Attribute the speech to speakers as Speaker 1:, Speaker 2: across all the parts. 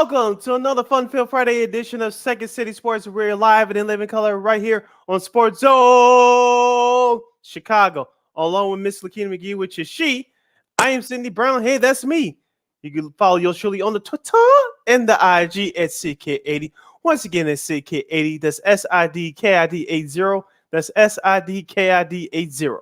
Speaker 1: Welcome to another fun-filled Friday edition of Second City Sports. We're live and in living color right here on Sports Zone Chicago, along with Miss Lakeena McGee, which is she. I am Cindy Brown. Hey, that's me. You can follow yours truly on the Twitter and the IG at SidKid80. Once again, it's SidKid80. That's SIDKID80. That's SIDKID80.
Speaker 2: You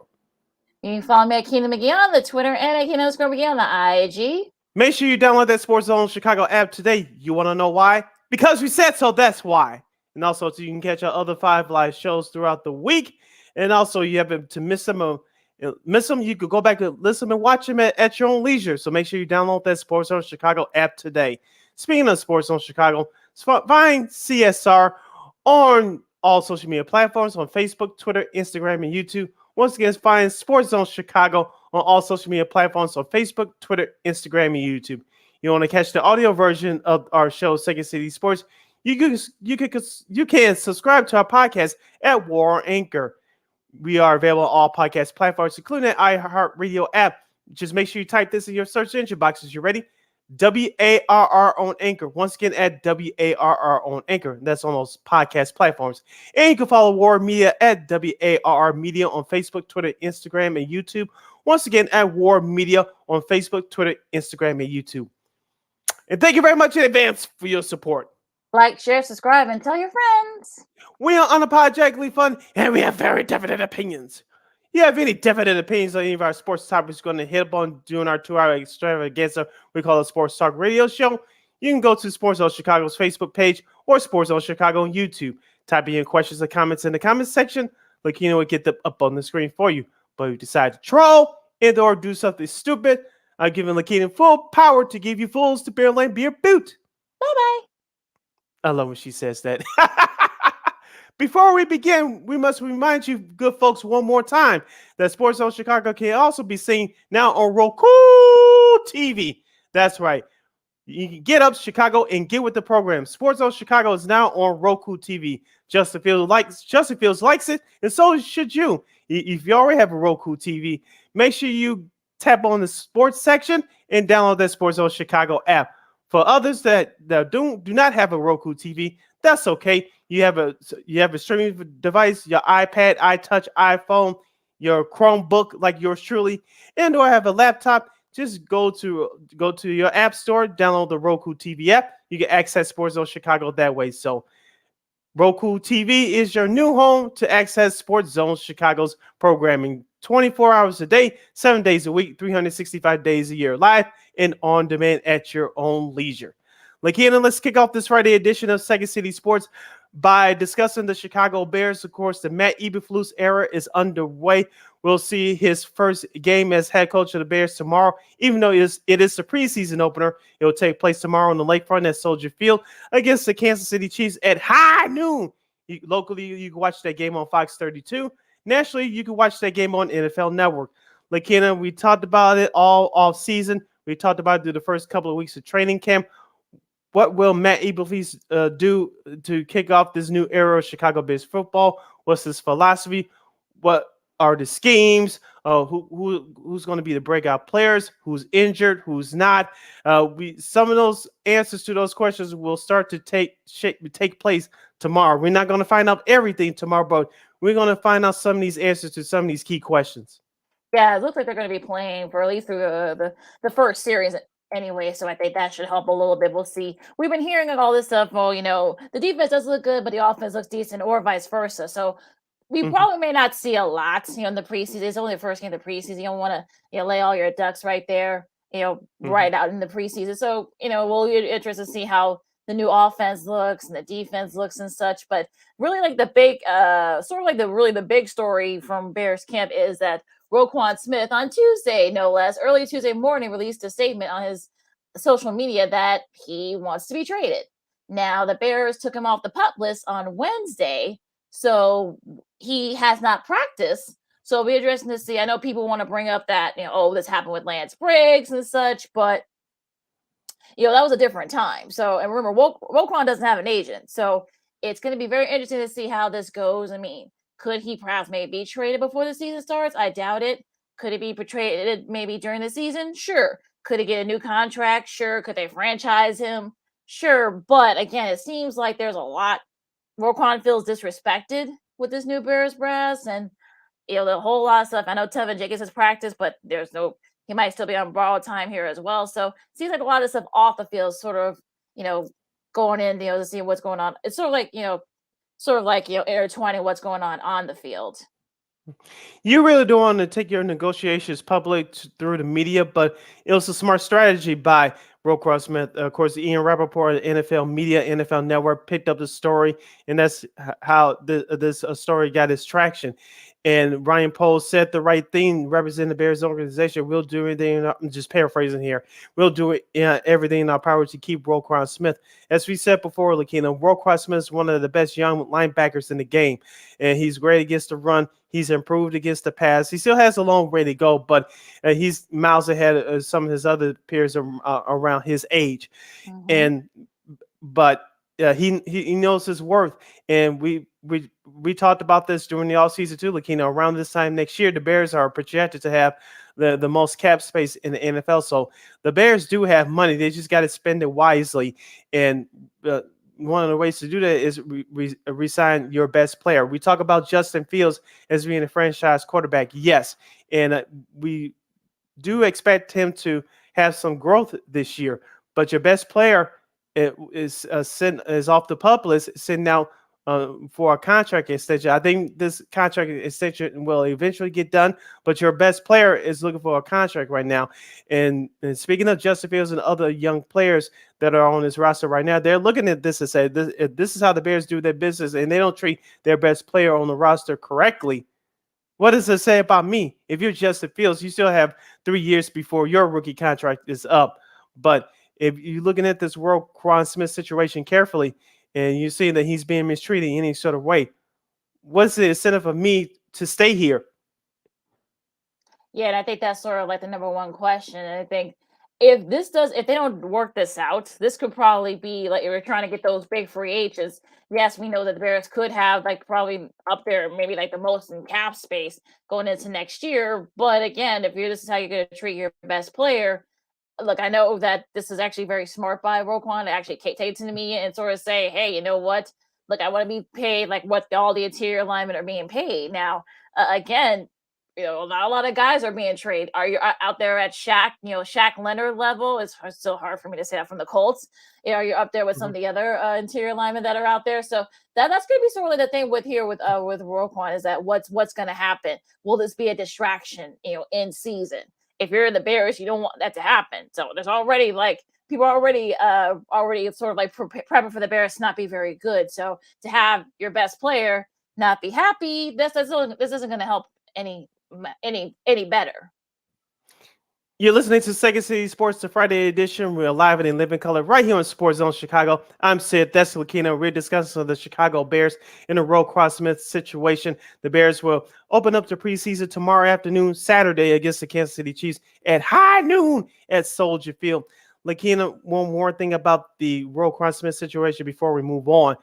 Speaker 2: can follow me at Lakeena McGee on the Twitter and at Lakeena_McGee on the IG.
Speaker 1: Make sure you download that Sports Zone Chicago app today. You want to know why? Because we said so, that's why. And also, so you can catch our other 5 live shows throughout the week. And also, you have to miss them, you could go back and listen and watch them at your own leisure. So make sure you download that Sports Zone Chicago app today. Speaking of Sports Zone Chicago, find CSR on all social media platforms on Facebook, Twitter, Instagram, and YouTube. Once again, find Sports Zone Chicago on all social media platforms on Facebook, Twitter, Instagram, and YouTube. You want to catch the audio version of our show, Second City Sports? You can subscribe to our podcast at War Anchor. We are available on all podcast platforms, including the iHeartRadio app. Just make sure you type this in your search engine box as you're ready. WARR on Anchor. Once again, at WARR on Anchor. That's on those podcast platforms. And you can follow War Media at WARR Media on Facebook, Twitter, Instagram, and YouTube. Once again, at War Media on Facebook, Twitter, Instagram, and YouTube. And thank you very much in advance for your support.
Speaker 2: Like, share, subscribe, and tell your friends.
Speaker 1: We are unapologetically fun, and we have very definite opinions. You have any definite opinions on any of our sports topics going to hit up on during our 2-hour extravaganza we call a Sports Talk Radio Show, you can go to Sports Zone Chicago's Facebook page or Sports Zone Chicago on YouTube. Type in your questions or comments in the comments section. Lakeena will get them up on the screen for you. But if you decide to troll and or do something stupid, I'm giving Lakeena full power to give you fools to bear lane beer boot.
Speaker 2: Bye-bye.
Speaker 1: I love when she says that. Before we begin, we must remind you, good folks, one more time that Sports Zone Chicago can also be seen now on Roku TV. That's right. You can get up, Chicago, and get with the program. Sports Zone Chicago is now on Roku TV. Justin Fields likes it, and so should you. If you already have a Roku TV, make sure you tap on the sports section and download that Sports Zone Chicago app. For others that do not have a Roku TV, that's okay. You have a streaming device, your iPad, iTouch, iPhone, your Chromebook, like yours truly, and or have a laptop. Just go to your app store, download the Roku TV app. You can access Sports Zone Chicago that way. So Roku TV is your new home to access Sports Zone Chicago's programming 24 hours a day, 7 days a week, 365 days a year, live and on demand at your own leisure. Lakeena, let's kick off this Friday edition of Second City Sports by discussing the Chicago Bears. Of course, the Matt Eberflus era is underway. We'll see his first game as head coach of the Bears tomorrow. Even though it is the preseason opener, it will take place tomorrow on the lakefront at Soldier Field against the Kansas City Chiefs at high noon. Locally, you can watch that game on Fox 32. Nationally, you can watch that game on NFL Network. Lakeena, we talked about it all off season. We talked about it through the first couple of weeks of training camp. What will Matt Eberflus do to kick off this new era of Chicago Bears football? What's his philosophy? What are the schemes? Who's going to be the breakout players? Who's injured? Who's not? Some of those answers to those questions will start to take place tomorrow. We're not going to find out everything tomorrow, but we're going to find out some of these answers to some of these key questions.
Speaker 2: Yeah, it looks like they're going to be playing for at least through the first series anyway, so I think that should help a little bit. We'll see. We've been hearing all this stuff. Well, the defense does look good, but the offense looks decent, or vice versa. So we probably may not see a lot, in the preseason. It's only the first game of the preseason. You don't want to, lay all your ducks right there, right out in the preseason. So, we'll be interested to see how the new offense looks and the defense looks and such. But really, like the big, the big story from Bears camp is that Roquan Smith on Tuesday, no less, early Tuesday morning, released a statement on his social media that he wants to be traded. Now, the Bears took him off the PUP list on Wednesday, so he has not practiced. So it'll be interesting to see. I know people want to bring up that, this happened with Lance Briggs and such, but, that was a different time. So, and remember, Roquan doesn't have an agent. So it's going to be very interesting to see how this goes. I mean, could he perhaps maybe be traded before the season starts? I doubt it. Could he be traded maybe during the season? Sure. Could he get a new contract? Sure. Could they franchise him? Sure, but again, it seems like there's a lot. Roquan feels disrespected with this new Bears brass, and a whole lot of stuff. I know Tevin Jenkins has practiced, but there's no. He might still be on borrowed time here as well. So it seems like a lot of stuff off the field, sort of, you know, going in, to see what's going on. It's sort of like intertwining what's going on the field.
Speaker 1: You really don't want to take your negotiations public through the media, but it was a smart strategy by Roquan Smith. Of course, Ian Rappaport of NFL Media, NFL Network picked up the story, and that's how this story got its traction. And Ryan Poles said the right thing, representing the Bears organization. We'll do everything, I'm just paraphrasing here. We'll do it, everything in our power to keep Roquan Smith. As we said before, Lakeena, Roquan Smith is one of the best young linebackers in the game, and he's great against the run. He's improved against the pass. He still has a long way to go, but he's miles ahead of some of his other peers around his age.
Speaker 2: Mm-hmm.
Speaker 1: And but he knows his worth, and we talked about this during the offseason too, Lakeena. Around this time next year, the Bears are projected to have the most cap space in the NFL. So the Bears do have money. They just got to spend it wisely. And one of the ways to do that is resign your best player. We talk about Justin Fields as being a franchise quarterback. Yes. And we do expect him to have some growth this year, but your best player is off the pup list, sitting out for a contract extension. I think this contract extension will eventually get done, but your best player is looking for a contract right now. And speaking of Justin Fields and other young players that are on this roster right now, they're looking at this and say, this is how the Bears do their business, and they don't treat their best player on the roster correctly. What does it say about me? If you're Justin Fields, you still have 3 years before your rookie contract is up. But if you're looking at this Roquan Smith situation carefully and you see that he's being mistreated in any sort of way, what's the incentive of me to stay here?
Speaker 2: Yeah, and I think that's sort of like the number one question. And I think if they don't work this out, this could probably be like if we're trying to get those big free agents. Yes, we know that the Bears could have like probably up there, maybe like the most in cap space going into next year. But again, if you're this is how you're going to treat your best player, look, I know that this is actually very smart by Roquan to actually take it to me and sort of say, hey, you know what? Look, I want to be paid like what all the interior linemen are being paid. Now, again, not a lot of guys are being traded. Are you out there at Shaq Leonard level? It's still hard for me to say that from the Colts. Are you up there with some of
Speaker 1: Mhm.
Speaker 2: the other interior linemen that are out there? So that's going to be sort of the thing with Roquan is that what's going to happen? Will this be a distraction, in season? If you're the Bears, you don't want that to happen. So there's already like people are already sort of like prepping for the Bears to not be very good. So to have your best player not be happy, this isn't going to help any any better.
Speaker 1: You're listening to Second City Sports, the Friday edition. We're live and in living color right here on Sports Zone Chicago. I'm Sid. That's Lakeena. We're discussing the Chicago Bears in a Roquan Smith situation. The Bears will open up the preseason tomorrow afternoon, Saturday, against the Kansas City Chiefs at high noon at Soldier Field. Lakeena, one more thing about the Roquan Smith situation before we move on.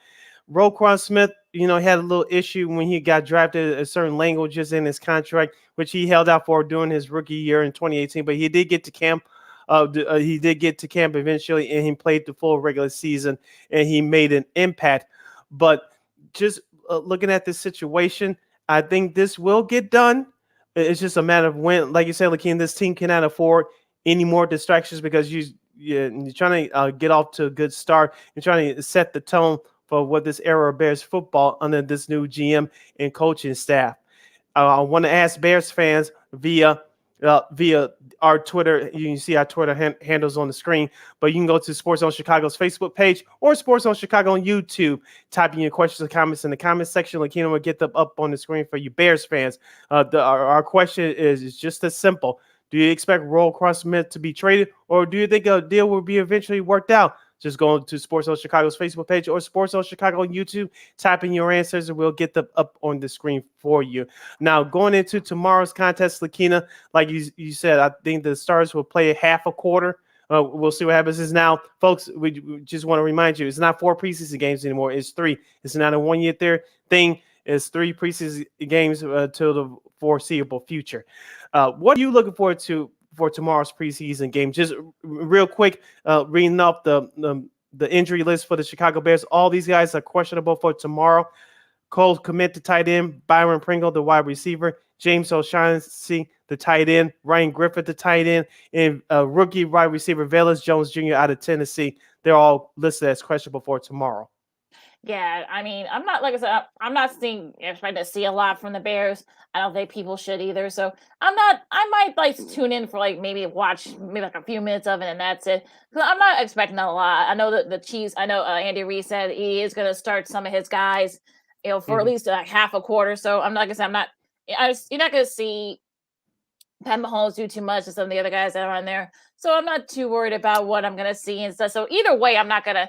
Speaker 1: Roquan Smith, had a little issue when he got drafted a certain languages in his contract, which he held out for during his rookie year in 2018. But he did get to camp. He did get to camp eventually, and he played the full regular season, and he made an impact. But just looking at this situation, I think this will get done. It's just a matter of when, like you said, Lakeem, this team cannot afford any more distractions because you're trying to get off to a good start. You're trying to set the tone for what this era of Bears football under this new GM and coaching staff. I want to ask Bears fans via our Twitter. You can see our Twitter handles on the screen, but you can go to Sports on Chicago's Facebook page or Sports on Chicago on YouTube. Type in your questions and comments in the comments section. Lakeena will get them up on the screen for you Bears fans. Our question is just as simple. Do you expect Roquan Smith to be traded, or do you think a deal will be eventually worked out? Just go to Sports on Chicago's Facebook page or Sports on Chicago on YouTube. Type in your answers and we'll get them up on the screen for you. Now, going into tomorrow's contest, Lakeena, like you said, I think the Stars will play half a quarter. We'll see what happens. Is now, folks, we just want to remind you, it's not 4 preseason games anymore. It's 3. It's not a 1 year thing. It's 3 preseason games till the foreseeable future. What are you looking forward to for tomorrow's preseason game? Just real quick, reading off the injury list for the Chicago Bears. All these guys are questionable for tomorrow. Cole Kmet, the tight end, Byron Pringle, the wide receiver, James O'Shaughnessy, the tight end, Ryan Griffith, the tight end, and rookie wide receiver Velus Jones Jr. out of Tennessee. They're all listed as questionable for tomorrow.
Speaker 2: Yeah, I mean, I'm not like I said, I'm not expecting to see a lot from the Bears. I don't think people should either. So I'm not. I might like tune in for like maybe watch maybe like a few minutes of it and that's it. Because I'm not expecting a lot. I know that the Chiefs. I know Andy Reid said he is going to start some of his guys, for at
Speaker 1: Mm-hmm.
Speaker 2: least like half a quarter. So I'm not gonna say I'm not. You're not going to see Pat Mahomes do too much to some of the other guys that are on there. So I'm not too worried about what I'm gonna see and stuff. So either way, I'm not gonna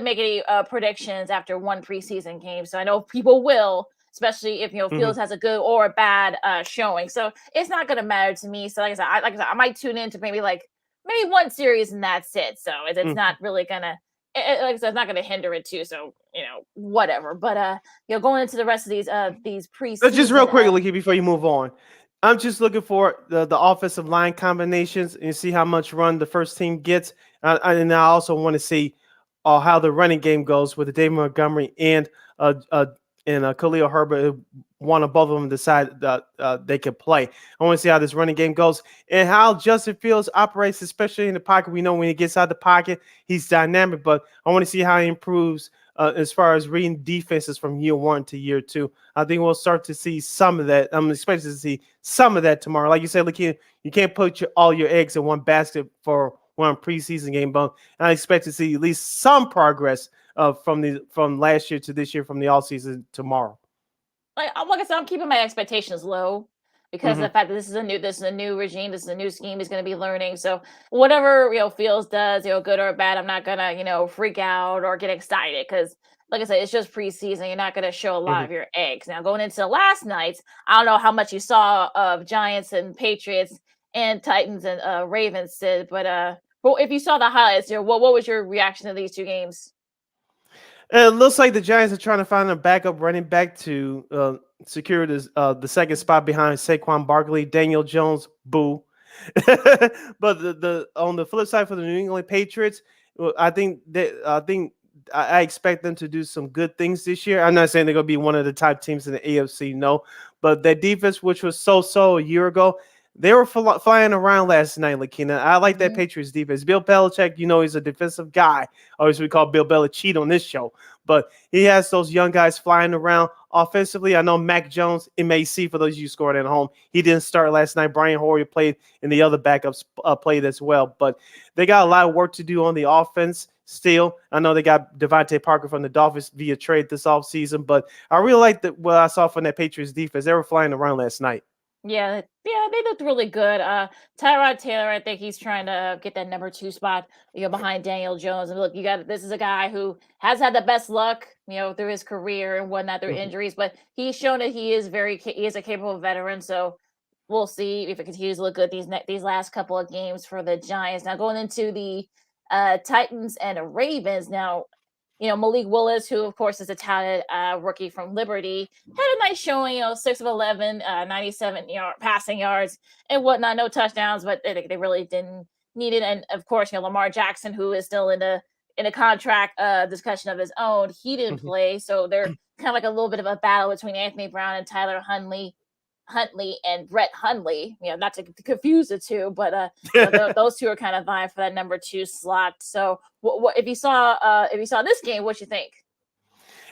Speaker 2: make any predictions after one preseason game. So I know people will, especially if
Speaker 1: Mm-hmm.
Speaker 2: Fields has a good or a bad showing. So it's not gonna matter to me. So like I said, I might tune in to maybe one series and that's it. So it's
Speaker 1: Mm-hmm.
Speaker 2: not really gonna. Like I said, it's not going to hinder it too. So whatever. But going into the rest of these
Speaker 1: Just real
Speaker 2: preseason.
Speaker 1: quickly before you move on, I'm just looking for the offensive line combinations and see how much run the first team gets. And I also want to see how the running game goes with David Montgomery uh, uh, and Khalil Herbert. One of both of them decide that they can play. I want to see how this running game goes and how Justin Fields operates, especially in the pocket. We know when he gets out the pocket, he's dynamic, but I want to see how he improves as far as reading defenses from year one to year two. I think we'll start to see some of that. I'm expecting to see some of that tomorrow. Like you said, Lakeena, you can't put all your eggs in one basket for one preseason game, but I expect to see at least some progress from last year to this year from the all season tomorrow.
Speaker 2: Like I said, I'm keeping my expectations low because of
Speaker 1: Mm-hmm.
Speaker 2: the fact that this is a new regime, this is a new scheme he's going to be learning. So whatever Fields does, good or bad, I'm not gonna freak out or get excited because. Like I said, it's just preseason. You're not going to show a lot
Speaker 1: Mm-hmm.
Speaker 2: of your eggs. Now, going into last night's, I don't know how much you saw of Giants and Patriots and Titans and Ravens, Sid, but well, if you saw the highlights, what was your reaction to these two games?
Speaker 1: And it looks like the Giants are trying to find a backup running back to secure the second spot behind Saquon Barkley, Daniel Jones, boo. But the on the flip side for the New England Patriots, well, I expect them to do some good things this year. I'm not saying they're going to be one of the top teams in the AFC, no, but that defense, which was so a year ago, they were flying around last night, Lakeena. I like that
Speaker 2: Mm-hmm.
Speaker 1: Patriots defense. Bill Belichick, he's a defensive guy, or as we call Bill Belichick on this show. But he has those young guys flying around offensively. I know Mac Jones, MAC, for those of you scored at home, he didn't start last night. Brian Hoyer played, and the other backups played as well. But they got a lot of work to do on the offense still. I know they got Devontae Parker from the Dolphins via trade this offseason, but I really like what I saw from that Patriots defense. They were flying around last night.
Speaker 2: Yeah, they looked really good. Tyrod Taylor, I think he's trying to get that number two spot, behind Daniel Jones. And look, this is a guy who has had the best luck, through his career and whatnot through
Speaker 1: Mhm.
Speaker 2: injuries, but he's shown that he is a capable veteran. So we'll see if it continues to look good these last couple of games for the Giants. Now going into the Titans and Ravens. Now Malik Willis, who of course is a talented rookie from Liberty, had a nice showing. 6 of 11, 97 passing yards and whatnot. No touchdowns, but they really didn't need it. And of course, Lamar Jackson, who is still in a contract discussion of his own, he didn't play. So they're kind of like a little bit of a battle between Anthony Brown and Tyler Huntley and Brett Hundley, not to confuse the two, but those two are kind of vying for that number two slot. So, what if you saw this game, what you think?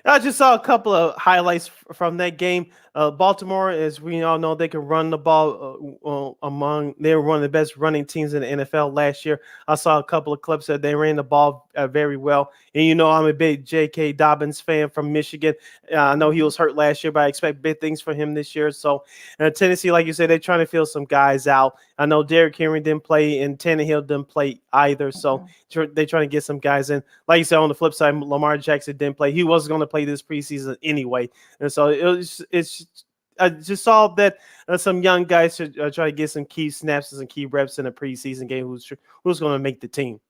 Speaker 1: I just saw a couple of highlights from that game. Baltimore, as we all know, they can run the ball. They were one of the best running teams in the NFL last year. I saw a couple of clips that they ran the ball very well. And I'm a big J.K. Dobbins fan from Michigan. I know he was hurt last year, but I expect big things for him this year. So Tennessee, like you said, they're trying to fill some guys out. I know Derrick Henry didn't play and Tannehill didn't play either. So
Speaker 2: Mhm.
Speaker 1: they're trying to get some guys in. Like you said, on the flip side, Lamar Jackson didn't play. He wasn't going to play this preseason anyway, and so it's. I just saw that some young guys should try to get some key snaps and some key reps in a preseason game. Who's going to make the team?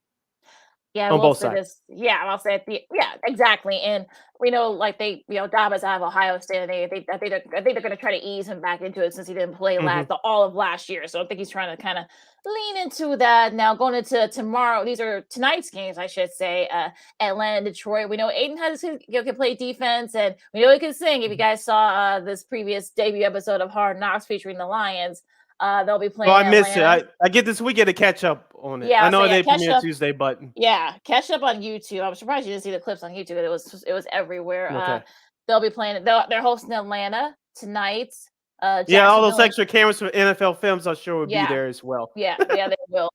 Speaker 2: Yeah,
Speaker 1: on
Speaker 2: we'll
Speaker 1: both
Speaker 2: say
Speaker 1: sides.
Speaker 2: this. Yeah, I'll say it. Yeah, exactly. And we know, like Dabas out of Ohio State, and I think they're going to try to ease him back into it since he didn't play
Speaker 1: Mhm.
Speaker 2: all of last year. So I think he's trying to kind of lean into that. Now going into tomorrow, these are tonight's games, I should say. Atlanta and Detroit. We know Aiden can play defense, and we know he can sing. If you
Speaker 1: Mhm.
Speaker 2: guys saw this previous debut episode of Hard Knocks featuring the Lions, they'll be
Speaker 1: Oh,
Speaker 2: playing
Speaker 1: I missed it.
Speaker 2: Atlanta.
Speaker 1: I get this weekend to catch up on it.
Speaker 2: Yeah,
Speaker 1: I
Speaker 2: I'll
Speaker 1: know
Speaker 2: say yeah,
Speaker 1: they
Speaker 2: catch
Speaker 1: premiere
Speaker 2: up.
Speaker 1: Tuesday, but
Speaker 2: Yeah, catch up on YouTube. I'm surprised you didn't see the clips on YouTube. It was everywhere.
Speaker 1: okay.
Speaker 2: They'll be playing. They're hosting Atlanta tonight.
Speaker 1: Yeah, all those
Speaker 2: Jacksonville.
Speaker 1: extra cameras for NFL films, I'm sure will be
Speaker 2: Yeah,
Speaker 1: there as well.
Speaker 2: yeah, they will.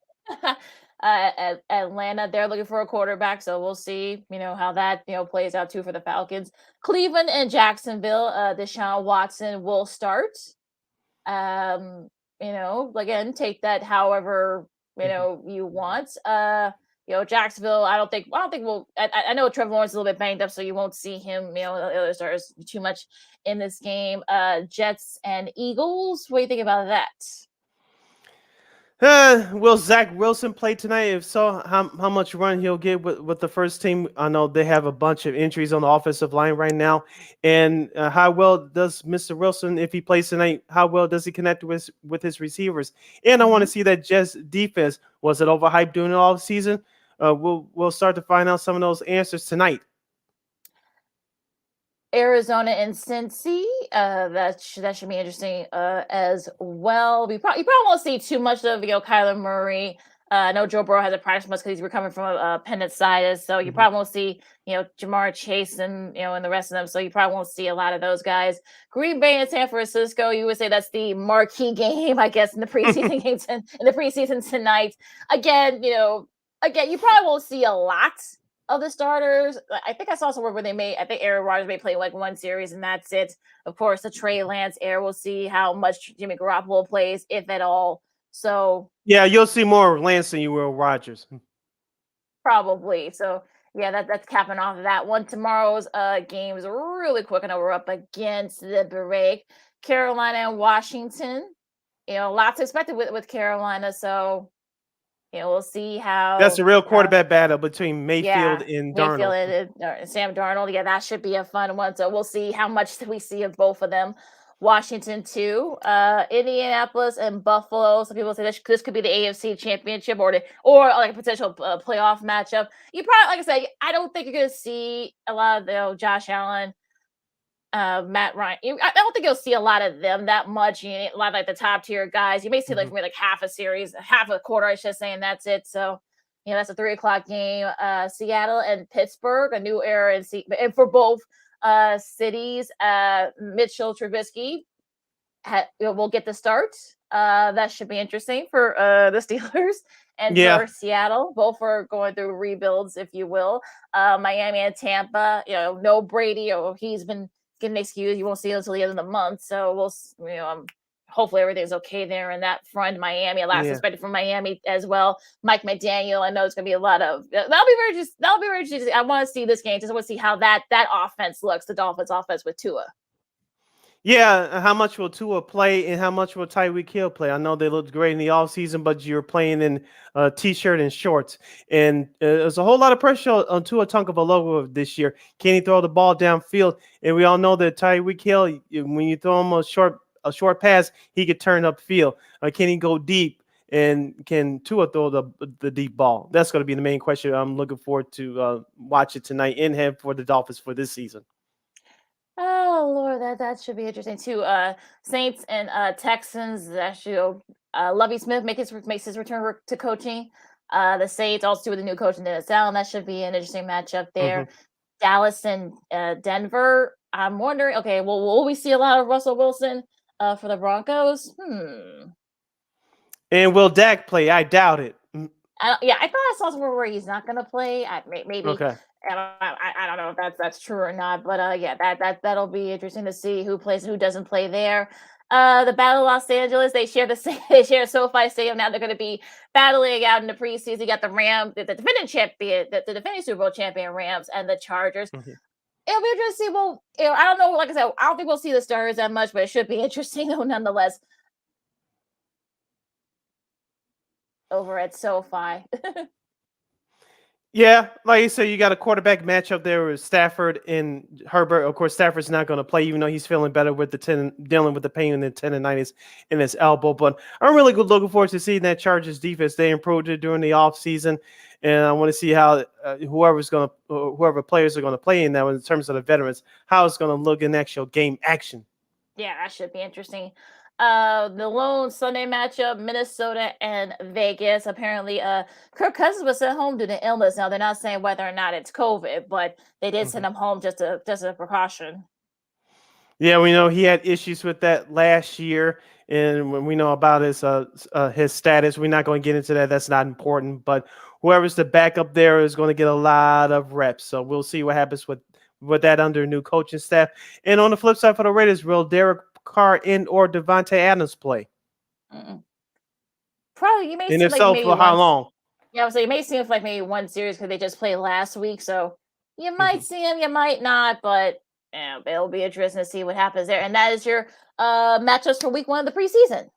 Speaker 2: Atlanta, they're looking for a quarterback, so we'll see. How that plays out too for the Falcons. Cleveland and Jacksonville. Deshaun Watson will start. Um, again, take that however
Speaker 1: Mhm.
Speaker 2: you want. Jacksonville. I don't think we'll. I know Trevor Lawrence is a little bit banged up, so you won't see him. The other stars too much in this game. Jets and Eagles. What do you think about that?
Speaker 1: Will Zach Wilson play tonight? If so, how much run he'll get with the first team? I know they have a bunch of injuries on the offensive line right now. And how well does Mr. Wilson, if he plays tonight, how well does he connect with his receivers? And I want to
Speaker 2: Mhm.
Speaker 1: see that Jets defense. Was it overhyped during the off season? We'll start to find out some of those answers tonight.
Speaker 2: Arizona and Cincy. That should be interesting as well. You probably won't see too much of Kyler Murray. I know Joe Burrow has a practice much because he's recovering from appendicitis, so you
Speaker 1: Mhm.
Speaker 2: probably won't see Jamar Chase and the rest of them. So you probably won't see a lot of those guys. Green Bay and San Francisco. You would say that's the marquee game, I guess, in the preseason games in the preseason tonight. Again, you probably won't see a lot of the starters. I think I saw somewhere where I think Aaron Rodgers may play like one series and that's it. Of course, the Trey Lance era, we'll see how much Jimmy Garoppolo plays, if at all. So
Speaker 1: Yeah, you'll see more of Lance than you will Rogers.
Speaker 2: probably. So yeah, that's capping off of that one. Tomorrow's games really quick. I know we're up against the break. Carolina and Washington. Lots expected with Carolina. So we'll see
Speaker 1: That's
Speaker 2: how
Speaker 1: a real quarterback battle between Mayfield
Speaker 2: yeah,
Speaker 1: and
Speaker 2: Mayfield
Speaker 1: Darnold.
Speaker 2: and Sam Darnold. Yeah, that should be a fun one. So we'll see how much we see of both of them. Washington too, Indianapolis and Buffalo. Some people say this could be the AFC Championship or like a potential playoff matchup. You probably, like I said, I don't think you're going to see a lot of Josh Allen, Matt Ryan. I don't think you'll see a lot of them that much. A lot of like the top tier guys. You may see like
Speaker 1: Mhm.
Speaker 2: maybe like half a series, half a quarter, I should say, and that's it. So, that's a 3 o'clock game. Seattle and Pittsburgh, a new era and for both cities. Mitchell Trubisky will get the start. That should be interesting for the Steelers and
Speaker 1: Yeah,
Speaker 2: for Seattle. Both are going through rebuilds, if you will. Miami and Tampa, no Brady. He's been getting an excuse. You won't see him until the end of the month. So hopefully everything's okay there in that front. Miami, a lot
Speaker 1: yeah.
Speaker 2: suspected from Miami as well. Mike McDaniel, I know it's going to be a lot of that'll be very interesting. I want to see this game. Just want to see how that offense looks. The Dolphins offense with Tua.
Speaker 1: Yeah, how much will Tua play and how much will Tyreek Hill play? I know they looked great in the offseason, but you're playing in a t-shirt and shorts. And there's a whole lot of pressure on Tua Tagovailoa this year. Can he throw the ball downfield? And we all know that Tyreek Hill, when you throw him a short pass, he could turn upfield. Can he go deep? And can Tua throw the deep ball? That's going to be the main question. I'm looking forward to watch it tonight and have for the Dolphins for this season.
Speaker 2: Oh Lord, that should be interesting too. Saints and Texans. Actually, Lovey Smith makes his return to coaching. The Saints also with the new coach in Dennis Allen. That should be an interesting matchup there.
Speaker 1: Mhm.
Speaker 2: Dallas and Denver. I'm wondering. Okay, well, will we see a lot of Russell Wilson for the Broncos?
Speaker 1: And will Dak play? I doubt it.
Speaker 2: Yeah, I thought I saw somewhere where he's not going to play. Maybe.
Speaker 1: Okay.
Speaker 2: I don't know if that's true or not, but yeah, that'll be interesting to see who plays and who doesn't play there. The Battle of Los Angeles, they share they share SoFi Stadium. Now they're going to be battling out in the preseason. You got the Rams, the defending champion, the defending Super Bowl champion Rams, and the Chargers.
Speaker 1: Mhm.
Speaker 2: It'll be interesting to see. Well, I don't know. Like I said, I don't think we'll see the Stars that much, but it should be interesting though, nonetheless. Over at SoFi.
Speaker 1: Yeah, like you said, you got a quarterback matchup there with Stafford and Herbert. Of course, Stafford's not going to play, even though he's feeling better with dealing with the pain in the tendonitis in his elbow. But I'm really looking forward to seeing that Chargers defense. They improved it during the offseason, and I want to see how whoever players are going to play in that in terms of the veterans, how it's going to look in actual game action.
Speaker 2: Yeah, that should be interesting. The lone Sunday matchup, Minnesota and Vegas. Apparently, Kirk Cousins was sent home due to illness. Now they're not saying whether or not it's COVID, but they did send him home just a precaution.
Speaker 1: Yeah, we know he had issues with that last year, and when we know about his status, we're not going to get into that. That's not important. But whoever's the backup there is going to get a lot of reps. So we'll see what happens with that under new coaching staff. And on the flip side for the Raiders, will Derek Carr or Devontae Adams play?
Speaker 2: Mm-mm. Probably you may
Speaker 1: And
Speaker 2: see
Speaker 1: if
Speaker 2: like
Speaker 1: so,
Speaker 2: maybe
Speaker 1: for how long?
Speaker 2: Yeah, so you may see him for like maybe one series because they just played last week. So you might see him, you might not, but yeah, it'll be interesting to see what happens there. And that is your matchups for week 1 of the preseason.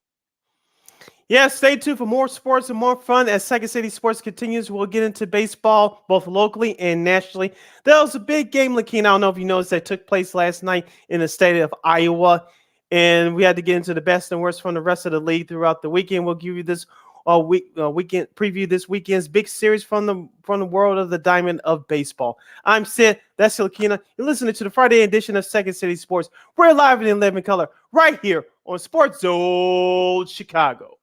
Speaker 1: Yeah, stay tuned for more sports and more fun as Second City Sports continues. We'll get into baseball both locally and nationally. There was a big game, Lakeena. I don't know if you noticed, that took place last night in the state of Iowa. And we had to get into the best and worst from the rest of the league throughout the weekend. We'll give you this weekend preview, this weekend's big series from the world of the diamond of baseball. I'm Sid. That's Lakeena. You're listening to the Friday edition of Second City Sports. We're live in living color right here on Sports Zone Chicago.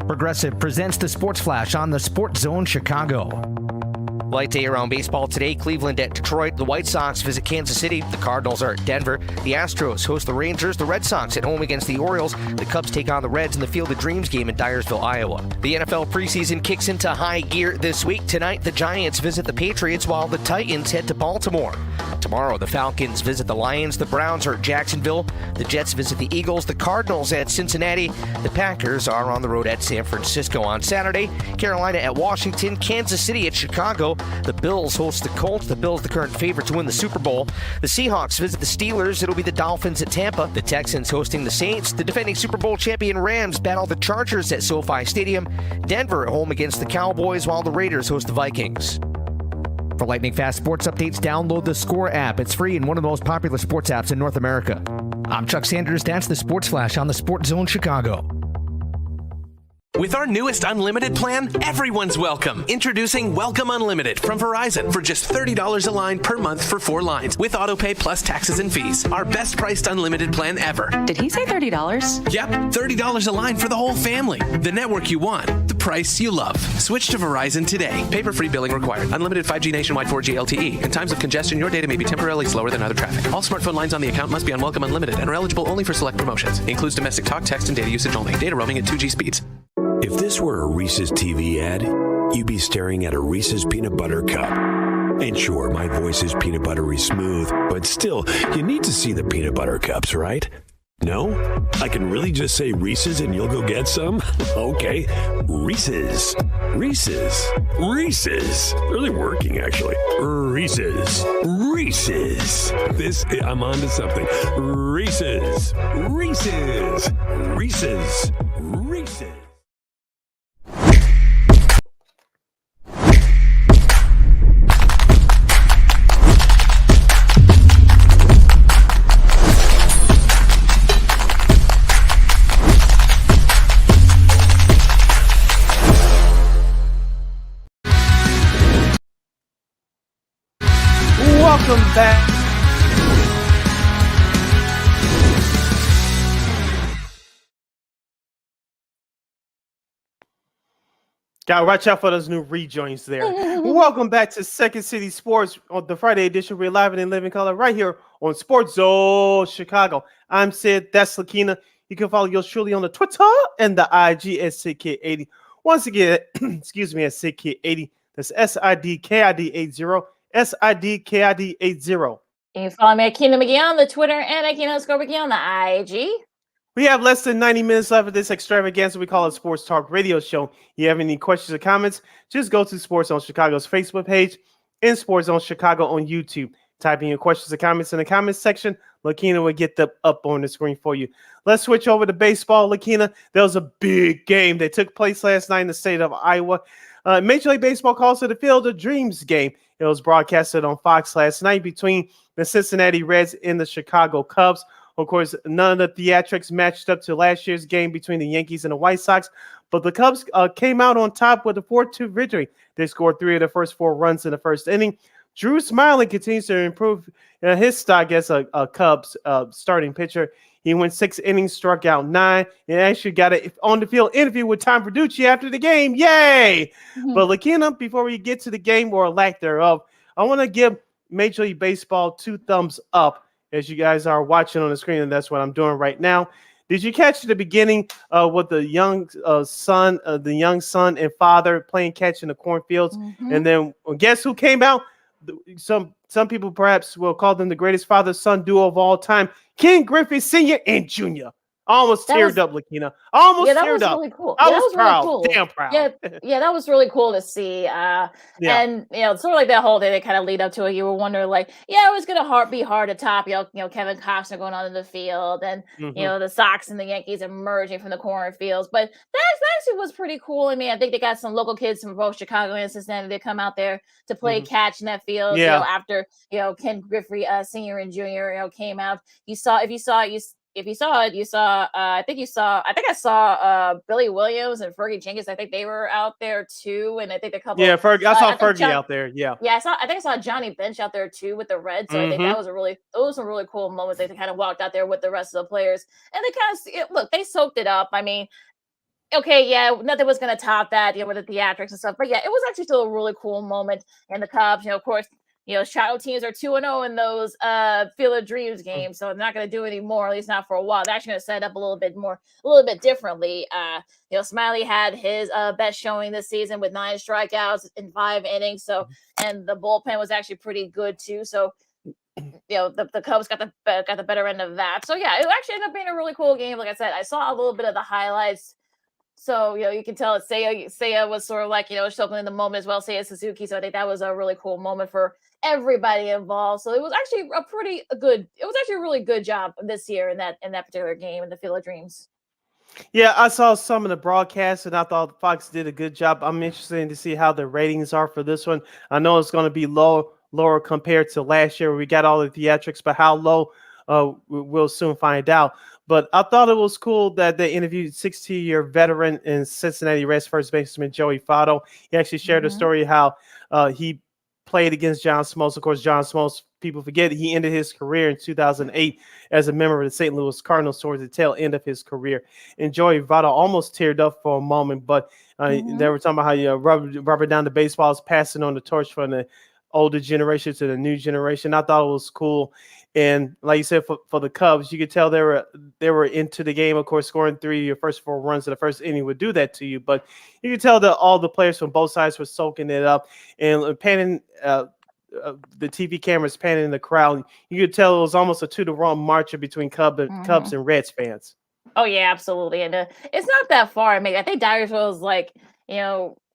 Speaker 3: Progressive presents the Sports Flash on the Sports Zone Chicago. Light day around baseball today. Cleveland at Detroit. The White Sox visit Kansas City. The Cardinals are at Denver. The Astros host the Rangers. The Red Sox at home against the Orioles. The Cubs take on the Reds in the Field of Dreams game in Dyersville, Iowa. The NFL preseason kicks into high gear this week. Tonight, the Giants visit the Patriots while the Titans head to Baltimore. Tomorrow, the Falcons visit the Lions. The Browns are at Jacksonville. The Jets visit the Eagles. The Cardinals at Cincinnati. The Packers are on the road at San Francisco on Saturday. Carolina at Washington. Kansas City at Chicago. The Bills host the Colts. The Bills, the current favorite to win the Super Bowl. The Seahawks visit the Steelers. It'll be the Dolphins at Tampa. The Texans hosting the Saints. The defending Super Bowl champion Rams battle the Chargers at SoFi Stadium. Denver at home against the Cowboys while the Raiders host the Vikings. For lightning fast sports updates, download the Score app. It's free and one of the most popular sports apps in North America. I'm Chuck Sanders. That's the Sports Flash on the Sports Zone Chicago.
Speaker 4: With our newest unlimited plan, everyone's welcome. Introducing Welcome Unlimited from Verizon for just $30 a line per month for 4 lines with autopay plus taxes and fees. Our best priced unlimited plan ever.
Speaker 5: Did he say $30?
Speaker 4: Yep, $30 a line for the whole family. The network you want, the price you love. Switch to Verizon today. Paper-free billing required. Unlimited 5G nationwide 4G LTE. In times of congestion, your data may be temporarily slower than other traffic. All smartphone lines on the account must be on Welcome Unlimited and are eligible only for select promotions. Includes domestic talk, text, and data usage only. Data roaming at 2G speeds.
Speaker 6: If this were a Reese's TV ad, you'd be staring at a Reese's peanut butter cup. And sure, my voice is peanut buttery smooth, but still, you need to see the peanut butter cups, right? No? I can really just say Reese's and you'll go get some? Okay. Reese's. Reese's. Reese's. Really working, actually. Reese's. Reese's. I'm on to something. Reese's. Reese's. Reese's. Reese's.
Speaker 1: Welcome back. Gotta watch out for those new rejoins there. Welcome back to Second City Sports on the Friday edition. We're live and in living color right here on Sports Zone Chicago. I'm Sid. That's Lakeena. You can follow yours truly on the Twitter and the IG at SidKid80. Once again, excuse me, at SidKid80. That's SIDKID80. SIDKID80.
Speaker 2: You can follow me at Keenan McGee on the Twitter and at Keenan_McGee on the IG.
Speaker 1: We have less than 90 minutes left of this extravaganza we call a Sports Talk Radio Show. You have any questions or comments, just go to Sports Zone Chicago's Facebook page and Sports Zone Chicago on YouTube. Type in your questions or comments in the comments section. Lakeena will get them up on the screen for you. Let's switch over to baseball, Lakeena. There was a big game that took place last night in the state of Iowa. Major League Baseball calls it the Field of Dreams game. It was broadcasted on Fox last night between the Cincinnati Reds and the Chicago Cubs. Of course, none of the theatrics matched up to last year's game between the Yankees and the White Sox, but the Cubs came out on top with a 4-2 victory. They scored 3 of the first 4 runs in the first inning. Drew Smyly continues to improve his stock as a Cubs starting pitcher. He went 6 innings, struck out 9, and actually got an on-the-field interview with Tom Verducci after the game. Yay!
Speaker 2: Mhm.
Speaker 1: But Lakeena, before we get to the game or lack thereof, I want to give Major League Baseball 2 thumbs up as you guys are watching on the screen, and that's what I'm doing right now. Did you catch the beginning with the young son and father playing catch in the cornfields?
Speaker 2: Mhm.
Speaker 1: And then guess who came out? Some people perhaps will call them the greatest father-son duo of all time, Ken Griffey Sr. and Jr. Almost teared up, Lakeena. Almost
Speaker 2: that
Speaker 1: teared
Speaker 2: was
Speaker 1: up.
Speaker 2: really cool.
Speaker 1: I
Speaker 2: Yeah, that
Speaker 1: was
Speaker 2: was really
Speaker 1: proud.
Speaker 2: cool.
Speaker 1: Damn proud.
Speaker 2: Yeah, that was really cool to see. And sort of like that whole day they kind of lead up to it. You were wondering, like, yeah, it was gonna be hard to top. Kevin Costner going on in the field, and the Sox and the Yankees emerging from the cornfields. But that actually was pretty cool. I mean, I think they got some local kids from both Chicago and Cincinnati to come out there to play catch in that field.
Speaker 1: Yeah.
Speaker 2: After Ken Griffey Sr. and Jr. Came out. If you saw it, you saw. I think I saw Billy Williams and Fergie Jenkins. I think they were out there too, and I think a couple.
Speaker 1: Yeah, Fergie. I saw
Speaker 2: I think
Speaker 1: Fergie out there. Yeah.
Speaker 2: Yeah, I think I saw Johnny Bench out there too with the Reds. So I think those were some really cool moments. They kind of walked out there with the rest of the players, and they kind of look. They soaked it up. I mean, okay, yeah, nothing was going to top that, with the theatrics and stuff. But yeah, it was actually still a really cool moment. And the Cubs, of course, Chicago teams are 2-0 in those Field of Dreams games, so they're not going to do any more, at least not for a while. They're actually going to set up a little bit differently. Smiley had his best showing this season with 9 strikeouts in 5 innings. So, and the bullpen was actually pretty good too. So, the Cubs got the better end of that. So yeah, it actually ended up being a really cool game. Like I said, I saw a little bit of the highlights. So, you can tell Seiya was sort of like, choking in the moment as well, Seiya Suzuki. So I think that was a really cool moment for everybody involved. So it was actually a really good job this year in that particular game in the Field of Dreams.
Speaker 1: Yeah, I saw some of the broadcasts, and I thought Fox did a good job. I'm interested to see how the ratings are for this one. I know it's going to be lower compared to last year where we got all the theatrics, but how low, we'll soon find out. But I thought it was cool that they interviewed 16-year veteran and Cincinnati Reds first baseman Joey Votto. He actually shared a story how he played against John Smoltz. Of course, John Smoltz, people forget, he ended his career in 2008 as a member of the St. Louis Cardinals towards the tail end of his career. And Joey Votto almost teared up for a moment, but they were talking about how rubber down the baseballs, passing on the torch from the older generation to the new generation. I thought it was cool. And like you said, for the Cubs, you could tell they were into the game. Of course, scoring 3 of your first 4 runs in the first inning would do that to you. But you could tell that all the players from both sides were soaking it up and panning. The TV cameras panning the crowd. You could tell it was almost a 2-to-1 march between Cubs and Reds fans.
Speaker 2: Oh yeah, absolutely. And it's not that far. I mean, I think Dyersville is like,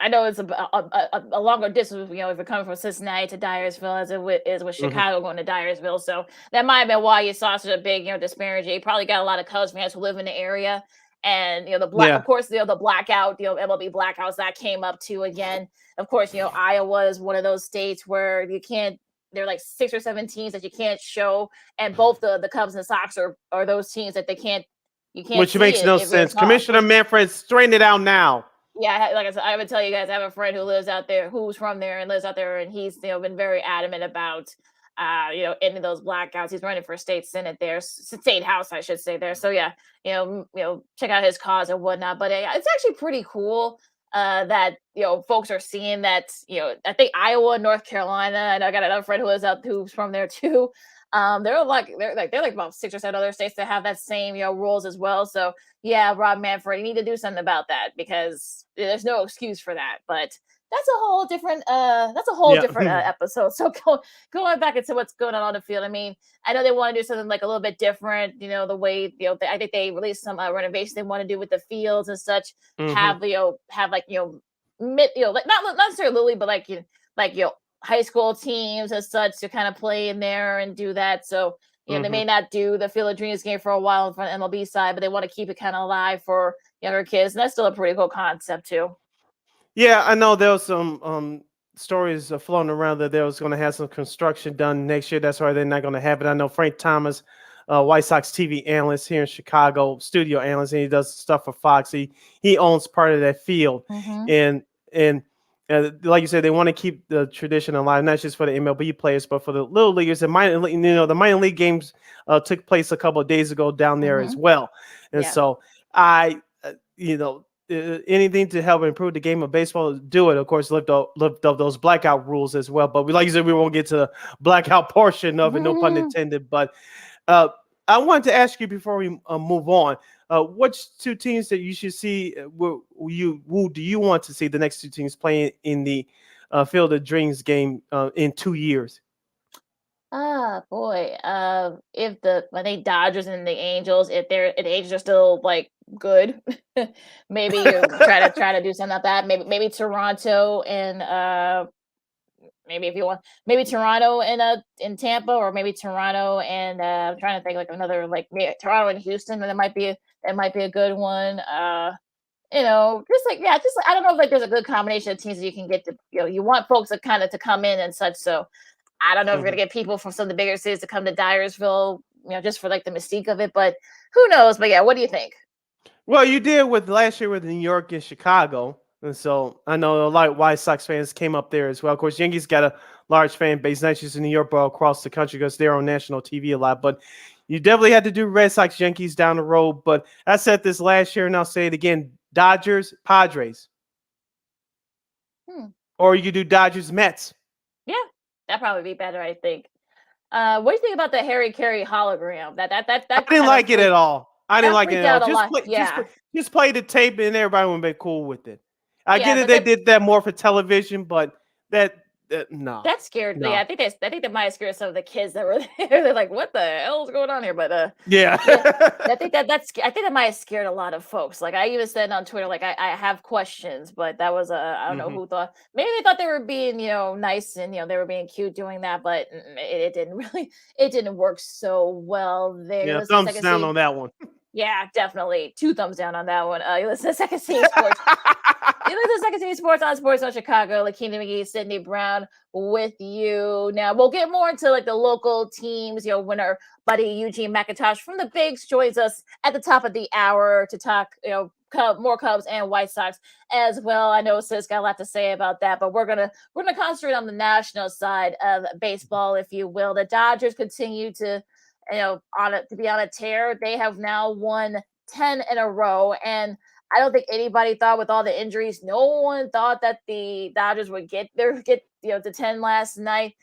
Speaker 2: I know it's a longer distance, if you're coming from Cincinnati to Dyersville as it is with Chicago going to Dyersville. So that might have been why you saw such a big, disparity. You probably got a lot of Cubs fans who live in the area. And, of course, the blackout, MLB blackouts that came up too again. Of course, Iowa is one of those states where there are like 6 or 7 teams that you can't show. And both the Cubs and the Sox are those teams that you can't
Speaker 1: Which makes no sense. Commissioner Manfred, straighten it out now.
Speaker 2: Yeah, like I said, I would tell you guys, I have a friend who lives out there, who's from there and lives out there, and he's been very adamant about ending those blackouts. He's running for state senate there, state house, I should say there. So yeah, check out his cause and whatnot. But it's actually pretty cool that folks are seeing that. I think Iowa, North Carolina, and I got another friend who's from there too. They're like about 6 or 7 other states that have that same rules as well. So yeah, Rob Manfred, you need to do something about that because there's no excuse for that. But that's a whole different episode. So going back into what's going on the field. I mean, I know they want to do something like a little bit different. The way I think they released some renovations they want to do with the fields and such. Have like mid like not necessarily Lily, but like high school teams and such to kind of play in there and do that. So they may not do the Field of Dreams game for a while from the MLB side, but they want to keep it kind of alive for younger kids, and that's still a pretty cool concept too.
Speaker 1: Yeah, I know there was some stories floating around that they was going to have some construction done next year. That's why they're not going to have it. I know Frank Thomas, White Sox TV analyst here in Chicago, studio analyst, and he does stuff for Fox. He owns part of that field,
Speaker 2: Mm-hmm.
Speaker 1: and like you said, they want to keep the tradition alive, not just for the MLB players, but for the little leaguers. The minor league games took place a couple of days ago down there as
Speaker 2: Mm-hmm.
Speaker 1: well, and
Speaker 2: Yeah.
Speaker 1: so anything to help improve the game of baseball, do it. Of course, lift up those blackout rules as well. But like you said, we won't get to the blackout portion of it, no pun intended. But uh, I wanted to ask you before we move on, which two teams that you should see? Who do you want to see the next two teams playing in the Field of Dreams game in 2 years?
Speaker 2: Ah, boy. If I think Dodgers and the Angels, if the Angels are still like good, maybe you try to do something like that. Maybe Toronto and maybe if you want, maybe Toronto and in Tampa, or maybe Toronto and I'm trying to think like another, like maybe Toronto and Houston. That might be a good one. Just like, yeah, just I don't know if like there's a good combination of teams that you can get to. You want folks to kind of to come in and such. So I don't know if we're gonna get people from some of the bigger cities to come to Dyersville, just for like the mystique of it. But who knows? But yeah, what do you think?
Speaker 1: Well, you did with last year with New York and Chicago. And so I know a lot of White Sox fans came up there as well. Of course, Yankees got a large fan base, not just in New York, but across the country because they're on national TV a lot. But you definitely had to do Red Sox Yankees down the road. But I said this last year, and I'll say it again: Dodgers, Padres.
Speaker 2: Hmm.
Speaker 1: Or you could do Dodgers, Mets.
Speaker 2: Yeah, that'd probably be better, I think. What do you think about the Harry Carey hologram?
Speaker 1: I didn't like it at all. I didn't
Speaker 2: that
Speaker 1: like it
Speaker 2: freaked
Speaker 1: at
Speaker 2: out
Speaker 1: all.
Speaker 2: a
Speaker 1: Just
Speaker 2: lot.
Speaker 1: play,
Speaker 2: Yeah,
Speaker 1: just play the tape, and everybody would be cool with it. I
Speaker 2: yeah,
Speaker 1: get it;
Speaker 2: but
Speaker 1: they did that more for television, but no,
Speaker 2: that scared. Yeah,
Speaker 1: no,
Speaker 2: I think that might have scared some of the kids that were there. They're like, "What the hell is going on here?" But
Speaker 1: yeah.
Speaker 2: yeah, I think that might have scared a lot of folks. Like I even said on Twitter, like I have questions, but that was I don't know
Speaker 1: Mhm.
Speaker 2: who thought, maybe they thought they were being nice, and they were being cute doing that, but it didn't really, it didn't work so well there.
Speaker 1: Yeah,
Speaker 2: Listen to
Speaker 1: thumbs
Speaker 2: Second
Speaker 1: down
Speaker 2: City.
Speaker 1: on that one.
Speaker 2: Yeah, definitely 2 thumbs down on that one. You listen to Second City Sports. You listen to Second City Sports on Chicago. Lakeena McGee, Sydney Brown with you. Now we'll get more into like the local teams. When our buddy Eugene McIntosh from the Bigs joins us at the top of the hour to talk, more Cubs and White Sox as well. I know Sis got a lot to say about that, but we're gonna concentrate on the national side of baseball, if you will. The Dodgers continue to, to be on a tear. They have now won 10 in a row, and I don't think anybody thought, with all the injuries, no one thought that the Dodgers would get to 10 last night.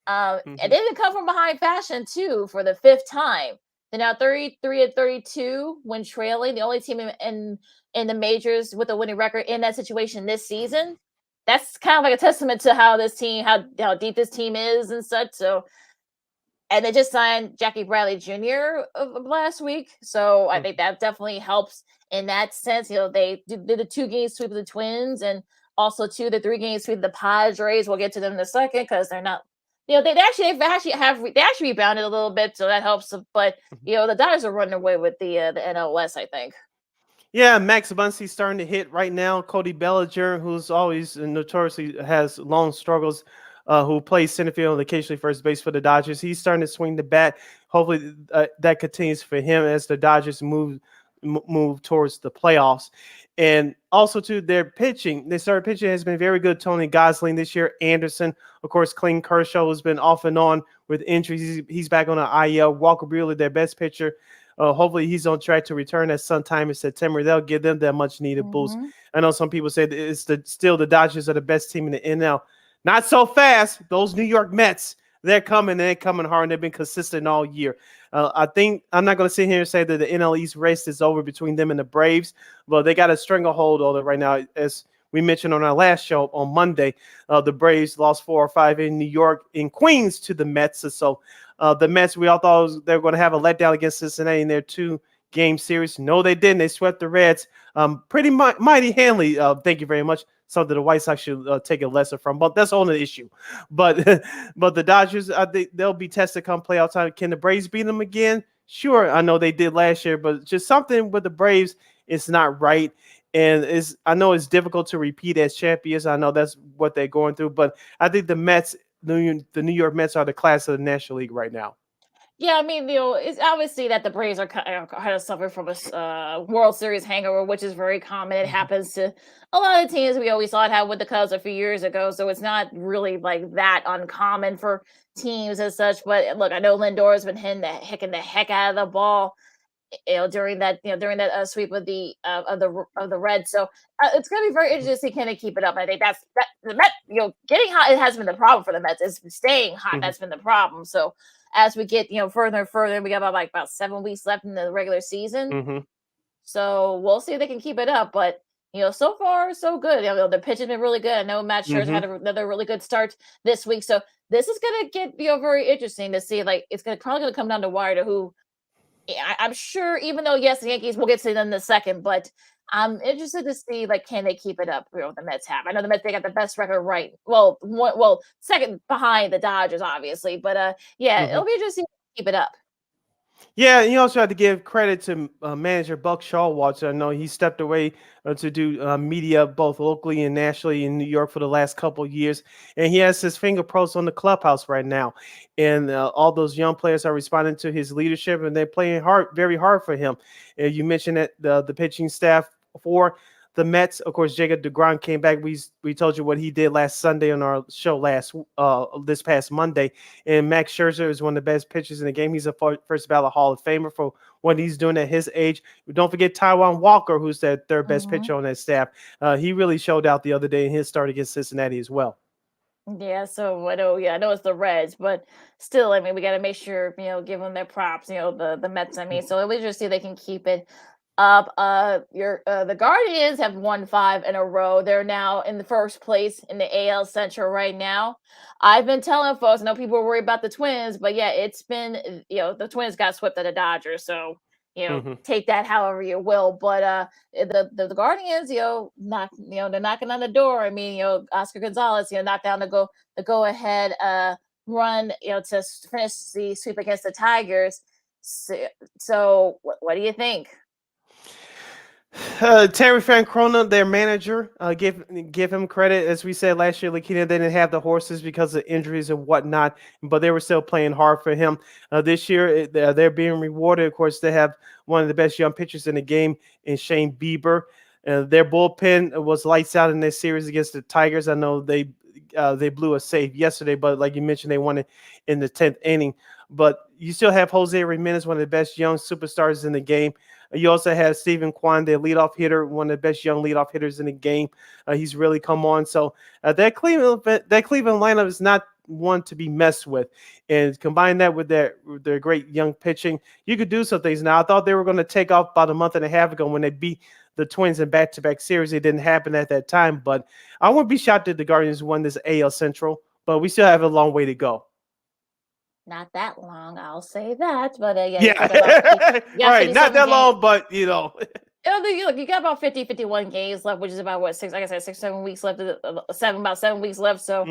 Speaker 2: And they didn't come from behind fashion too for the fifth time. They're now 33 and 32 when trailing, the only team in the majors with a winning record in that situation this season. That's kind of like a testament to how this team, how deep this team is and such. So, and they just signed Jackie Bradley Jr. of last week, so I think that definitely helps in that sense. They did the 2-game sweep of the Twins, and also the 3-game sweep of the Padres. We'll get to them in a second because they're not. They actually rebounded a little bit, so that helps. But the Dodgers are running away with the NLS, I think.
Speaker 1: Yeah, Max Muncy's starting to hit right now. Cody Bellinger, who's always notoriously has long struggles, who plays center field and occasionally first base for the Dodgers. He's starting to swing the bat. Hopefully that continues for him as the Dodgers move towards the playoffs. And also, too, their pitching. They started pitching has been very good. Tony Gosling this year. Anderson, of course, Clayton Kershaw has been off and on with injuries. He's back on the IL. Walker Buehler, their best pitcher. Hopefully he's on track to return at sometime in September. They'll give them that much needed boost. I know some people say that it's still the Dodgers are the best team in the NL. Not so fast. Those New York Mets, they're coming. They're coming hard. And they've been consistent all year. I think I'm not going to sit here and say that the NL East race is over between them and the Braves, but they got a stranglehold on it right now. As we mentioned on our last show on Monday, the Braves lost 4 or 5 in New York, in Queens, to the Mets. So the Mets, we all thought they were going to have a letdown against Cincinnati in their 2-game series. No, they didn't. They swept the Reds pretty mighty handily. Thank you very much. Something the White Sox should take a lesson from, but that's on the issue. But but the Dodgers, they'll be tested come playoff time. Can the Braves beat them again? Sure, I know they did last year, but just something with the Braves is not right. And I know it's difficult to repeat as champions. I know that's what they're going through, but I think the New York Mets are the class of the National League right now.
Speaker 2: Yeah, I mean, it's obviously that the Braves are kind of suffering from a World Series hangover, which is very common. It happens to a lot of teams. We always saw it happen with the Cubs a few years ago, so it's not really like that uncommon for teams as such. But look, I know Lindor has been hitting the heck out of the ball, during that sweep of the Reds. So it's going to be very interesting to see can they keep it up. I think that the Mets, getting hot, it has been the problem for the Mets. It's staying hot.
Speaker 1: Mm-hmm.
Speaker 2: That's been the problem. So as we get further and further, we got about 7 weeks left in the regular season.
Speaker 1: Mm-hmm.
Speaker 2: So we'll see if they can keep it up. But so far so good. The pitch has been really good. I know Matt Scherzer had another really good start this week. So this is going to get very interesting to see. Like it's probably going to come down to wire to who. I'm sure, even though yes, the Yankees, we'll get to them in a second, but I'm interested to see can they keep it up? The Mets have. I know the Mets, they got the best record, right? Well, second behind the Dodgers, obviously, but it'll be interesting to keep it up.
Speaker 1: Yeah, and you also have to give credit to manager Buck Showalter. I know he stepped away to do media both locally and nationally in New York for the last couple of years, and he has his fingerprints on the clubhouse right now. And all those young players are responding to his leadership, and they're playing very hard for him. And you mentioned that the pitching staff for the Mets, of course, Jacob deGrom came back. We told you what he did last Sunday on our show this past Monday. And Max Scherzer is one of the best pitchers in the game. He's a first ballot Hall of Famer for what he's doing at his age. Don't forget Taijuan Walker, who's that third best pitcher on that staff. He really showed out the other day in his start against Cincinnati as well.
Speaker 2: Yeah, so I know it's the Reds, but still, I mean, we got to make sure, give them their props, the Mets, I mean, so we just see they can keep it up. The Guardians have won 5 in a row. They're now in the first place in the AL Central right now. I've been telling folks, I know people are worried about the Twins, but yeah, it's been, the Twins got swept at the Dodgers, so take that however you will. But the Guardians, they're knocking on the door. I mean, Oscar Gonzalez, knocked down the go ahead run, to finish the sweep against the Tigers. So what do you think?
Speaker 1: Terry Francona, their manager, give him credit. As we said last year, Lakeena didn't have the horses because of injuries and whatnot, but they were still playing hard for him. This year, they're being rewarded. Of course, they have one of the best young pitchers in the game in Shane Bieber. Their bullpen was lights out in this series against the Tigers. I know they blew a save yesterday, but like you mentioned, they won it in the 10th inning. But you still have Jose Ramirez, one of the best young superstars in the game. You also have Stephen Kwan, their leadoff hitter, one of the best young leadoff hitters in the game. He's really come on. So that Cleveland lineup is not one to be messed with. And combine that with their great young pitching, you could do some things. Now, I thought they were going to take off about a month and a half ago when they beat the Twins in back-to-back series. It didn't happen at that time. But I wouldn't be shocked if the Guardians won this AL Central. But we still have a long way to go.
Speaker 2: Not that long, I'll say that. But
Speaker 1: right, not that long, but
Speaker 2: you got about 51 games left, which is about 7 weeks left. About 7 weeks left. So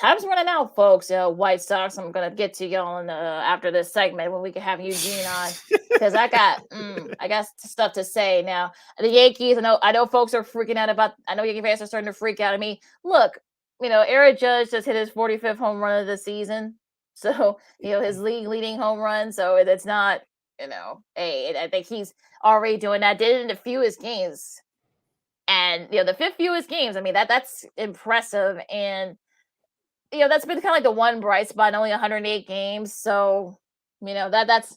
Speaker 2: time's running out, folks. White Sox. I'm gonna get to y'all after this segment when we can have Eugene on, because I got stuff to say now. The Yankees. I know folks are freaking out about. I know Yankee fans are starting to freak out. I mean, look, Aaron Judge just hit his 45th home run of the season. So, his leading home run. So it's not, I think he's already doing that. Did it in the fewest games. And, the 5th fewest games. I mean, that's impressive. And, that's been kind of like the one bright spot, only 108 games. So, that's,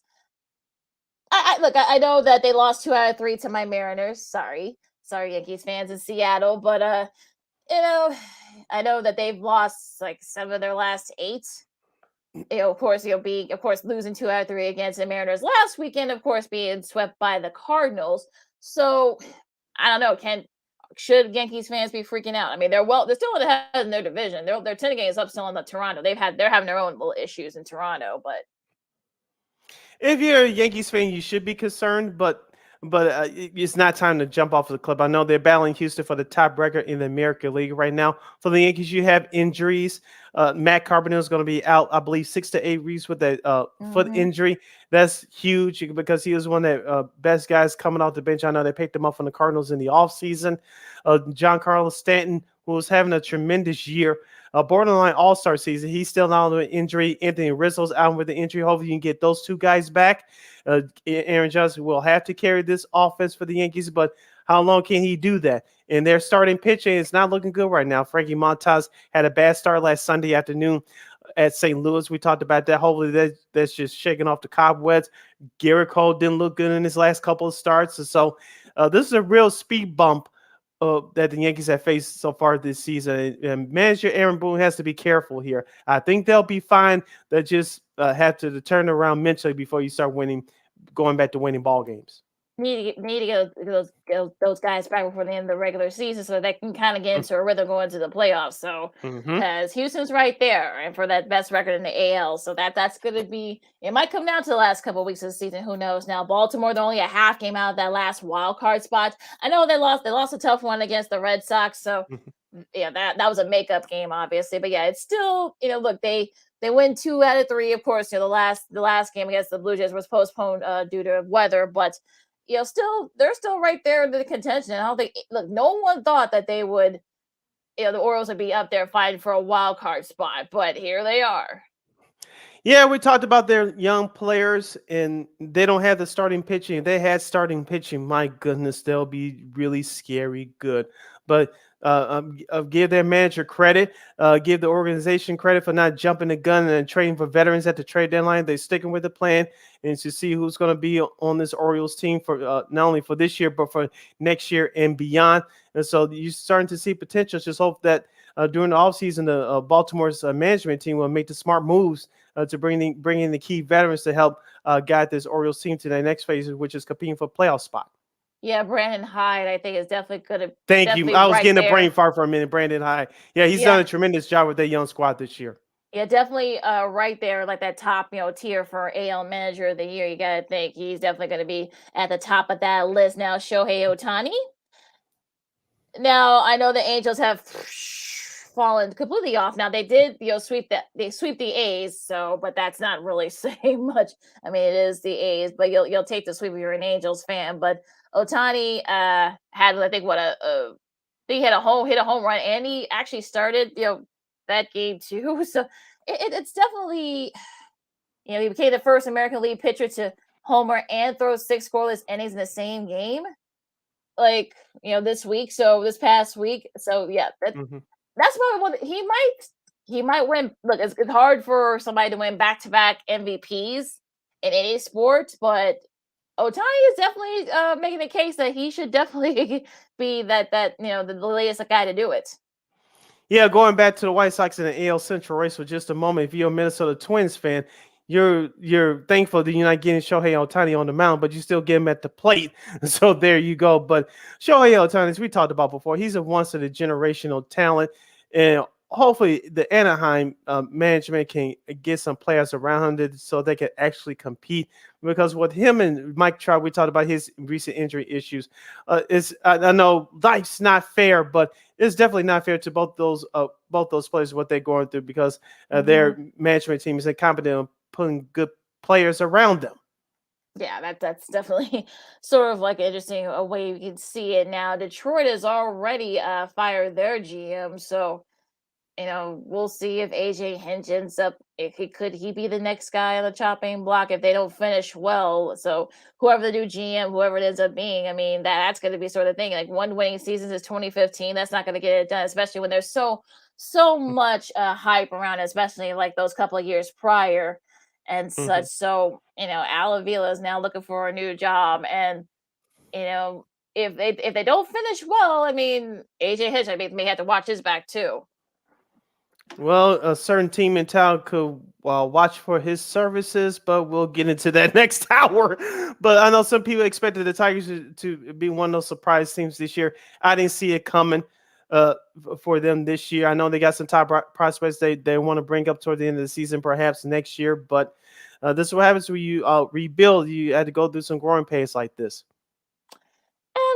Speaker 2: I know that they lost 2 out of 3 to my Mariners. Sorry, Yankees fans in Seattle. But, I know that they've lost 7 of their last 8. Of course, losing 2 out of 3 against the Mariners last weekend, of course, being swept by the Cardinals. So I don't know. Should Yankees fans be freaking out? I mean, they're still in the head in their division. They're 10 games up still on the Toronto. They're having their own little issues in Toronto. But
Speaker 1: if you're a Yankees fan, you should be concerned. But but it's not time to jump off of the club. I know they're battling Houston for the top record in the American League right now. For the Yankees, you have injuries. Matt Carpenter is going to be out, I believe, 6 to 8 weeks with a foot injury. That's huge because he was one of the best guys coming off the bench. I know they picked him up from the Cardinals in the offseason. Giancarlo Stanton, who was having a tremendous year, borderline all-star season. He's still out with an injury. Anthony Rizzo's out with the injury. Hopefully you can get those two guys back. Aaron Johnson will have to carry this offense for the Yankees, but how long can he do that? And their starting pitching is not looking good right now. Frankie Montas had a bad start last Sunday afternoon at St. Louis. We talked about that. Hopefully that's just shaking off the cobwebs. Garrett Cole didn't look good in his last couple of starts. And so this is a real speed bump that the Yankees have faced so far this season. And manager Aaron Boone has to be careful here. I think they'll be fine. They just have to turn around mentally before you start going back to winning ball games.
Speaker 2: Need to get those guys back before the end of the regular season so they can kind of get into a rhythm going to the playoffs. So, because Houston's right there and for that best record in the AL, so that's going to be. It might come down to the last couple of weeks of the season. Who knows? Now, Baltimore, they're only a half game out of that last wild card spot. I know they lost. They lost a tough one against the Red Sox. So, yeah, that was a makeup game, obviously. But yeah, it's still look they win 2 out of 3. Of course, the last game against the Blue Jays was postponed due to weather, but. They're still right there in the contention. I don't think no one thought that they would, the Orioles would be up there fighting for a wild card spot, but here they are.
Speaker 1: Yeah, we talked about their young players, and they don't have the starting pitching. If they had starting pitching, my goodness, they'll be really scary good. But give their manager credit, give the organization credit for not jumping the gun and trading for veterans at the trade deadline. They're sticking with the plan, and to see who's going to be on this Orioles team for not only for this year, but for next year and beyond. And so you're starting to see potential. Just hope that during the offseason, the Baltimore's management team will make the smart moves to bring in the key veterans to help guide this Orioles team to their next phase, which is competing for a playoff spot.
Speaker 2: Yeah, Brandon Hyde, I think, is definitely going to.
Speaker 1: Thank you. I was getting a brain fart for a minute. Brandon Hyde. Yeah, he's done a tremendous job with their young squad this year.
Speaker 2: Yeah, definitely right there, like that top, tier for AL Manager of the Year. You got to think he's definitely going to be at the top of that list. Now, Shohei Ohtani. Now, I know the Angels have fallen completely off. Now, they did, sweep the A's, but that's not really saying much. I mean, it is the A's, but you'll take the sweep if you're an Angels fan. But Ohtani had, I think, he hit a home run, and he actually started, that game too. So it's definitely, he became the first American League pitcher to homer and throw 6 scoreless innings in the same game. This past week. So yeah, that's probably what he might win. Look, it's hard for somebody to win back-to-back MVPs in any sport, but Ohtani is definitely making the case that he should definitely be the latest guy to do it.
Speaker 1: Yeah, going back to the White Sox in the AL Central race for just a moment. If you're a Minnesota Twins fan, you're thankful that you're not getting Shohei Ohtani on the mound, but you still get him at the plate. So there you go. But Shohei Ohtani, as we talked about before, he's a once in a generational talent, and hopefully the Anaheim management can get some players around it so they can actually compete. Because with him and Mike Trout, we talked about his recent injury issues. I know life's not fair, but it's definitely not fair to both those players what they're going through, because their management team is incompetent in putting good players around them.
Speaker 2: Yeah, that's definitely sort of like interesting a way you can see it now. Detroit has already fired their GM, so we'll see if AJ Hinch ends up. Could he be the next guy on the chopping block if they don't finish well? So whoever the new GM, whoever it ends up being, I mean that's going to be sort of thing. Like one winning season is 2015. That's not going to get it done, especially when there's so much hype around it, especially like those couple of years prior and such. So Al Avila is now looking for a new job, and if they don't finish well, I mean AJ Hinch may have to watch his back too.
Speaker 1: Well, a certain team in town could watch for his services, but we'll get into that next hour. But I know some people expected the Tigers to be one of those surprise teams this year. I didn't see it coming for them this year. I know they got some top prospects they want to bring up toward the end of the season, perhaps next year. But this is what happens when you rebuild. You had to go through some growing pains like this.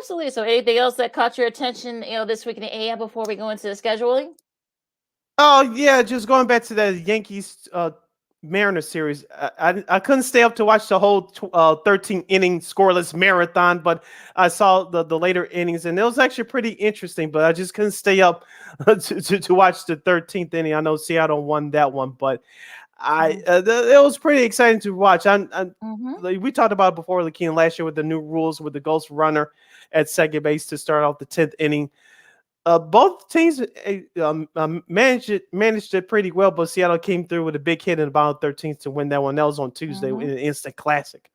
Speaker 2: Absolutely. So anything else that caught your attention, this week in the AM before we go into the scheduling?
Speaker 1: Oh yeah, just going back to the Yankees Mariners series. I couldn't stay up to watch the whole 13 inning scoreless marathon, but I saw the later innings, and it was actually pretty interesting. But I just couldn't stay up to watch the 13th inning. I know Seattle won that one, but it was pretty exciting to watch. We talked about it before, Lakeena, last year with the new rules with the ghost runner at second base to start off the 10th inning. Both teams managed it pretty well, but Seattle came through with a big hit in about 13th to win that one. That was on Tuesday in an instant classic.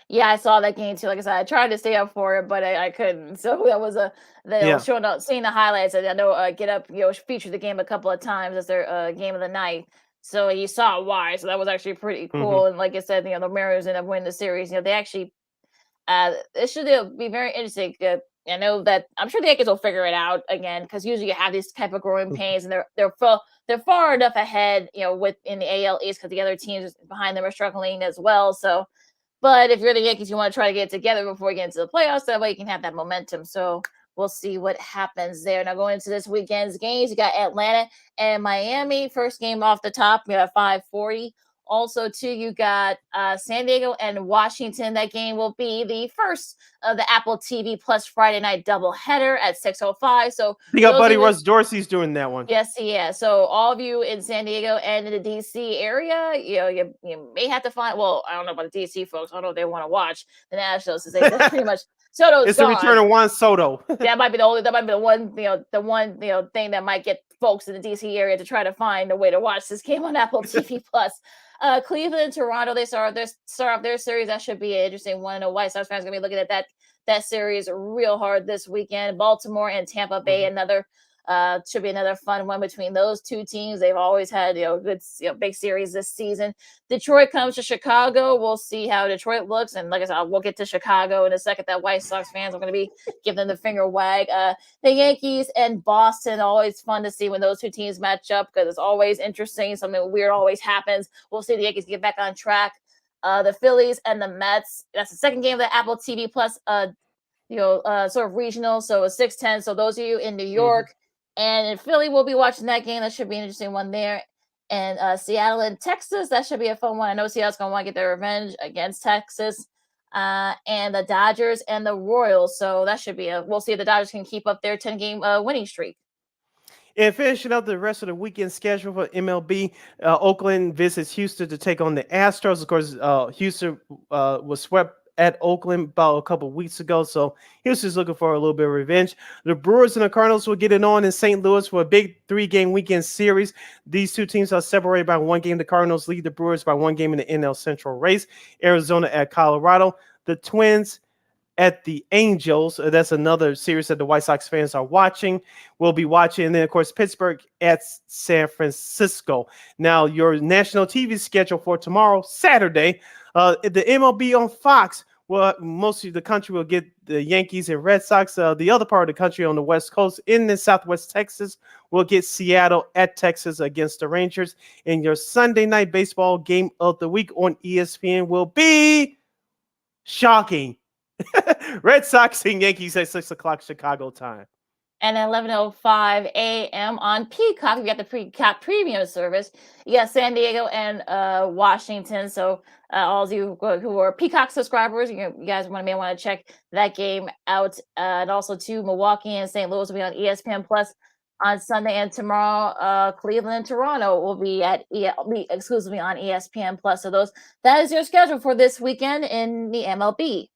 Speaker 2: Yeah, I saw that game too. Like I said, I tried to stay up for it, but I couldn't. So that was showing up, seeing the highlights. And I know Get Up, featured the game a couple of times as their game of the night. So you saw why. So that was actually pretty cool. And like I said, the Mariners ended up winning the series. They actually, it should be very interesting. I know that I'm sure the Yankees will figure it out again, because usually you have these type of growing pains, and they're far enough ahead, in the AL East, because the other teams behind them are struggling as well. So. But if you're the Yankees, you want to try to get it together before you get into the playoffs. That way you can have that momentum. So we'll see what happens there. Now, going into this weekend's games, you got Atlanta and Miami. First game off the top, you got 5:40. Also, too, you got San Diego and Washington. That game will be the first of the Apple TV Plus Friday night doubleheader at 6:05. So
Speaker 1: you got buddy Russ Dorsey's doing that one.
Speaker 2: Yes, yeah. So all of you in San Diego and in the DC area, you may have to find. Well, I don't know about the DC folks. I don't know if they want to watch the Nationals, since that's pretty much Soto's
Speaker 1: it's
Speaker 2: gone.
Speaker 1: the return of Juan Soto.
Speaker 2: That might be the one, the one thing that might get folks in the DC area to try to find a way to watch this game on Apple TV Plus. Cleveland and Toronto, they start off their series. That should be an interesting one. I know White Sox fans are gonna be looking at that series real hard this weekend. Baltimore and Tampa Bay, another should be another fun one between those two teams. They've always had good big series this season. Detroit comes to Chicago. We'll see how Detroit looks, and like I said, we'll get to Chicago in a second. That White Sox fans are going to be giving them the finger wag. The Yankees and Boston, always fun to see when those two teams match up, because it's always interesting. Something weird always happens. We'll see the Yankees get back on track. The Phillies and the Mets. That's the second game of the Apple TV Plus sort of regional. So it's 6:10. So those of you in New York and in Philly, we'll be watching that game. That should be an interesting one there. And Seattle and Texas, that should be a fun one. I know Seattle's going to want to get their revenge against Texas. And the Dodgers and the Royals. So that should be we'll see if the Dodgers can keep up their 10-game winning streak.
Speaker 1: And finishing up the rest of the weekend schedule for MLB, Oakland visits Houston to take on the Astros. Of course, Houston was swept at Oakland about a couple of weeks ago, so Houston's looking for a little bit of revenge. The Brewers and the Cardinals will get it on in St. Louis for a big 3-game weekend series. These two teams are separated by 1 game. The Cardinals lead the Brewers by 1 game in the NL Central race. Arizona at Colorado. The Twins at the Angels. That's another series that the White Sox fans are watching. We'll be watching. And then, of course, Pittsburgh at San Francisco. Now, your national TV schedule for tomorrow, Saturday, the MLB on Fox. Well, most of the country will get the Yankees and Red Sox. The other part of the country on the West Coast, in the Southwest Texas, will get Seattle at Texas against the Rangers. And your Sunday night baseball game of the week on ESPN will be shocking. Red Sox and Yankees at 6 o'clock Chicago time.
Speaker 2: And at 11:05 a.m. on Peacock, you got the Peacock Premium service. You got San Diego and Washington. So all of you who are Peacock subscribers, you guys may want to check that game out. And also, too, Milwaukee and St. Louis will be on ESPN Plus on Sunday. And tomorrow, Cleveland and Toronto will be exclusively on ESPN Plus. So that is your schedule for this weekend in the MLB.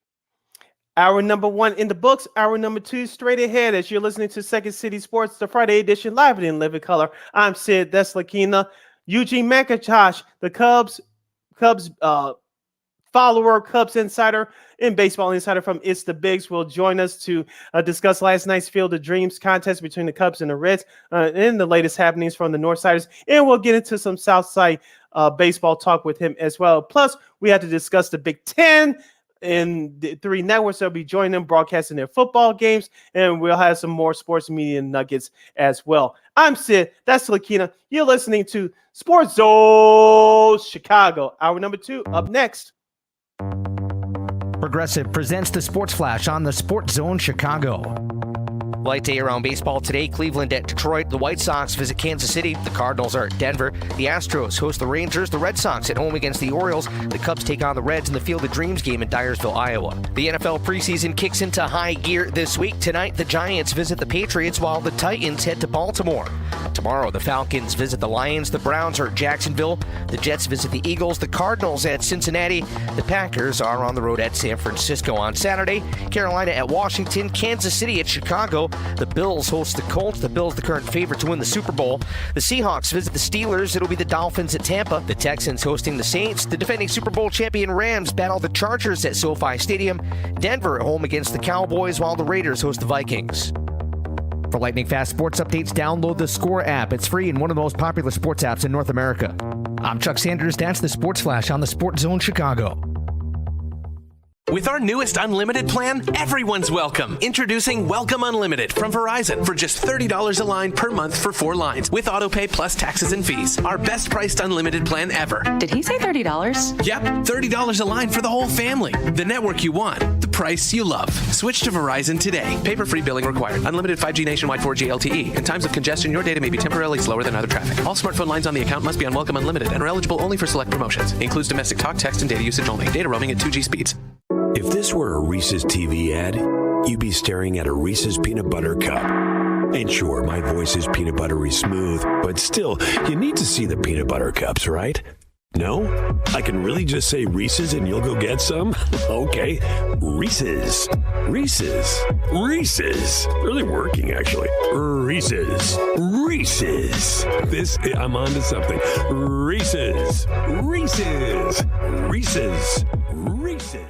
Speaker 1: Hour number 1 in the books. Hour number 2 straight ahead as you're listening to Second City Sports, the Friday edition, live and in living color. I'm Sid. That's Lakeena. Eugene McIntosh, the Cubs follower, Cubs insider, and baseball insider from It's the Bigs will join us to discuss last night's Field of Dreams contest between the Cubs and the Reds and the latest happenings from the Northsiders. And we'll get into some Southside baseball talk with him as well. Plus, we had to discuss the Big Ten and the 3 networks that will be joining them broadcasting their football games, and we'll have some more sports media nuggets as well. I'm Sid. That's Lakeena. You're listening to Sports Zone Chicago. Hour number 2 up next.
Speaker 3: Progressive presents the Sports Flash on the Sports Zone Chicago. Light day around baseball today. Cleveland at Detroit. The White Sox visit Kansas City. The Cardinals are at Denver. The Astros host the Rangers. The Red Sox at home against the Orioles. The Cubs take on the Reds in the Field of Dreams game in Dyersville, Iowa. The NFL preseason kicks into high gear this week. Tonight, the Giants visit the Patriots while the Titans head to Baltimore. Tomorrow, the Falcons visit the Lions. The Browns are at Jacksonville. The Jets visit the Eagles. The Cardinals at Cincinnati. The Packers are on the road at San Francisco on Saturday. Carolina at Washington. Kansas City at Chicago. The Bills host the Colts. The Bills, the current favorite to win the Super Bowl. The Seahawks visit the Steelers. It'll be the Dolphins at Tampa. The Texans hosting the Saints. The defending Super Bowl champion Rams battle the Chargers at SoFi Stadium. Denver at home against the Cowboys, while the Raiders host the Vikings. For lightning fast sports updates, download the Score app. It's free and one of the most popular sports apps in North America. I'm Chuck Sanders. That's the Sports Flash on the Sports Zone Chicago.
Speaker 4: With our newest unlimited plan, everyone's welcome. Introducing Welcome Unlimited from Verizon for just $30 a line per month for 4 lines with autopay plus taxes and fees. Our best priced unlimited plan ever.
Speaker 5: Did he say $30?
Speaker 4: Yep, $30 a line for the whole family. The network you want, the price you love. Switch to Verizon today. Paper-free billing required. Unlimited 5G nationwide 4G LTE. In times of congestion, your data may be temporarily slower than other traffic. All smartphone lines on the account must be on Welcome Unlimited and are eligible only for select promotions. Includes domestic talk, text, and data usage only. Data roaming at 2G speeds.
Speaker 6: If this were a Reese's TV ad, you'd be staring at a Reese's peanut butter cup. And sure, my voice is peanut buttery smooth, but still, you need to see the peanut butter cups, right? No? I can really just say Reese's and you'll go get some? Okay. Reese's. Reese's. Reese's. Really working, actually. Reese's. Reese's. I'm on to something. Reese's. Reese's. Reese's. Reese's.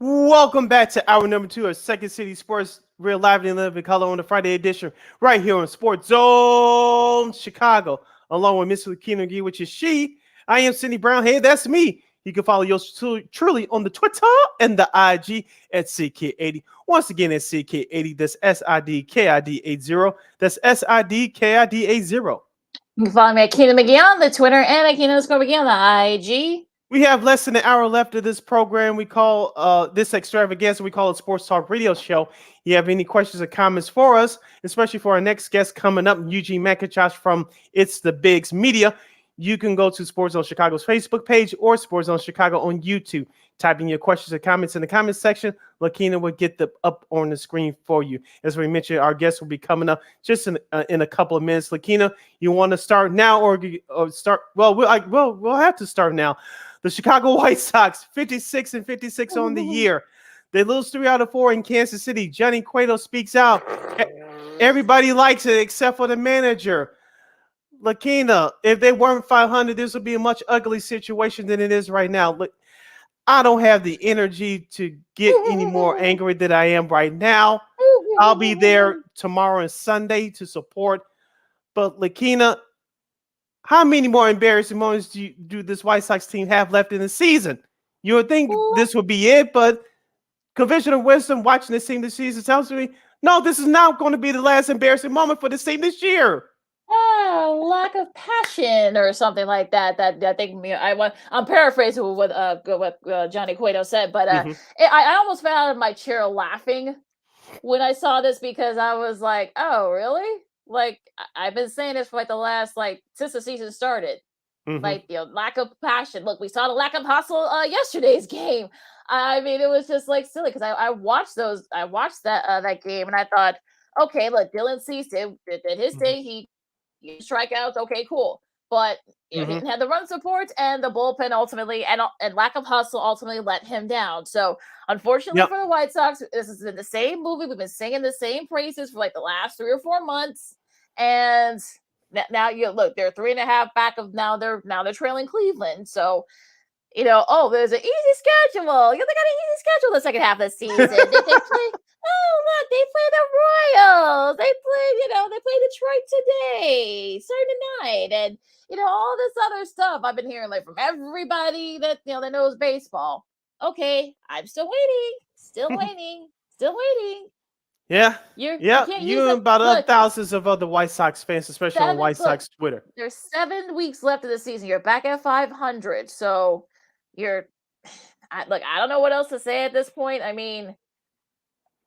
Speaker 1: Welcome back to hour number 2 of Second City Sports, real live and live in color on the Friday edition, right here on Sports Zone Chicago, along with Miss Lakeena and Sid, which is she. I am Cindy Brown. Hey, that's me. You can follow yours truly on the Twitter and the IG at CK80. Once again, at CK80. That's SIDKID80. That's SIDKID80.
Speaker 2: You can follow me at Keena McGee on the Twitter and at Keena_McGee on the IG.
Speaker 1: We have less than an hour left of this program. We call this extravaganza, we call it Sports Talk Radio Show. You have any questions or comments for us, especially for our next guest coming up, Eugene McIntosh from It's the Bigs Media. You can go to Sports Zone Chicago's Facebook page or Sports Zone Chicago on YouTube. Type in your questions or comments in the comments section. Lakeena will get them up on the screen for you. As we mentioned, our guest will be coming up just in a couple of minutes. Lakeena, you want to start now or start? Well, we'll have to start now. The Chicago White Sox, 56-56 on the year. They lose 3 out of 4 in Kansas City. Johnny Cueto speaks out. Everybody likes it except for the manager. Lakeena, if they weren't 500, this would be a much ugly situation than it is right now. Look, I don't have the energy to get any more angry than I am right now. I'll be there tomorrow and Sunday to support. But Lakeena, how many more embarrassing moments do this White Sox team have left in the season? You would think this would be it, but conventional wisdom watching this team this season tells me, no, this is not going to be the last embarrassing moment for this team this year.
Speaker 2: Lack of passion or something like that. I think I'm paraphrasing what Johnny Cueto said, but I almost fell out of my chair laughing when I saw this because I was like, oh, really? Like, I've been saying this for like the last, since the season started. Like, lack of passion. Look, we saw the lack of hustle yesterday's game. I mean, it was just like silly because I watched that game and I thought, okay, look, Dylan Cease did his thing. He strikeouts, okay, cool. But he didn't have the run support, and the bullpen ultimately and lack of hustle ultimately let him down. So unfortunately for the White Sox, this is the same movie. We've been singing the same praises for like the last 3 or 4 months, and now you look, they're 3.5 back of now they're trailing Cleveland. So oh, there's an easy schedule. They got an easy schedule the second half of the season. They play. Oh, look, they play the Royals. They play Detroit today, Saturday night, and all this other stuff I've been hearing from everybody that that knows baseball. Okay, I'm still waiting, still waiting.
Speaker 1: Yeah.
Speaker 2: You can't use
Speaker 1: You and
Speaker 2: them.
Speaker 1: about
Speaker 2: Look,
Speaker 1: thousands of other White Sox fans, especially on White Sox Twitter.
Speaker 2: There's 7 weeks left of the season. You're back at 500, so you're. I don't know what else to say at this point. I mean,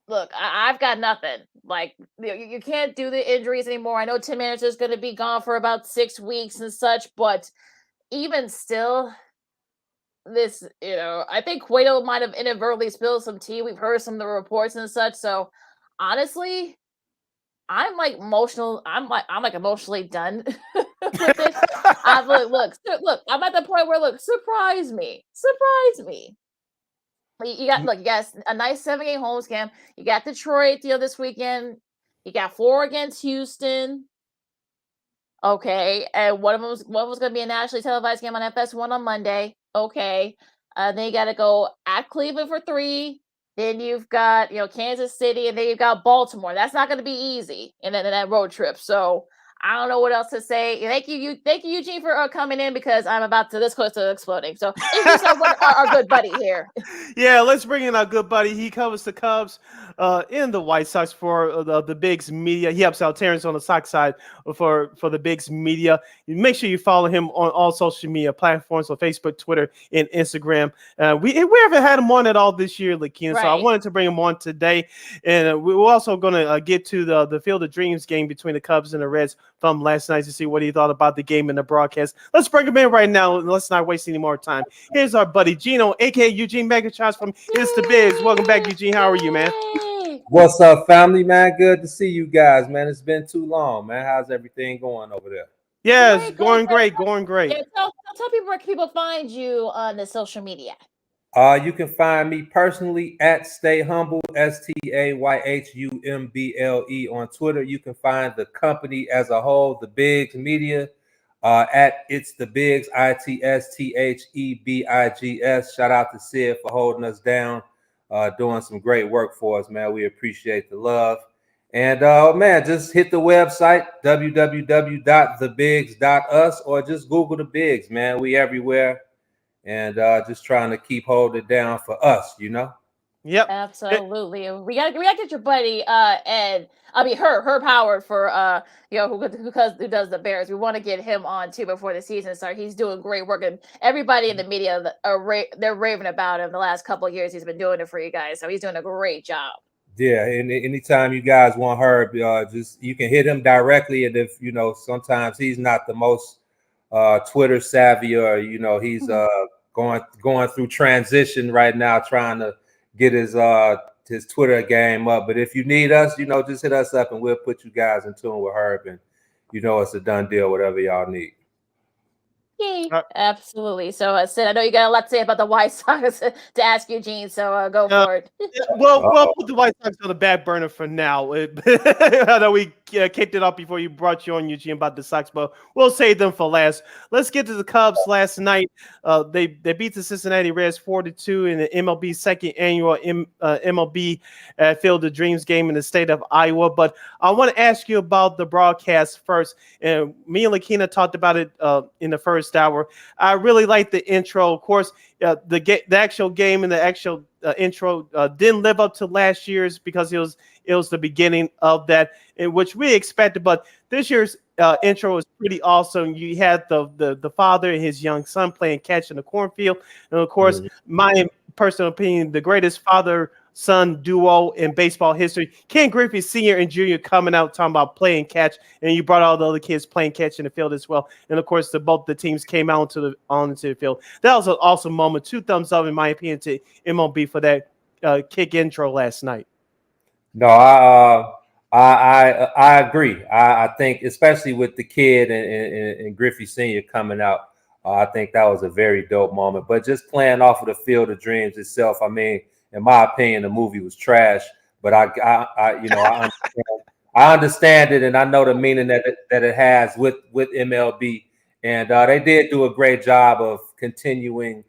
Speaker 2: look, I've got nothing. You can't do the injuries anymore. I know Tim Anderson's going to be gone for about 6 weeks and such, but even still, I think Cueto might have inadvertently spilled some tea. We've heard some of the reports and such. So, honestly, I'm emotional. I'm emotionally done with it. Look. I'm at the point where surprise me. You got a nice 7-game home game. You got Detroit, this weekend. You got 4 against Houston. Okay, and one was going to be a nationally televised game on FS1 on Monday. Okay, then you got to go at Cleveland for 3. Then you've got Kansas City, and then you've got Baltimore. That's not going to be easy in that road trip. So I don't know what else to say. Thank you, Eugene, for coming in, because I'm about to this close to exploding. So introduce our good buddy here.
Speaker 1: Yeah, let's bring in our good buddy. He covers the Cubs in the White Sox for the Bigs Media. He helps out Terrence on the Sox side for the Bigs Media. Make sure you follow him on all social media platforms, on Facebook, Twitter, and Instagram. We haven't had him on at all this year, Lakeena, so I wanted to bring him on today. And we're also going to get to the Field of Dreams game between the Cubs and the Reds from last night to see what he thought about the game and the broadcast. Let's bring him in right now, and let's not waste any more time. Here's our buddy Gino, a.k.a. Eugene McIntosh from It's the Bigs. Welcome back, Eugene. How are you, man?
Speaker 7: What's up, family, man? Good to see you guys, man. It's been too long, man. How's everything going over there?
Speaker 1: Yeah, it's going great. Yeah,
Speaker 2: tell people where people find you on the social media.
Speaker 7: You can find me personally at Stay Humble, STAYHUMBLE on Twitter. You can find the company as a whole, the Bigs Media, at It's the Bigs, ITSTHEBIGS. Shout out to Sid for holding us down, doing some great work for us, man. We appreciate the love. And man, just hit the website, www.thebigs.us, or just Google the Bigs, man. We everywhere. And just trying to keep holding it down for us,
Speaker 1: Yep,
Speaker 2: absolutely. We gotta get your buddy Ed. I mean her Howard for who does the Bears. We want to get him on too before the season starts. He's doing great work, and everybody in the media they're raving about him the last couple of years. He's been doing it for you guys, so he's doing a great job.
Speaker 7: Yeah, and anytime you guys want Herb, just you can hit him directly, and if sometimes he's not the most Twitter savvy, or he's going through transition right now, trying to get his Twitter game up. But if you need us, just hit us up and we'll put you guys in tune with Herb, and it's a done deal, whatever y'all need.
Speaker 2: Yay. Absolutely. So Sid, I know you got a lot to say about the White Sox to ask Eugene, so go for it.
Speaker 1: We'll put the White Sox on the back burner for now. I know we kicked it off before you brought you on, Eugene, about the Sox, but we'll save them for last. Let's get to the Cubs last night. They beat the Cincinnati Reds 4-2 in the MLB second annual MLB Field of Dreams game in the state of Iowa. But I want to ask you about the broadcast first. And me and Lakeena talked about it in the first hour. I really like the intro. Of course, the actual game and the actual intro didn't live up to last year's, because it was the beginning of that, in which we expected. But this year's intro was pretty awesome. You had the father and his young son playing catch in the cornfield, and of course, my personal opinion, the greatest father-son duo in baseball history, Ken Griffey Sr. and Jr. coming out talking about playing catch, and you brought all the other kids playing catch in the field as well. And of course, both the teams came out onto the field. That was an awesome moment. 2 thumbs up, in my opinion, to MLB for that kick intro last night.
Speaker 7: No, I agree. I think, especially with the kid and Griffey Sr. coming out, I think that was a very dope moment. But just playing off of the Field of Dreams itself, I mean, in my opinion, the movie was trash. But I understand it, and I know the meaning that it has with MLB, and they did do a great job of continuing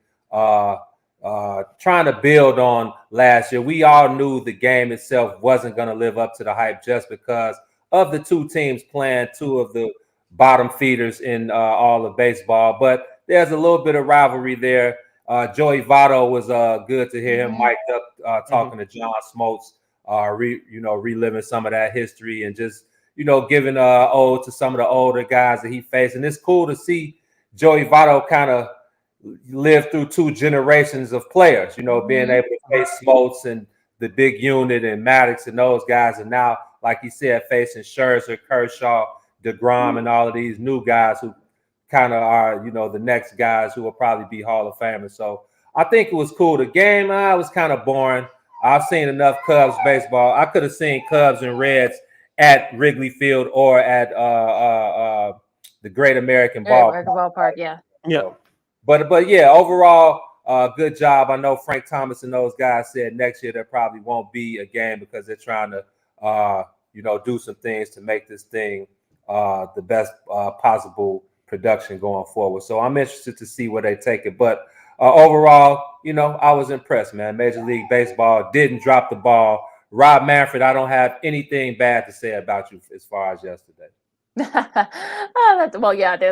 Speaker 7: trying to build on last year. We all knew the game itself wasn't going to live up to the hype just because of the two teams playing two of the bottom feeders in all of baseball. But there's a little bit of rivalry there. Joey Votto was good to hear him mic'd up talking to John Smoltz, reliving some of that history and just, giving ode to some of the older guys that he faced. And it's cool to see Joey Votto kind of live through two generations of players, being able to face Smoltz and the big unit and Maddox and those guys. And now, like he said, facing Scherzer, Kershaw, DeGrom, and all of these new guys who kind of are, the next guys who will probably be Hall of Famers. So I think it was cool. The game was kind of boring. I've seen enough Cubs baseball. I could have seen Cubs and Reds at Wrigley Field or at the Great American
Speaker 2: Ballpark. Yeah.
Speaker 7: So, but yeah, overall, good job. I know Frank Thomas and those guys said next year there probably won't be a game because they're trying to, do some things to make this thing the best possible production going forward. So I'm interested to see where they take it. But overall, I was impressed, man. Major League Baseball didn't drop the ball. Rob Manfred, I don't have anything bad to say about you as far as yesterday.
Speaker 2: There's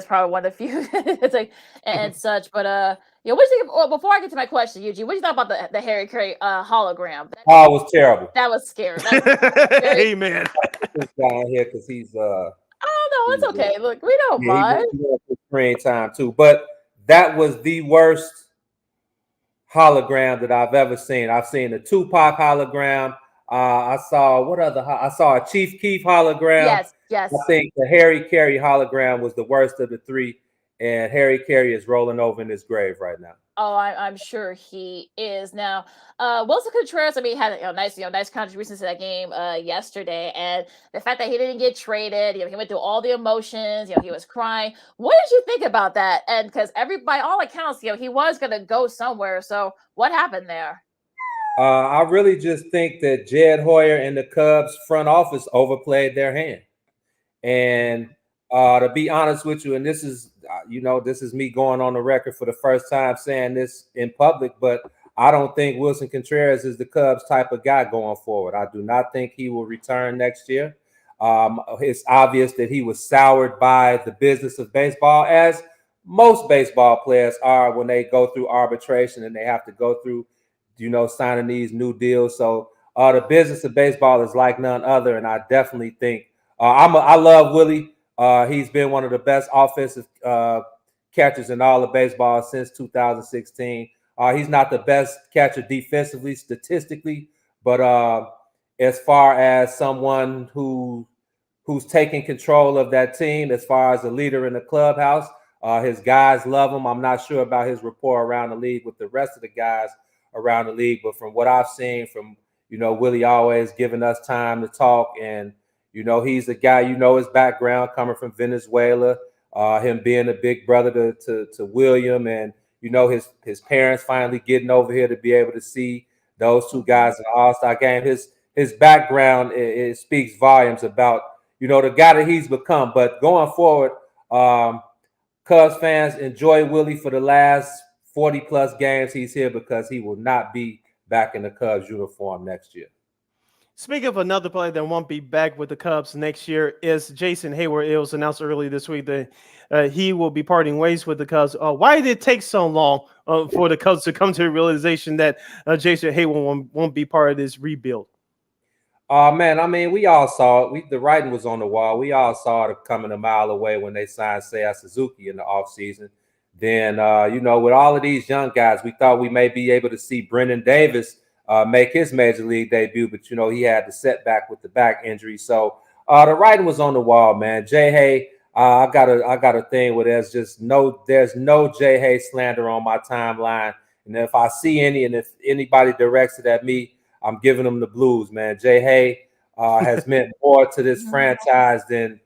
Speaker 2: probably one of the few it's like and such. But what do you think? Well, before I get to my question, Eugene, what do you think about the Harry Carey hologram?
Speaker 7: It was terrible.
Speaker 2: That was scary.
Speaker 1: Amen.
Speaker 7: This guy here because he's
Speaker 2: Oh no, it's okay. Look, we don't mind.
Speaker 7: Screen time too, but that was the worst hologram that I've ever seen. I've seen the Tupac hologram. I saw a Chief Keef hologram.
Speaker 2: Yes.
Speaker 7: I think the Harry Carey hologram was the worst of the three, and Harry Carey is rolling over in his grave right now.
Speaker 2: Oh, I'm sure he is now. Wilson Contreras, had nice contributions to that game yesterday, and the fact that he didn't get traded, he went through all the emotions, he was crying. What did you think about that? And because by all accounts, he was going to go somewhere. So what happened there?
Speaker 7: I really just think that Jed Hoyer and the Cubs front office overplayed their hand. And to be honest with you, and this is me going on the record for the first time saying this in public, but I don't think Wilson Contreras is the Cubs type of guy going forward. I do not think he will return next year. It's obvious that he was soured by the business of baseball, as most baseball players are when they go through arbitration and they have to go through, signing these new deals. So the business of baseball is like none other, and I definitely think I love Willie. He's been one of the best offensive catchers in all of baseball since 2016. He's not the best catcher defensively, statistically, but as far as someone who's taking control of that team, as far as a leader in the clubhouse, his guys love him. I'm not sure about his rapport around the league with the rest of the guys around the league, but from what I've seen from, Willie always giving us time to talk, and he's a guy, his background coming from Venezuela, him being a big brother to William, and his parents finally getting over here to be able to see those two guys in the All-Star game. His background it speaks volumes about the guy that he's become. But going forward, Cubs fans, enjoy Willie for the last 40 plus games he's here, because he will not be back in the Cubs uniform next year.
Speaker 1: Speaking of another player that won't be back with the Cubs next year is Jason Hayward. It was announced earlier this week that he will be parting ways with the Cubs. Why did it take so long for the Cubs to come to the realization that Jason Hayward won't be part of this rebuild?
Speaker 7: Man, we all saw it. The writing was on the wall. We all saw it coming a mile away when they signed Seiya Suzuki in the offseason. Then, with all of these young guys, we thought we may be able to see Brendan Davis make his major league debut, but he had the setback with the back injury. So the writing was on the wall, man. Jay Hay, I got a thing where there's no Jay Hay slander on my timeline, and if I see any, and if anybody directs it at me, I'm giving them the blues, man. Jay Hay has meant more to this franchise than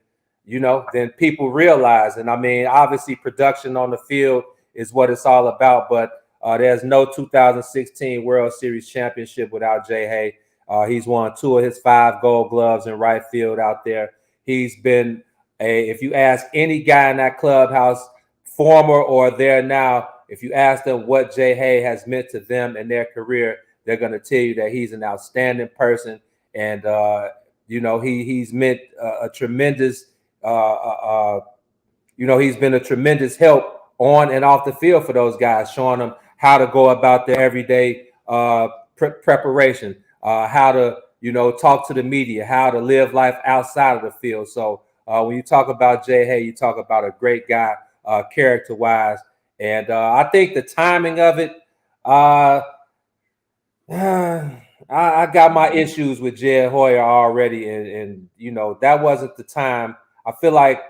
Speaker 7: people realize. And obviously production on the field is what it's all about, but there's no 2016 World Series championship without Jay Hay. He's won 2 of his 5 Gold Gloves in right field out there. He's been if you ask any guy in that clubhouse, former or there now, if you ask them what Jay Hay has meant to them in their career, they're going to tell you that he's an outstanding person. And, he's meant a tremendous, he's been a tremendous help on and off the field for those guys, showing them how to go about their everyday preparation, how to, talk to the media, how to live life outside of the field. So when you talk about Jay Hay, you talk about a great guy, character-wise. And I think the timing of it, I got my issues with Jed Hoyer already, and that wasn't the time. I feel like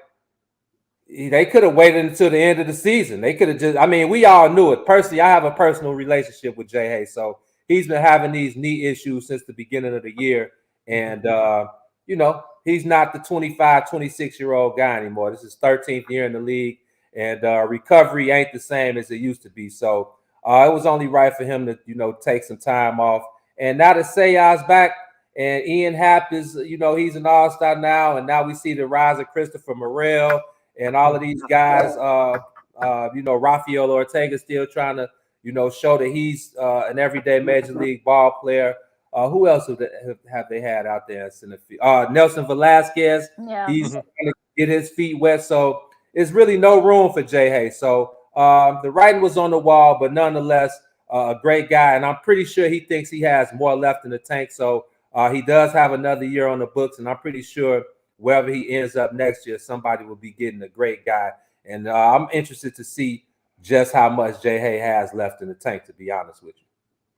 Speaker 7: they could have waited until the end of the season. They could have we all knew it. Personally, I have a personal relationship with Jay Hay, so he's been having these knee issues since the beginning of the year, and he's not the 25, 26-year-old guy anymore. This is his 13th year in the league, and recovery ain't the same as it used to be. So it was only right for him to, take some time off. And now that Sayah's back and Ian Happ is, he's an all-star now, and now we see the rise of Christopher Morel and all of these guys, Rafael Ortega still trying to, show that he's an everyday major league ball player. Who else have they had out there in the field? Nelson Velasquez.
Speaker 2: Yeah.
Speaker 7: He's trying to get his feet wet. So there's really no room for Jay Hay. So the writing was on the wall, but nonetheless, a great guy. And I'm pretty sure he thinks he has more left in the tank. So he does have another year on the books. And I'm pretty sure wherever he ends up next year, somebody will be getting a great guy. And I'm interested to see just how much Jay Hay has left in the tank, to be honest with you.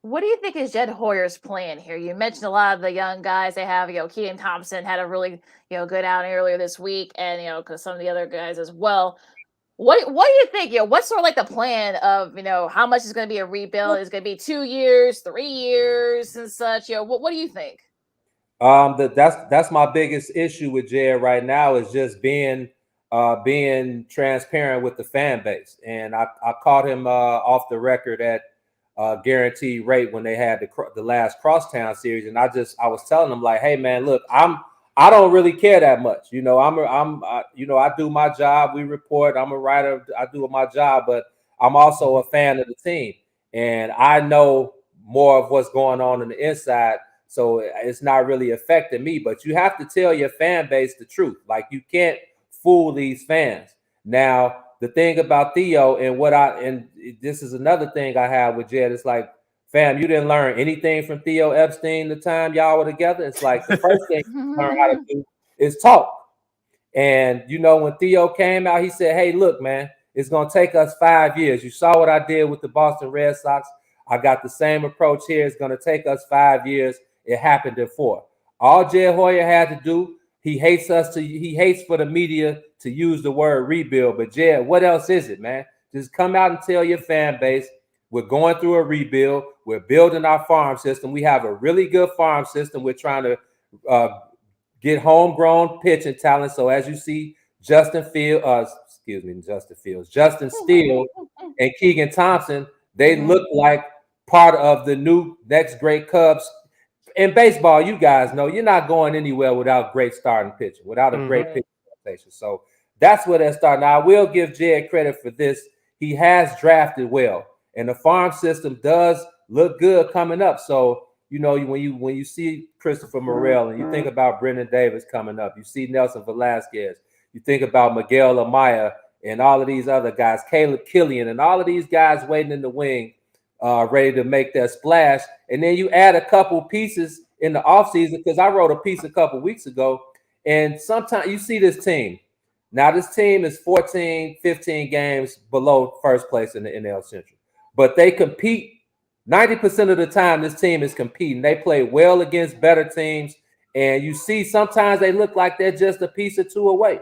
Speaker 2: What do you think is Jed Hoyer's plan here? You mentioned a lot of the young guys they have. Keaton Thompson had a really, good outing earlier this week, and because some of the other guys as well. What do you think? What's sort of like the plan of how much is going to be a rebuild? Is it going to be 2 years, 3 years, and such? What do you think?
Speaker 7: That's my biggest issue with Jed right now is just being transparent with the fan base. And I caught him off the record at Guaranteed Rate when they had the last Crosstown series, and I was telling him like, hey man, look, I don't really care that much. I do my job. We report. I'm a writer. I do my job, but I'm also a fan of the team, and I know more of what's going on the inside. So it's not really affecting me. But you have to tell your fan base the truth. Like you can't fool these fans. Now the thing about Theo and this is another thing I have with Jed. It's like, fam, you didn't learn anything from Theo Epstein the time y'all were together. It's like the first thing you learn how to do is talk. And, when Theo came out, he said, hey, look, man, it's going to take us 5 years. You saw what I did with the Boston Red Sox. I got the same approach here. It's going to take us 5 years. It happened in 4. All Jed Hoyer had to do, he hates for the media to use the word rebuild. But Jed, what else is it, man? Just come out and tell your fan base, we're going through a rebuild. We're building our farm system. We have a really good farm system. We're trying to get homegrown pitching talent. So as you see, Justin Steele and Keegan Thompson, they look like part of the new next great Cubs. In baseball, you guys know you're not going anywhere without great starting pitching, without a great pitching rotation. So that's where they're starting. Now, I will give Jed credit for this. He has drafted well, and the farm system does look good coming up. So, when you see Christopher Morel and you think about Brendan Davis coming up, you see Nelson Velasquez, you think about Miguel Amaya and all of these other guys, Caleb Killian and all of these guys waiting in the wing, ready to make their splash. And then you add a couple pieces in the offseason, because I wrote a piece a couple weeks ago, and sometimes you see this team. Now, this team is 14, 15 games below first place in the NL Central. But they compete 90% of the time. This team is competing. They play well against better teams. And you see sometimes they look like they're just a piece or two away.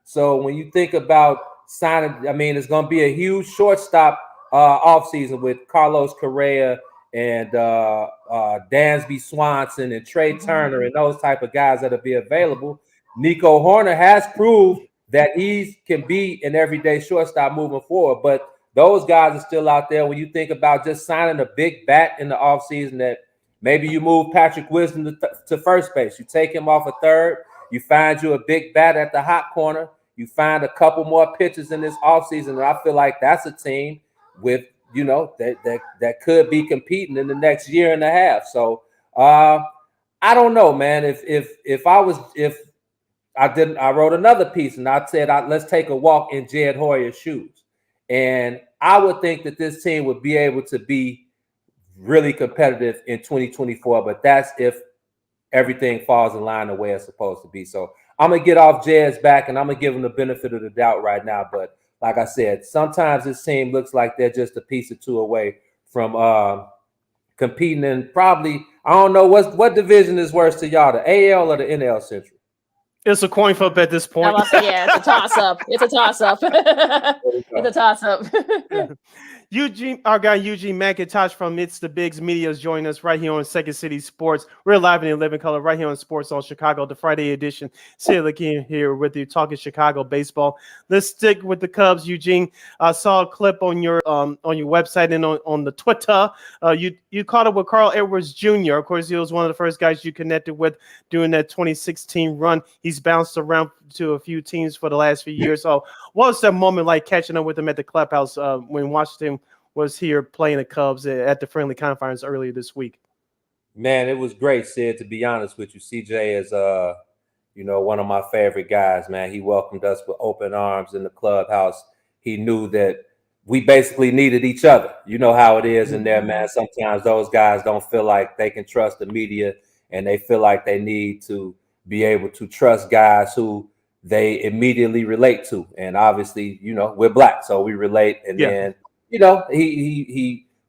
Speaker 7: So when you think about signing, it's going to be a huge shortstop offseason with Carlos Correa and Dansby Swanson and Trey Turner and those type of guys that'll be available. Nico Horner has proved that he can be an everyday shortstop moving forward, but those guys are still out there. When you think about just signing a big bat in the offseason, that maybe you move Patrick Wisdom to first base, you take him off a third, you find you a big bat at the hot corner, you find a couple more pitchers in this offseason, and I feel like that's a team with that could be competing in the next year and a half. So I don't know, man. If I wrote another piece and I said let's take a walk in Jed Hoyer's shoes, and I would think that this team would be able to be really competitive in 2024, but that's if everything falls in line the way it's supposed to be. So I'm gonna get off Jed's back and I'm gonna give him the benefit of the doubt right now. But like I said, sometimes this team looks like they're just a piece or two away from competing in probably, I don't know what division is worse to y'all, the AL or the NL Central.
Speaker 1: It's a coin flip at this point.
Speaker 2: Yeah, it's a toss-up. It's a toss-up. It's a toss-up.
Speaker 1: Our guy Eugene McIntosh from It's the Bigs Media is joining us right here on Second City Sports. We're live and in living color right here on Sports on Chicago, the Friday edition. Sid Lakeena here with you, talking Chicago baseball. Let's stick with the Cubs, Eugene. I saw a clip on your website and on the Twitter. You caught up with Carl Edwards Jr. Of course, he was one of the first guys you connected with during that 2016 run. He's bounced around to a few teams for the last few years. So what was that moment like catching up with him at the clubhouse when Washington was here playing the Cubs at the friendly confines earlier this week?
Speaker 7: Man, it was great, Sid, to be honest with you. CJ is one of my favorite guys, man. He welcomed us with open arms in the clubhouse. He knew that we basically needed each other. You know how it is in there, man. Sometimes those guys don't feel like they can trust the media, and they feel like they need to be able to trust guys who they immediately relate to. And obviously, we're Black, so we relate. And then,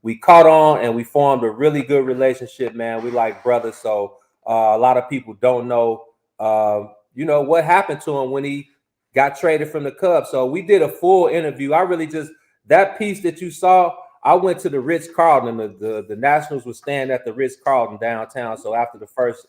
Speaker 7: we caught on and we formed a really good relationship, man. We like brothers. So a lot of people don't know, what happened to him when he got traded from the Cubs. So we did a full interview. That piece that you saw, I went to the Ritz-Carlton. The Nationals were staying at the Ritz-Carlton downtown. So after the first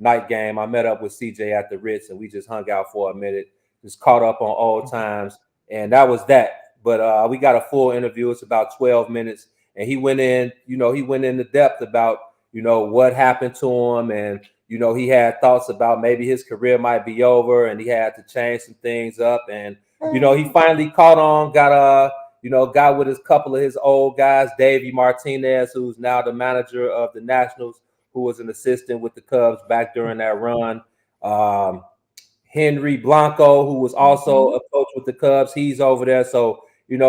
Speaker 7: night game, I met up with CJ at the Ritz and we just hung out for a minute, just caught up on old times. And that was that. But we got a full interview. It's about 12 minutes. And he went into depth about, what happened to him. And, he had thoughts about maybe his career might be over and he had to change some things up. And, he finally caught on, got with a couple of his old guys, Davey Martinez, who's now the manager of the Nationals, who was an assistant with the Cubs back during that run. Henry Blanco, who was also a coach with the Cubs, he's over there. So,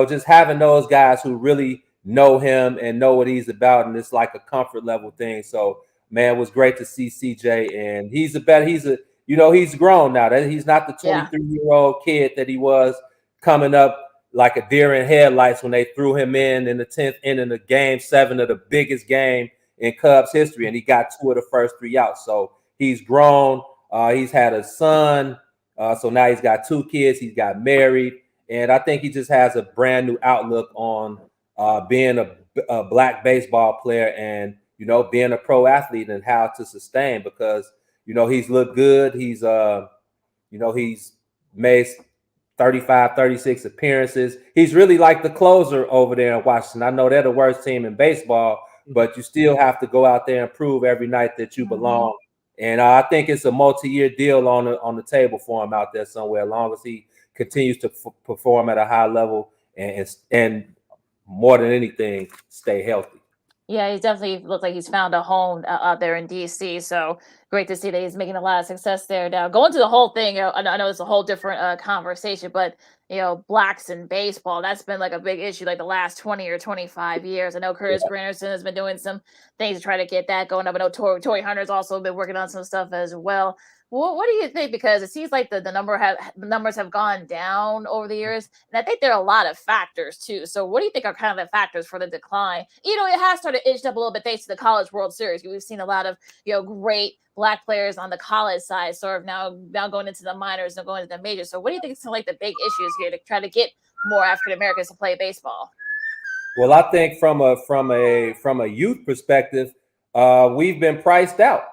Speaker 7: just having those guys who really know him and know what he's about, and it's like a comfort level thing. So, man, it was great to see CJ, and he's grown now. That he's not the 23-year-old kid that he was coming up like a deer in headlights when they threw him in the 10th inning of Game 7 of the biggest game in Cubs history, and he got 2 of the first 3 outs. So he's grown. He's had a son. So now he's got 2 kids. He's got married. And I think he just has a brand new outlook on being a Black baseball player and, being a pro athlete and how to sustain, because, he's looked good. He's made 35, 36 appearances. He's really like the closer over there in Washington. I know they're the worst team in baseball, but you still have to go out there and prove every night that you belong. And I think it's a multi-year deal on the table for him out there somewhere, as long as he continues to perform at a high level and more than anything, stay healthy.
Speaker 2: Yeah, he definitely looks like he's found a home out there in DC. So great to see that he's making a lot of success there. Now, going to the whole thing, I know it's a whole different conversation, but Blacks in baseball, that's been like a big issue like the last 20 or 25 years. I know Curtis Granderson has been doing some things to try to get that going up. I know Torrey Hunter's also been working on some stuff as well. What do you think? Because it seems like the numbers have gone down over the years, and I think there are a lot of factors too. So, what do you think are kind of the factors for the decline? It has started inched up a little bit thanks to the College World Series. We've seen a lot of great Black players on the college side, sort of now going into the minors and going into the majors. So, what do you think is like the big issues here to try to get more African Americans to play baseball?
Speaker 7: Well, I think from a youth perspective, we've been priced out.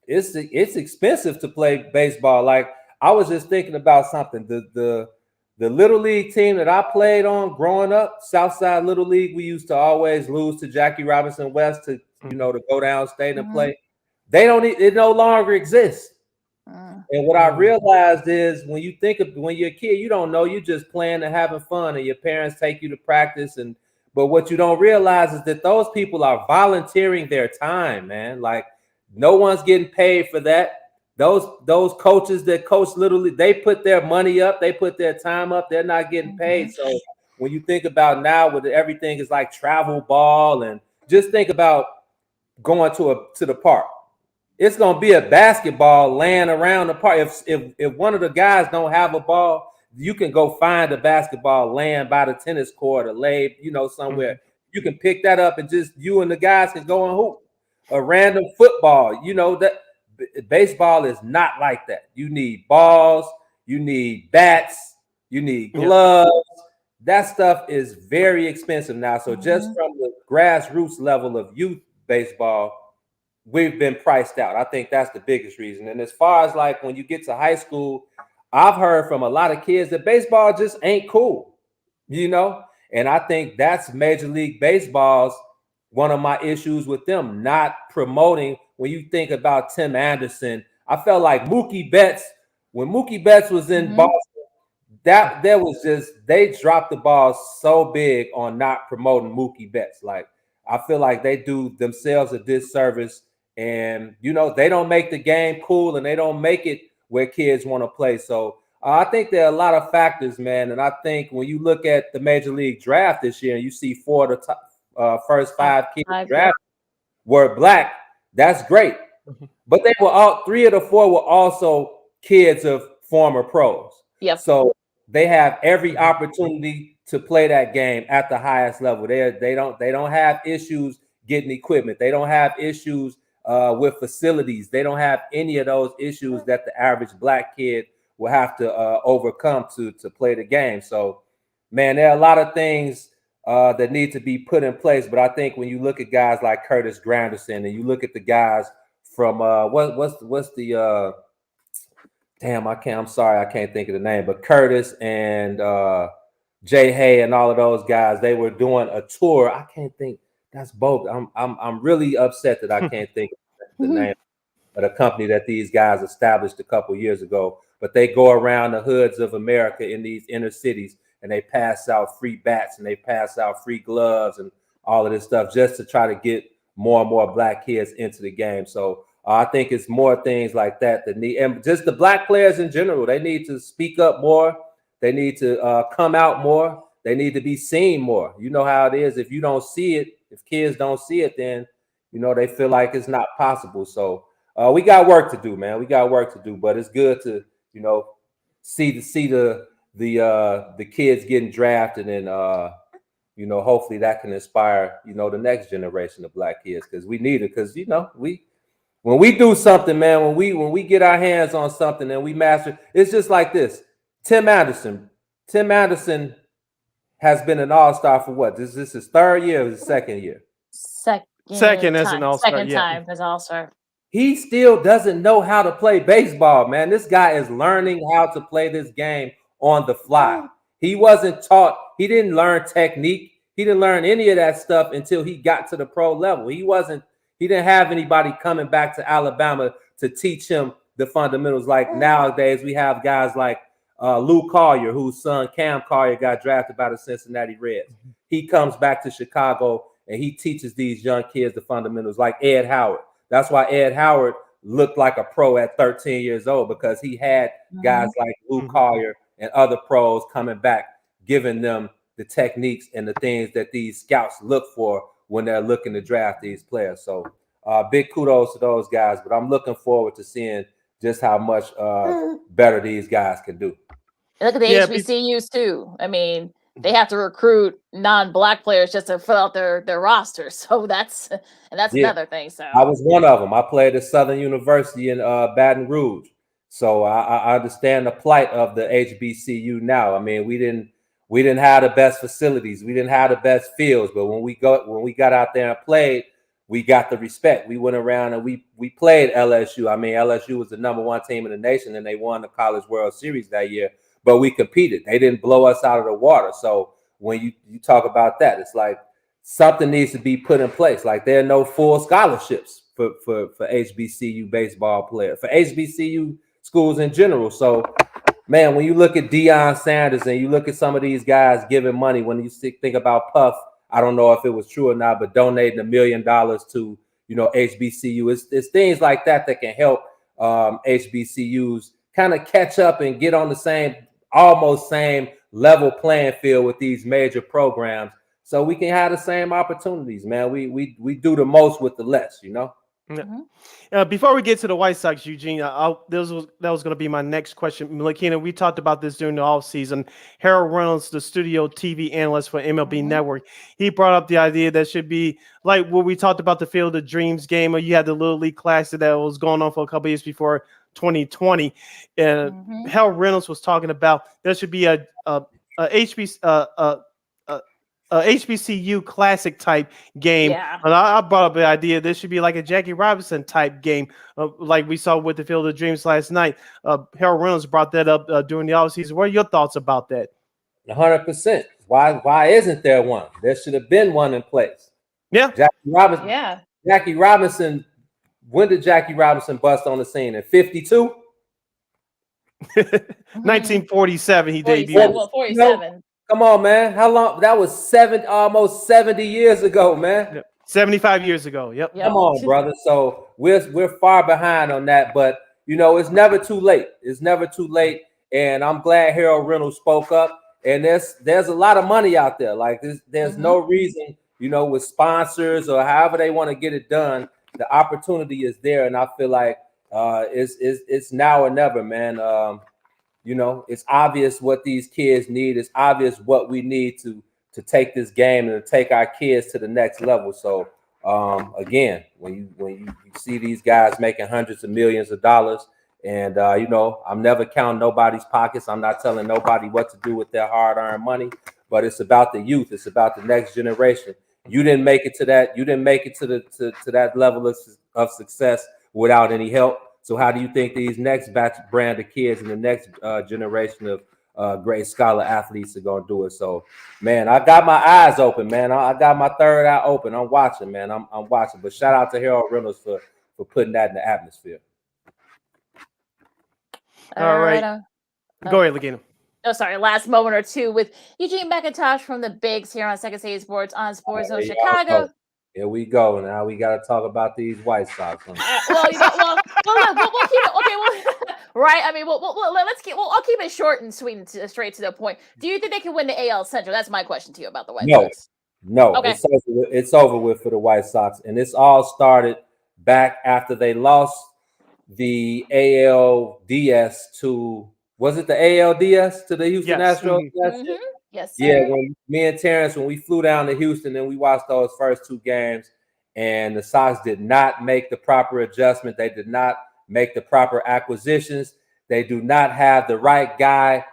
Speaker 7: It's expensive to play baseball. Like, I was just thinking about something. The little league team that I played on growing up, Southside Little League, we used to always lose to Jackie Robinson West to go downstate and play. It no longer exists. And what I realized is when you're a kid, you don't know, you're just playing and having fun, and your parents take you to practice. But what you don't realize is that those people are volunteering their time, man. Like no one's getting paid for that. Those coaches that coach, literally, they put their money up, they put their time up. They're not getting paid. So when you think about now, with everything is like travel ball, and just think about going to the park. It's gonna be a basketball laying around the park. If one of the guys don't have a ball, you can go find a basketball laying by the tennis court or lay, somewhere. You can pick that up and just you and the guys can go and hoop. A random football, that baseball is not like that. You need balls, you need bats, you need gloves. That stuff is very expensive now. So just from the grassroots level of youth baseball, we've been priced out. I think that's the biggest reason. And as far as like when you get to high school, I've heard from a lot of kids that baseball just ain't cool, and I think that's Major League Baseball's one of my issues with them not promoting. When you think about Tim Anderson, I felt like Mookie Betts, when Mookie Betts was in Boston, there was just, they dropped the ball so big on not promoting Mookie Betts. Like, I feel like they do themselves a disservice, and they don't make the game cool, and they don't make it where kids want to play. So I think there are a lot of factors, man. And I think when you look at the Major League draft this year and you see 4 of the top, first 5 kids drafted were black, that's great. But they were all 3 of the 4 were also kids of former pros.
Speaker 2: Yep.
Speaker 7: So they have every opportunity to play that game at the highest level. They don't have issues getting equipment. They don't have issues with facilities. They don't have any of those issues that the average black kid will have to overcome to play the game. So, man, there are a lot of things that need to be put in place. But I think when you look at guys like Curtis Granderson and you look at the guys from what's the I'm sorry, I can't think of the name, but Curtis and Jay Hay and all of those guys, they were doing a tour. I can't think. That's both. I'm really upset that I can't think of the name of the company that these guys established a couple years ago. But they go around the hoods of America in these inner cities and they pass out free bats and they pass out free gloves and all of this stuff just to try to get more and more black kids into the game. So I think it's more things like that need, and just the black players in general, they need to speak up more. They need to come out more. They need to be seen more. You know how it is. If you don't see it, if kids don't see it, then, they feel like it's not possible. So we got work to do, man. We got work to do, but it's good to, see the kids getting drafted, and hopefully that can inspire, the next generation of black kids, because we need it. Because when we do something, man, when we get our hands on something and we master, it's just like this. Tim Anderson has been an all-star for what? This is his 3rd year or his 2nd year?
Speaker 1: Second as an all-star.
Speaker 2: Second time as all-star.
Speaker 7: He still doesn't know how to play baseball, man. This guy is learning how to play this game on the fly. He wasn't taught. He didn't learn technique. He didn't learn any of that stuff until he got to the pro level. He didn't have anybody coming back to Alabama to teach him the fundamentals. Like nowadays, we have guys like Lou Collier, whose son Cam Collier got drafted by the Cincinnati Reds. He comes back to Chicago and he teaches these young kids the fundamentals, like Ed Howard. That's why Ed Howard looked like a pro at 13 years old, because he had guys like Lou Collier and other pros coming back, giving them the techniques and the things that these scouts look for when they're looking to draft these players. So big kudos to those guys, but I'm looking forward to seeing just how much better these guys can do.
Speaker 2: And look at the HBCUs too. I mean, they have to recruit non-black players just to fill out their roster. So that's another thing. So
Speaker 7: I was one of them. I played at Southern University in Baton Rouge. So I understand the plight of the HBCU now. I mean, we didn't have the best facilities. We didn't have the best fields, but when we got out there and played, we got the respect. We went around and we played LSU. I mean, LSU was the #1 team in the nation, and they won the College World Series that year. But we competed. They didn't blow us out of the water. So when you talk about that, it's like something needs to be put in place. Like there are no full scholarships for HBCU baseball players, for HBCU schools in general. So, man, when you look at Deion Sanders and you look at some of these guys giving money, when you think about Puff I don't know if it was true or not, but donating $1 million to, you know, HBCU. It's things like that can help HBCUs kind of catch up and get on the almost same level playing field with these major programs, so we can have the same opportunities, man. We do the most with the less, you know.
Speaker 1: Before we get to the White Sox, Eugene, that was going to be my next question. Lakeena, we talked about this during the offseason. Harold Reynolds, the studio TV analyst for MLB Network, he brought up the idea that should be like what we talked about the Field of Dreams game, or you had the Little League Classic that was going on for a couple of years before 2020. Harold Reynolds was talking about there should be a HBCU classic type game. And I brought up the idea this should be like a Jackie Robinson type game, like we saw with the Field of Dreams last night. Harold Reynolds brought that up during the offseason. What are your thoughts about that?
Speaker 7: 100%. Why isn't there one? There should have been one in place.
Speaker 1: Yeah.
Speaker 7: Jackie Robinson. When did Jackie Robinson bust on the scene? In 52?
Speaker 1: 1947 he debuted.
Speaker 2: Well, 47.
Speaker 7: Come on, man. How long? That was almost 70 years ago, man.
Speaker 1: 75 years ago. Yep.
Speaker 7: Come on, brother. So we're far behind on that, but you know, it's never too late. It's never too late. And I'm glad Harold Reynolds spoke up. And there's a lot of money out there. Like there's no reason, you know, with sponsors or however they want to get it done, the opportunity is there. And I feel like it's now or never, man. You know, it's obvious what these kids need. It's obvious what we need to take this game and to take our kids to the next level. So again, when you see these guys making hundreds of millions of dollars, and you know, I'm never counting nobody's pockets. I'm not telling nobody what to do with their hard-earned money, but it's about the youth. It's about the next generation. You didn't make it to that. You didn't make it to that level of success without any help. So how do you think these next brand of kids and the next generation of great scholar athletes are going to do it? So, man, I got my eyes open, man. I got my third eye open. I'm watching, man. I'm watching. But shout out to Harold Reynolds for putting that in the atmosphere.
Speaker 1: All right. Go ahead, Lakeena.
Speaker 2: Oh, sorry. Last moment or two with Eugene McIntosh from the Bigs here on Second City Sports on Sports Zone Chicago.
Speaker 7: Here we go. Now we got to talk about these White Sox.
Speaker 2: We'll keep it. Okay, right. I mean, I'll keep it short and sweet and straight to the point. Do you think they can win the AL Central? That's my question to you about the White Sox.
Speaker 7: No.
Speaker 2: Okay.
Speaker 7: It's over with for the White Sox, and this all started back after they lost the ALDS to. Was it the ALDS to the Houston Astros?
Speaker 2: Yes.
Speaker 7: Yeah, when me and Terrence, when we flew down to Houston and we watched those first two games, and the Sox did not make the proper adjustment. They did not make the proper acquisitions. They do not have the right guy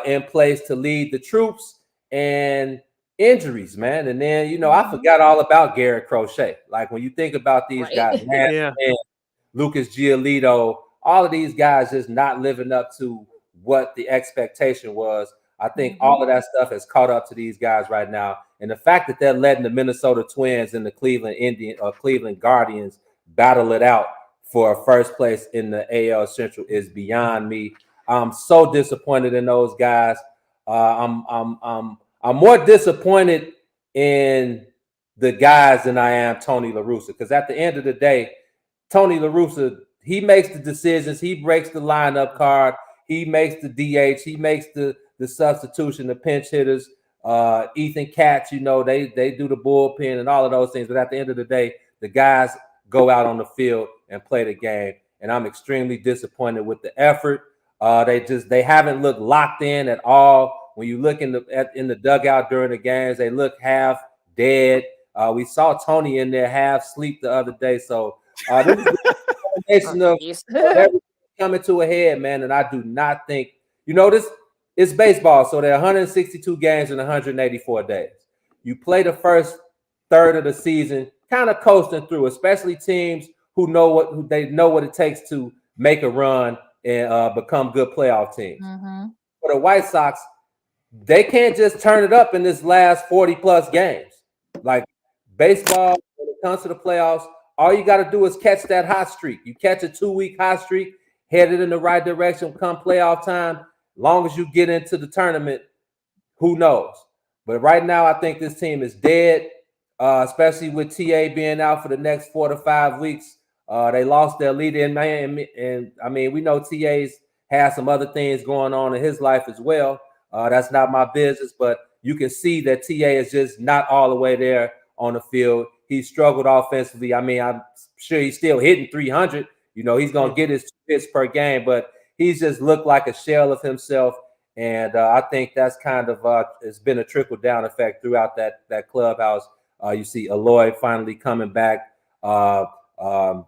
Speaker 7: in place to lead the troops, and injuries, man. And then, you know, I forgot all about Garrett Crochet. Like when you think about these guys, man, Lucas Giolito, all of these guys just not living up to what the expectation was. I think all of that stuff has caught up to these guys right now. And the fact that they're letting the Minnesota Twins and the Cleveland Guardians battle it out for first place in the AL Central is beyond me. I'm so disappointed in those guys. I'm more disappointed in the guys than I am Tony La Russa, because at the end of the day, Tony La Russa, he makes the decisions. He breaks the lineup card. He makes the DH. He makes the substitution, the pinch hitters. Ethan Katz, you know, they do the bullpen and all of those things. But at the end of the day, the guys go out on the field and play the game. And I'm extremely disappointed with the effort. They haven't looked locked in at all. When you look in the dugout during the games, they look half dead. We saw Tony in there half asleep the other day. So this is a combination of everything coming to a head, man. And I do not think, you know, this is baseball. So there are 162 games in 184 days. You play the first third of the season kind of coasting through, especially teams who know what it takes to make a run and become good playoff teams. For the White Sox, they can't just turn it up in this last 40 plus games. Like baseball, when it comes to the playoffs, all you got to do is catch that hot streak. You catch a 2-week hot streak, headed in the right direction come playoff time. Long as you get into the tournament, who knows? But right now, I think this team is dead, especially with TA being out for the next 4 to 5 weeks. They lost their leader in Miami, and I mean, we know TA's has some other things going on in his life as well. That's not my business, but you can see that TA is just not all the way there on the field. He struggled offensively. I mean, I'm sure he's still hitting 300. You know, he's going to get his 2 hits per game, but he's just looked like a shell of himself. And I think that's kind of it's been a trickle down effect throughout that clubhouse. You see Eloy finally coming back.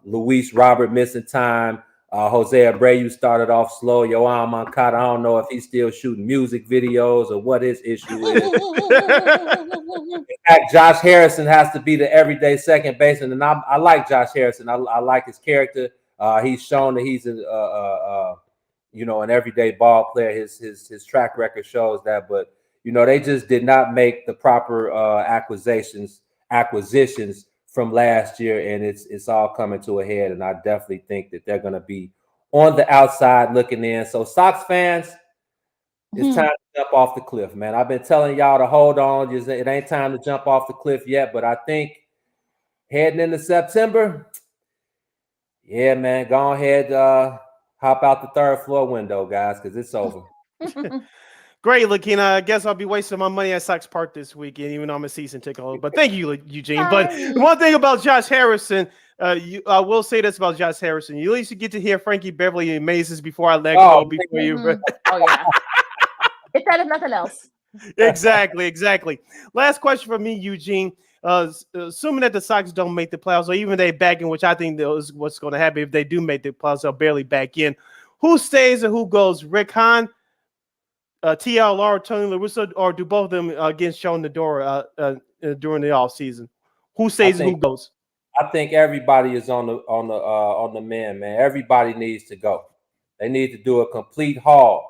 Speaker 7: Luis Robert missing time. Jose Abreu started off slow. Yoan Moncada, I don't know if he's still shooting music videos or what his issue is. In fact, Josh Harrison has to be the everyday second baseman, and I like Josh Harrison. I like his character. He's shown that he's an everyday ball player. His track record shows that, but they just did not make the proper acquisitions from last year, and it's all coming to a head. And I definitely think that they're going to be on the outside looking in. So Sox fans, it's time to jump off the cliff, man. I've been telling y'all to hold on. It ain't time to jump off the cliff yet, but I think heading into September, yeah, man, go ahead, hop out the 3rd floor window, guys, because it's over.
Speaker 1: Great, Lakeena. I guess I'll be wasting my money at Sox Park this weekend, even though I'm a season ticket holder. But thank you, Eugene. But one thing about Josh Harrison, I will say this about Josh Harrison. You at least get to hear Frankie Beverly and Mazes before I let go. Before you.
Speaker 2: Oh yeah. It's that if nothing else.
Speaker 1: Exactly. Last question for me, Eugene. Assuming that the Sox don't make the playoffs, or even they back in, which I think is what's going to happen if they do make the playoffs, they'll barely back in. Who stays and who goes? Rick Hahn, TLR, Tony La Russa, or do both of them get shown the door during the off season? Who stays and who goes?
Speaker 7: I think everybody is on the man. Everybody needs to go. They need to do a complete haul.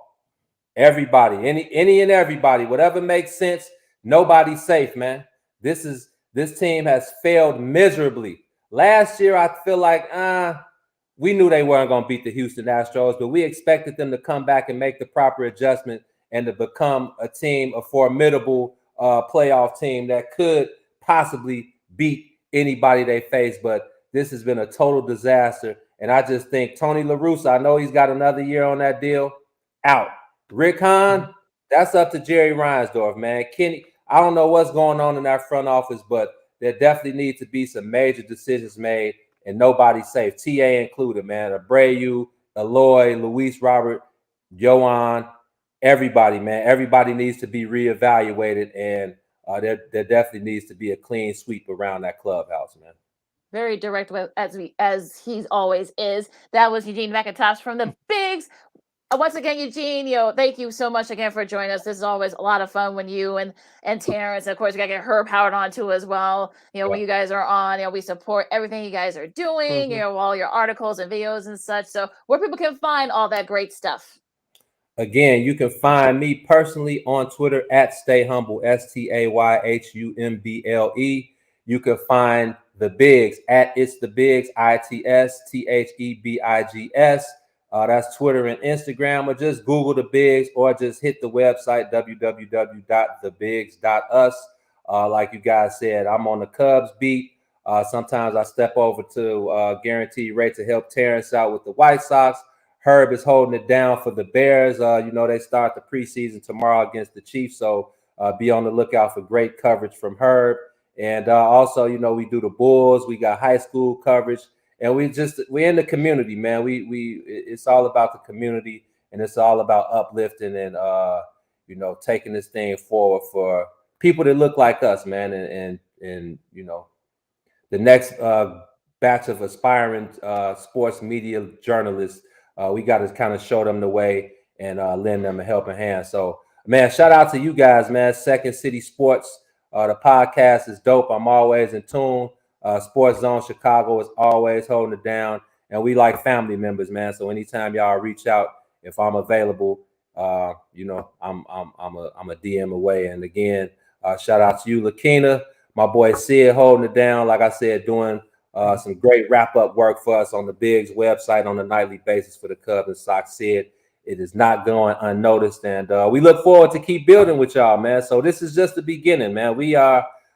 Speaker 7: Everybody, any and everybody, whatever makes sense. Nobody's safe, man. This team has failed miserably. Last year, I feel like we knew they weren't going to beat the Houston Astros, but we expected them to come back and make the proper adjustment and to become a formidable playoff team that could possibly beat anybody they face. But this has been a total disaster. And I just think Tony La Russa, I know he's got another year on that deal, out. Rick Hahn, that's up to Jerry Reinsdorf, man. Kenny, I don't know what's going on in that front office, but there definitely needs to be some major decisions made, and nobody's safe, TA included, man. Abreu, Eloy, Luis Robert, Yoan, everybody, man. Everybody needs to be reevaluated, and there definitely needs to be a clean sweep around that clubhouse, man.
Speaker 2: Very direct, as he always is. That was Eugene McIntosh from the Bigs. Once again, Eugene, thank you so much again for joining us. This is always a lot of fun when you and Terrence, and of course, we got to get Herb Howard on too as well. When you guys are on, we support everything you guys are doing, all your articles and videos and such. So where people can find all that great stuff.
Speaker 7: Again, you can find me personally on Twitter at Stay Humble, STAYHUMBLE. You can find the Bigs at It's the Bigs, ITSTHEBIGS. That's Twitter and Instagram, or just Google the Bigs, or just hit the website www.thebigs.us. Like you guys said, I'm on the Cubs beat. Sometimes I step over to Guaranteed Rate to help Terrence out with the White Sox. Herb is holding it down for the Bears. They start the preseason tomorrow against the Chiefs, so be on the lookout for great coverage from Herb. And also, we do the Bulls. We got high school coverage. And we're in the community, man. It's all about the community, and it's all about uplifting and taking this thing forward for people that look like us, man. And the next batch of aspiring sports media journalists, we got to kind of show them the way and lend them a helping hand. So, man, shout out to you guys, man. Second City Sports, the podcast is dope. I'm always in tune. Sports Zone Chicago is always holding it down, and we like family members, man. So anytime y'all reach out, if I'm available, I'm a DM away. And again, shout out to you, Lakeena, my boy Sid, holding it down. Like I said, doing some great wrap up work for us on the Bigs website on a nightly basis for the Cubs and Sox. Sid it is not going unnoticed. And we look forward to keep building with y'all, man. So this is just the beginning, man.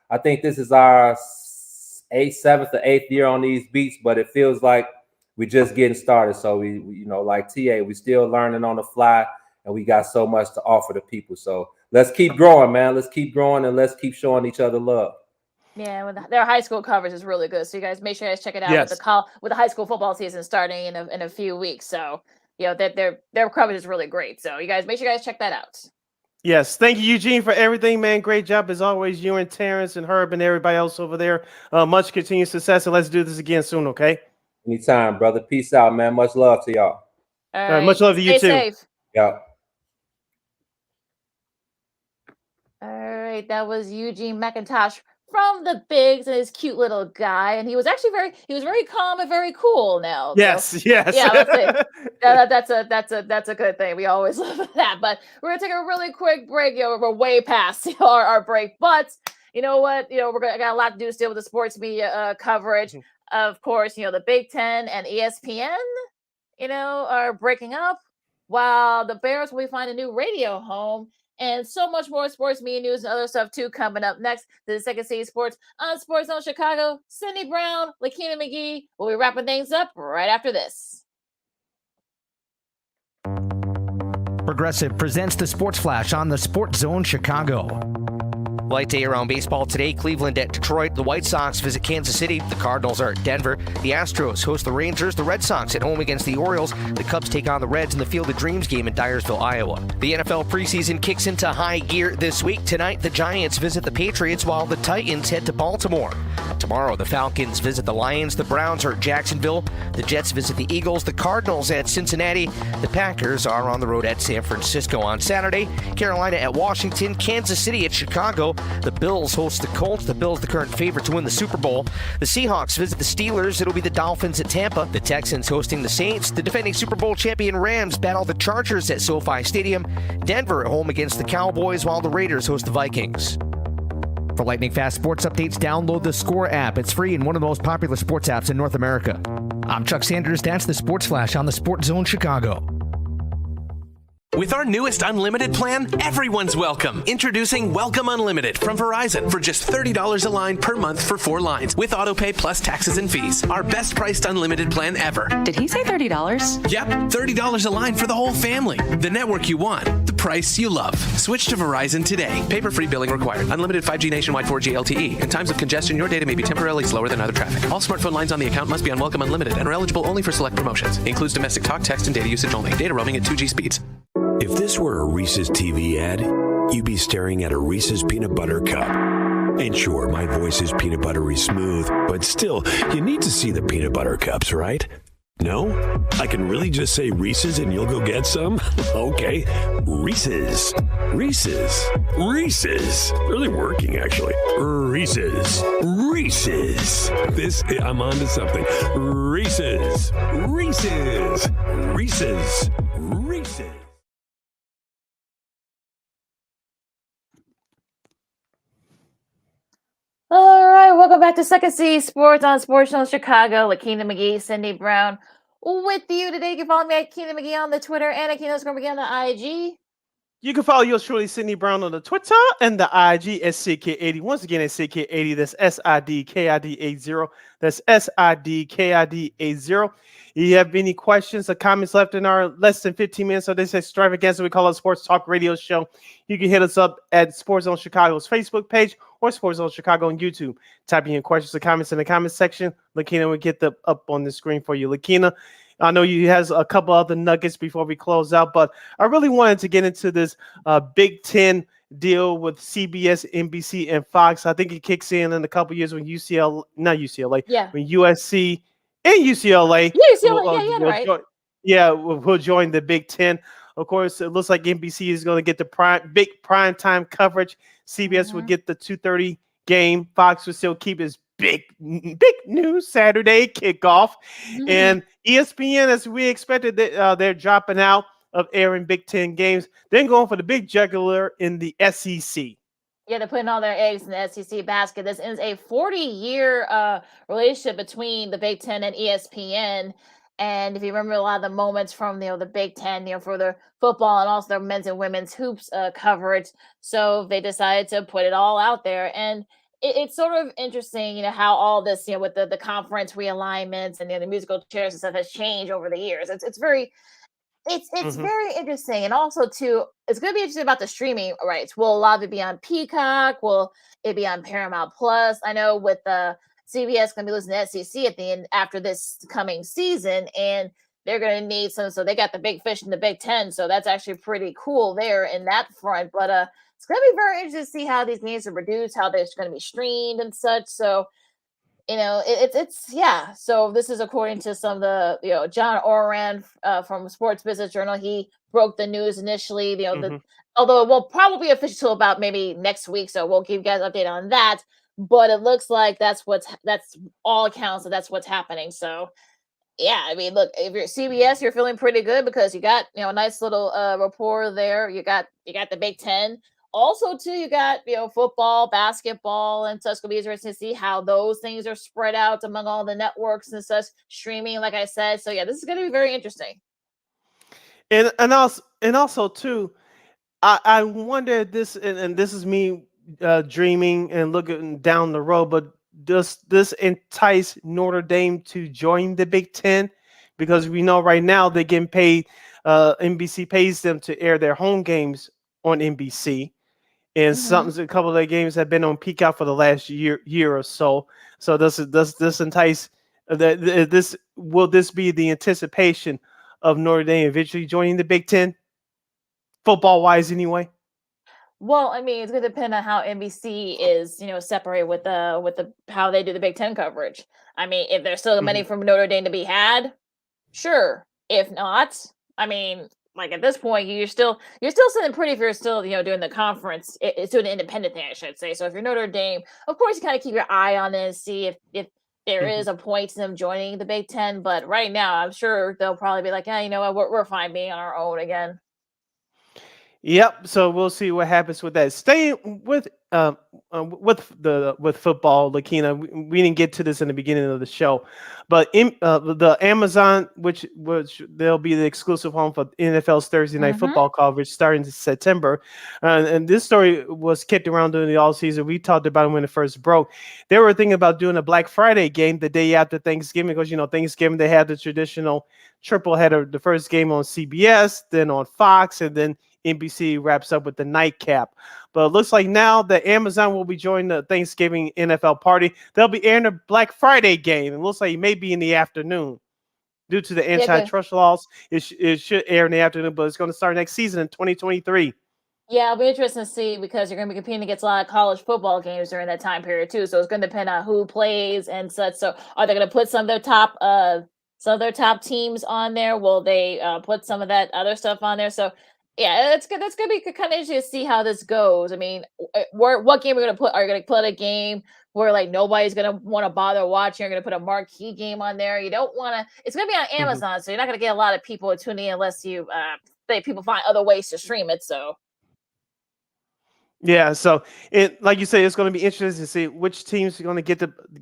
Speaker 7: I think this is our 7th or 8th year on these beats, but it feels like we're just getting started. So we like TA, we still learning on the fly, and we got so much to offer to people. So let's keep growing, man. Let's keep growing, and let's keep showing each other love.
Speaker 2: Yeah, their high school coverage is really good. So you guys make sure you guys check it out with the high school football season starting in a few weeks. So their coverage is really great. So you guys make sure you guys check that out.
Speaker 1: Yes, thank you, Eugene, for everything, man. Great job as always, you and Terrence and Herb and everybody else over there. Much continued success, and let's do this again soon, okay?
Speaker 7: Anytime, brother. Peace out, man. Much love to y'all.
Speaker 2: All right.
Speaker 1: Much love to you too.
Speaker 2: Stay safe.
Speaker 7: Yeah.
Speaker 2: All right, that was Eugene McIntosh from the Bigs and his cute little guy, and he was actually very calm and very cool now.
Speaker 1: Yes,
Speaker 2: so,
Speaker 1: yes.
Speaker 2: Yeah, let's see. That's a good thing. We always love that. But we're gonna take a really quick break. We're way past our break, but you know what? I got a lot to do still with the sports media coverage. Of course, the Big Ten and ESPN, are breaking up, while the Bears will find a new radio home. And so much more sports media news and other stuff too coming up next. This is Second City Sports on Sports Zone Chicago. Cindy Brown, Lakeena McGee. We'll be wrapping things up right after this.
Speaker 3: Progressive presents the Sports Flash on the Sports Zone Chicago. Light day around baseball today. Cleveland at Detroit. The White Sox visit Kansas City. The Cardinals are at Denver. The Astros host the Rangers. The Red Sox at home against the Orioles. The Cubs take on the Reds in the Field of Dreams game in Dyersville, Iowa. The NFL preseason kicks into high gear this week. Tonight, the Giants visit the Patriots while the Titans head to Baltimore. Tomorrow, the Falcons visit the Lions. The Browns are at Jacksonville. The Jets visit the Eagles. The Cardinals at Cincinnati. The Packers are on the road at San Francisco on Saturday. Carolina at Washington. Kansas City at Chicago. The Bills host the Colts. The Bills the current favorite to win the Super Bowl. The Seahawks visit the Steelers. It'll be the Dolphins at Tampa. The Texans hosting the Saints. The defending Super Bowl champion Rams battle the Chargers at SoFi Stadium. Denver at home against the Cowboys, while the Raiders host the Vikings. For lightning fast sports updates, download the Score app. It's free and one of the most popular sports apps in North America. I'm Chuck Sanders. That's the Sports Flash on the Sports Zone Chicago.
Speaker 4: With our newest unlimited plan, everyone's welcome. Introducing Welcome Unlimited from Verizon for just $30 a line per month for 4 lines with autopay plus taxes and fees. Our best priced unlimited plan ever.
Speaker 5: Did he say $30?
Speaker 4: Yep, $30 a line for the whole family. The network you want, the price you love. Switch to Verizon today. Paper-free billing required. Unlimited 5G nationwide 4G LTE. In times of congestion, your data may be temporarily slower than other traffic. All smartphone lines on the account must be on Welcome Unlimited and are eligible only for select promotions. Includes domestic talk, text, and data usage only. Data roaming at 2G speeds.
Speaker 6: If this were a Reese's TV ad, you'd be staring at a Reese's peanut butter cup. And sure, my voice is peanut buttery smooth, but still, you need to see the peanut butter cups, right? No? I can really just say Reese's and you'll go get some? Okay. Reese's. Reese's. Reese's. Really working, actually. Reese's. Reese's. I'm on to something. Reese's. Reese's. Reese's. Reese's.
Speaker 2: All right, welcome back to Second City Sports on Sports Channel Chicago. Lakeena McGee, Cindy Brown with you today. You can follow me at Keena McGee on the Twitter and at Keena McGee on the IG.
Speaker 1: You can follow yours truly, Cindy Brown, on the Twitter and the IG at SidKid80. Once again, at SidKid80. That's SIDKID80. That's SIDKID80. If you have any questions or comments left in our less than 15 minutes of this extravaganza we call a sports talk radio show, you can hit us up at Sports Zone Chicago's Facebook page or Sports Zone Chicago on YouTube. Type in your questions or comments in the comments section. Lakeena will get them up on the screen for you. Lakeena, I know you has a couple other nuggets before we close out, but I really wanted to get into this Big Ten deal with CBS, NBC, and Fox. I think it kicks in a couple years when when USC and UCLA, will join the Big Ten. Of course, it looks like NBC is going to get the big prime time coverage. CBS will get the 2:30 game. Fox will still keep his big news Saturday kickoff. And ESPN, as we expected, they're dropping out of airing Big Ten games. Then going for the big jugular in the SEC.
Speaker 2: Yeah, they're putting all their eggs in the SEC basket. This is a 40-year relationship between the Big Ten and ESPN. And if you remember a lot of the moments from the Big Ten, for their football and also their men's and women's hoops coverage, so they decided to put it all out there. And it's sort of interesting, how all this, with the conference realignments and the musical chairs and stuff has changed over the years. It's very it's
Speaker 1: Mhm.
Speaker 2: very interesting, and also too, it's going to be interesting about the streaming rights. Will a lot of it be on Peacock? Will it be on Paramount Plus? I know with the CBS going to be losing to SEC at the end after this coming season, and they're going to need some. So they got the big fish in the Big Ten, so that's actually pretty cool there in that front. But it's going to be very interesting to see how these games are produced, how they're going to be streamed and such. So it's yeah. So this is according to some of the John Oran from Sports Business Journal. He broke the news initially.
Speaker 1: Mhm.
Speaker 2: Although it will probably be official till about maybe next week, so we'll give you guys an update on that. But it looks like that's all accounts, that's what's happening. So yeah, I mean, look, if you're CBS, you're feeling pretty good because you got a nice little rapport there. You got the Big Ten. Also, too, you got football, basketball, and such. Gonna be interesting to see how those things are spread out among all the networks and such streaming. Like I said, so yeah, this is gonna be very interesting.
Speaker 1: And also too, I wonder this, and this is me dreaming and looking down the road, but does this entice Notre Dame to join the Big Ten? Because we know right now they're getting paid. NBC pays them to air their home games on NBC, and
Speaker 2: Hmm.
Speaker 1: a couple of their games have been on Peacock for the last year or so. So does this entice this will this be the anticipation of Notre Dame eventually joining the Big Ten, football wise anyway?
Speaker 2: Well, I mean, it's gonna depend on how NBC is, separated with the how they do the Big Ten coverage. I mean, if there's still money
Speaker 1: Mhm.
Speaker 2: from Notre Dame to be had, sure. If not, I mean, like at this point, you're still sitting pretty if you're still doing the conference. It's doing an independent thing, I should say. So if you're Notre Dame, of course, you kind of keep your eye on it and see if there
Speaker 1: Mhm.
Speaker 2: is a point to them joining the Big Ten. But right now, I'm sure they'll probably be like, yeah, you know what, we're fine being on our own again.
Speaker 1: Yep. So we'll see what happens with that. Staying with football, Lakina. We didn't get to this in the beginning of the show, but the Amazon, which they'll be the exclusive home for NFL's Thursday night
Speaker 2: Hmm.
Speaker 1: football coverage starting in September. And this story was kicked around during the all season. We talked about it when it first broke. They were thinking about doing a Black Friday game the day after Thanksgiving because Thanksgiving they had the traditional triple header, the first game on CBS, then on Fox, and then NBC wraps up with the nightcap. But it looks like now that Amazon will be joining the Thanksgiving NFL party. They'll be airing a Black Friday game. It looks like it may be in the afternoon. Due to the
Speaker 2: Yeah, good.
Speaker 1: antitrust laws, it should air in the afternoon, but it's going to start next season in 2023.
Speaker 2: Yeah, it'll be interesting to see because you're going to be competing against a lot of college football games during that time period too. So it's going to depend on who plays and such. So are they going to put some of their top teams on there? Will they put some of that other stuff on there? So yeah, it's good. That's going to be kind of interesting to see how this goes. I mean, what game are you going to put? Are you going to put a game where like nobody's going to want to bother watching? You're going to put a marquee game on there. You don't want to. It's going to be on
Speaker 1: Mhm.
Speaker 2: Amazon, so you're not going to get a lot of people tuning in unless people find other ways to stream it. So.
Speaker 1: Yeah, so like you say, it's going to be interesting to see which teams are going to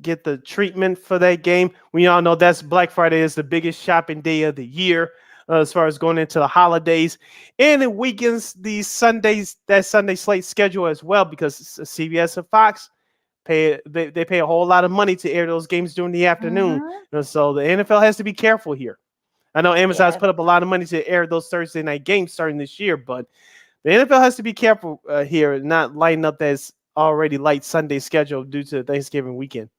Speaker 1: get the treatment for that game. We all know that's Black Friday is the biggest shopping day of the year as far as going into the holidays, and it weakens that Sunday slate schedule as well because CBS and Fox they pay a whole lot of money to air those games during the afternoon.
Speaker 2: Mhm.
Speaker 1: So the NFL has to be careful here. I know Amazon's
Speaker 2: Yeah.
Speaker 1: put up a lot of money to air those Thursday night games starting this year, but the NFL has to be careful here and not lighten up that already light Sunday schedule due to Thanksgiving weekend.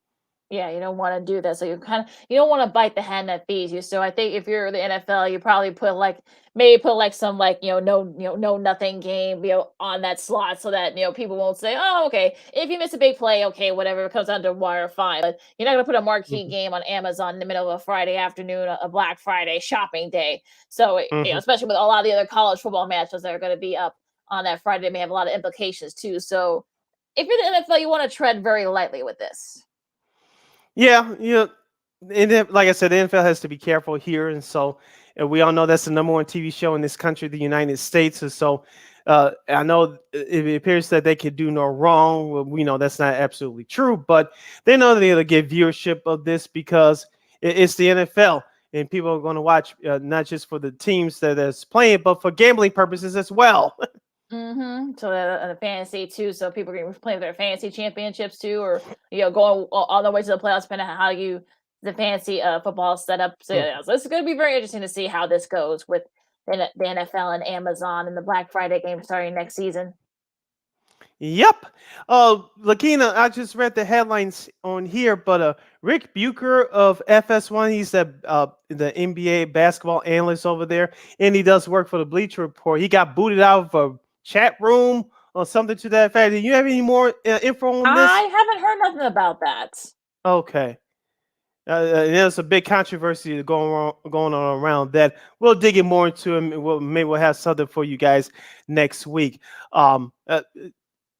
Speaker 2: Yeah, you don't want to do that. So you don't want to bite the hand that feeds you. So I think if you're the NFL, you probably put like some like no nothing game on that slot so that people won't say, oh, okay, if you miss a big play, okay, whatever, it comes down to wire, fine. But you're not gonna put a marquee
Speaker 1: Mhm.
Speaker 2: game on Amazon in the middle of a Friday afternoon, a Black Friday shopping day. So
Speaker 1: Mhm.
Speaker 2: especially with a lot of the other college football matches that are going to be up on that Friday, they may have a lot of implications too. So if you're the NFL, you want to tread very lightly with this.
Speaker 1: Yeah, and then, like I said, the NFL has to be careful here, and so and we all know that's the number one TV show in this country, the United States, and so I know it appears that they could do no wrong. Well, we know that's not absolutely true, but they know that they'll get viewership of this because it's the NFL. and people are going to watch not just for the teams that is playing, but for gambling purposes as well.
Speaker 2: So the fantasy too. So people can play their fantasy championships too, or going all the way to the playoffs, depending on how the fantasy football is set up. So, so this is going to be very interesting to see how this goes with the NFL and Amazon and the Black Friday game starting next season.
Speaker 1: Yep. Lakeena, I just read the headlines on here, but Rick Bucher of FS1, he's the NBA basketball analyst over there, and he does work for the Bleacher Report. He got booted out of a chat room or something to that effect. Do you have any more info on this?
Speaker 2: I haven't heard nothing about that.
Speaker 1: Okay. There's a big controversy going on around that. We'll dig in more into it. Maybe we'll have something for you guys next week.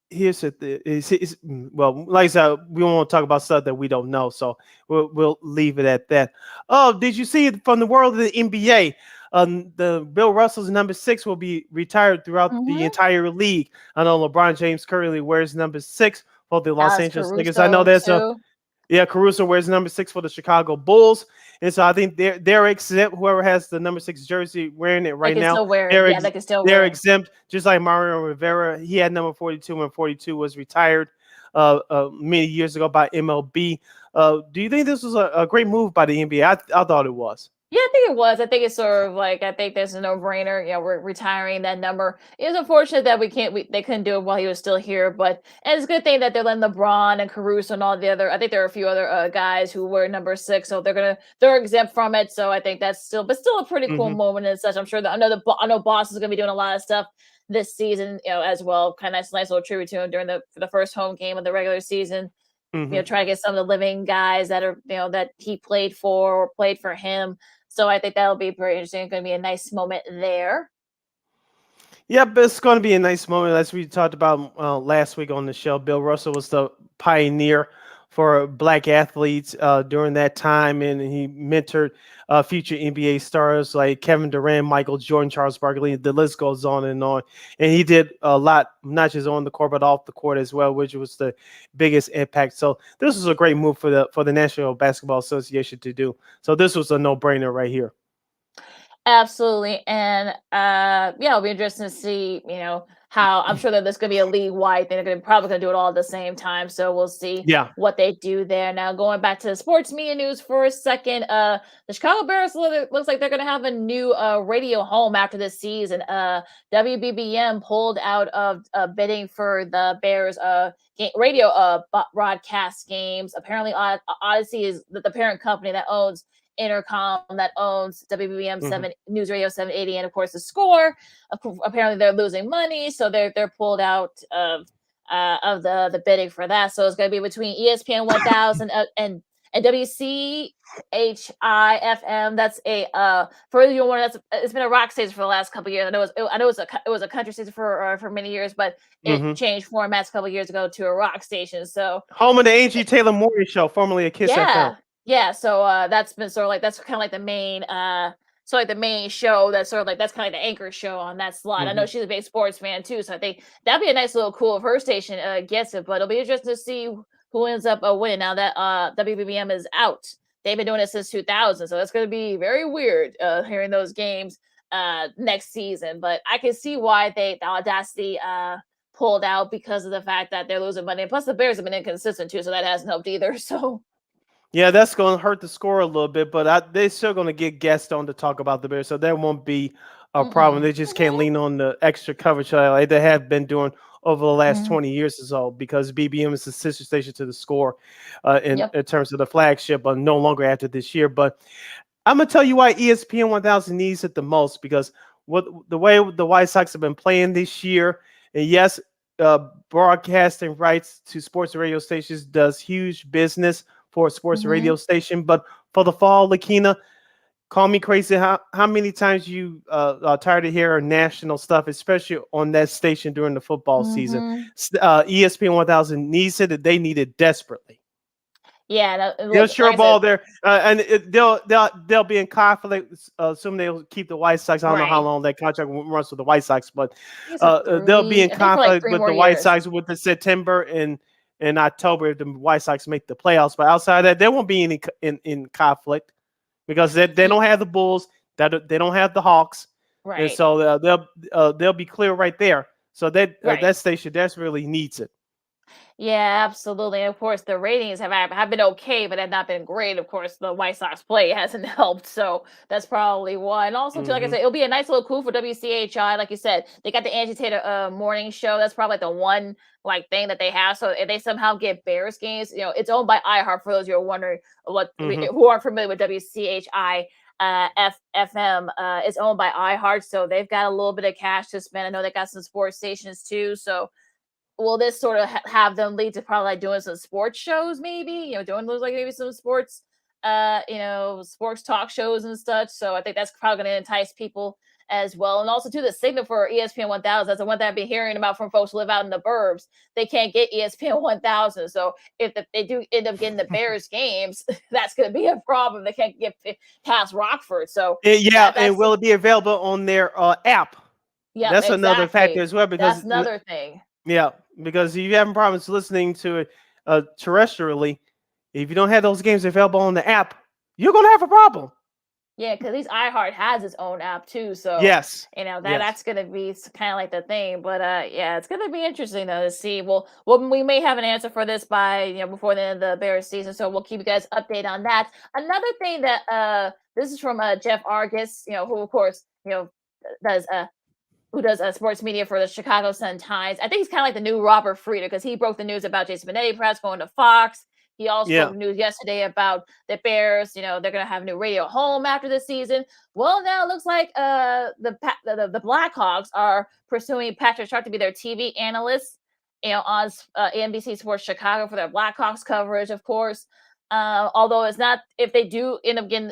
Speaker 1: Here's well, like I said, we won't talk about stuff that we don't know, so we'll leave it at that. Oh, did you see from the world of the NBA? The Bill Russell's number 6 will be retired throughout the entire league. I know LeBron James currently wears number 6 for the Los Angeles Lakers. I know there's Caruso wears number 6 for the Chicago Bulls, and so I think they're exempt. Whoever has the number 6 jersey wearing it right now, they're exempt. Just like Mario Rivera, he had number 42 when 42 was retired many years ago by MLB. Do you think this was a great move by the NBA? I thought it was.
Speaker 2: Yeah, I think it was. I think it's sort of like, I think there's a no-brainer. We're retiring that number. It's unfortunate that they couldn't do it while he was still here, but it's a good thing that they're letting LeBron and Caruso and all the other. I think there are a few other guys who were number 6, so they're exempt from it. So I think that's still a pretty cool moment and such. I'm sure that I know Boston's gonna be doing a lot of stuff this season, as well. Kind of nice little tribute to him during the first home game of the regular season. Try to get some of the living guys that are that he played for or played for him. So I think that'll be pretty interesting. It's going to be a nice moment there.
Speaker 1: Yeah, but it's going to be a nice moment. As we talked about last week on the show, Bill Russell was the pioneer for Black athletes during that time, and he mentored future NBA stars like Kevin Durant, Michael Jordan, Charles Barkley. The list goes on. And he did a lot, not just on the court, but off the court as well, which was the biggest impact. So this was a great move for the National Basketball Association to do. So this was a no-brainer right here.
Speaker 2: Absolutely. And it'll be interesting to see, how I'm sure that there's going to be a league-wide thing. They're probably going to do it all at the same time. So we'll see what they do there. Now, going back to the sports media news for a second, the Chicago Bears looks like they're going to have a new radio home after this season. WBBM pulled out of bidding for the Bears radio broadcast games. Apparently, Odyssey is the parent company that owns Intercom, that owns WBBM 7 News Radio 780, and of course the Score. Apparently they're losing money, so they're pulled out of the bidding for that. So it's going to be between ESPN 1000 and WCHI FM. That's it's been a rock station for the last couple of years. I know it was a country station for many years, but it changed formats a couple of years ago to a rock station. So
Speaker 1: home of the Angie Taylor Morgan Show, formerly a Kiss FM.
Speaker 2: Yeah, so that's been sort of like, that's kind of like the main the main show that's sort of like, that's kind of like the anchor show on that slot. I know she's a big sports fan too, so I think that'd be a nice little cool if her station gets it. But it'll be interesting to see who ends up winning now that WBBM is out. They've been doing it since 2000, so it's going to be very weird hearing those games next season. But I can see why the Audacity pulled out, because of the fact that they're losing money. And plus, the Bears have been inconsistent too, so that hasn't helped either. So.
Speaker 1: Yeah, that's going to hurt the score a little bit, but they're still going to get guests on to talk about the Bears, so that won't be a problem. They just can't lean on the extra coverage like they have been doing over the last 20 years or so, because BBM is the sister station to the Score in terms of the flagship, but no longer after this year. But I'm going to tell you why ESPN 1000 needs it the most, because the way the White Sox have been playing this year, and yes, broadcasting rights to sports radio stations does huge business for a sports radio station, but for the fall, Lakeena, call me crazy. How many times you are tired of hearing national stuff, especially on that station during the football season? ESPN 1000 needs it. They need it desperately.
Speaker 2: Yeah,
Speaker 1: they'll sure ball there, and they'll be in conflict. Assuming they'll keep the White Sox. I don't know how long that contract runs with the White Sox, but they'll be in conflict with the White Sox with the September and October if the White Sox make the playoffs. But outside of that, there won't be any in conflict. because they don't have the Bulls, that they don't have the Hawks, and
Speaker 2: Right.
Speaker 1: so they'll be clear right there. So
Speaker 2: Right.
Speaker 1: that station desperately needs it.
Speaker 2: Yeah, absolutely. Of course, the ratings have been okay, but have not been great. Of course, the White Sox play hasn't helped, so that's probably why. And also, too, like I said, it'll be a nice little coup for WCHI. Like you said, they got the Angie Taylor morning show. That's probably like the one thing that they have. So if they somehow get Bears games, it's owned by iHeart. For those who are wondering who aren't familiar with WCHI. FM is owned by iHeart, so they've got a little bit of cash to spend. I know they got some sports stations too, so will this sort of have them lead to probably like doing some sports shows, maybe doing those like maybe some sports sports talk shows and such. So I think that's probably going to entice people as well. And also, too, the signal for ESPN 1000, that's the one that I've been hearing about from folks who live out in the burbs. They can't get ESPN 1000. So if they do end up getting the Bears games, that's going to be a problem. They can't get past Rockford. So
Speaker 1: and will it be available on their app?
Speaker 2: Yeah,
Speaker 1: that's another factor as well, because
Speaker 2: that's another thing.
Speaker 1: Yeah, because if you having problems listening to it terrestrially, if you don't have those games available on the app, you're gonna have a problem.
Speaker 2: Yeah, because at least iHeart has its own app too, so
Speaker 1: yes,
Speaker 2: that's gonna be kind of like the thing. But yeah, it's gonna be interesting though to see. Well, we may have an answer for this by before the end of the Bears season, so we'll keep you guys updated on that. Another thing that this is from Jeff Argus, who of course does who does sports media for the Chicago Sun-Times. I think he's kind of like the new Robert Frieda, because he broke the news about Jason Benetti perhaps going to Fox. He also broke news yesterday about the Bears. They're going to have a new radio home after this season. Well, now it looks like the Blackhawks are pursuing Patrick Sharp to be their TV analyst, on NBC Sports Chicago for their Blackhawks coverage, of course. Although it's not, if they do end up giving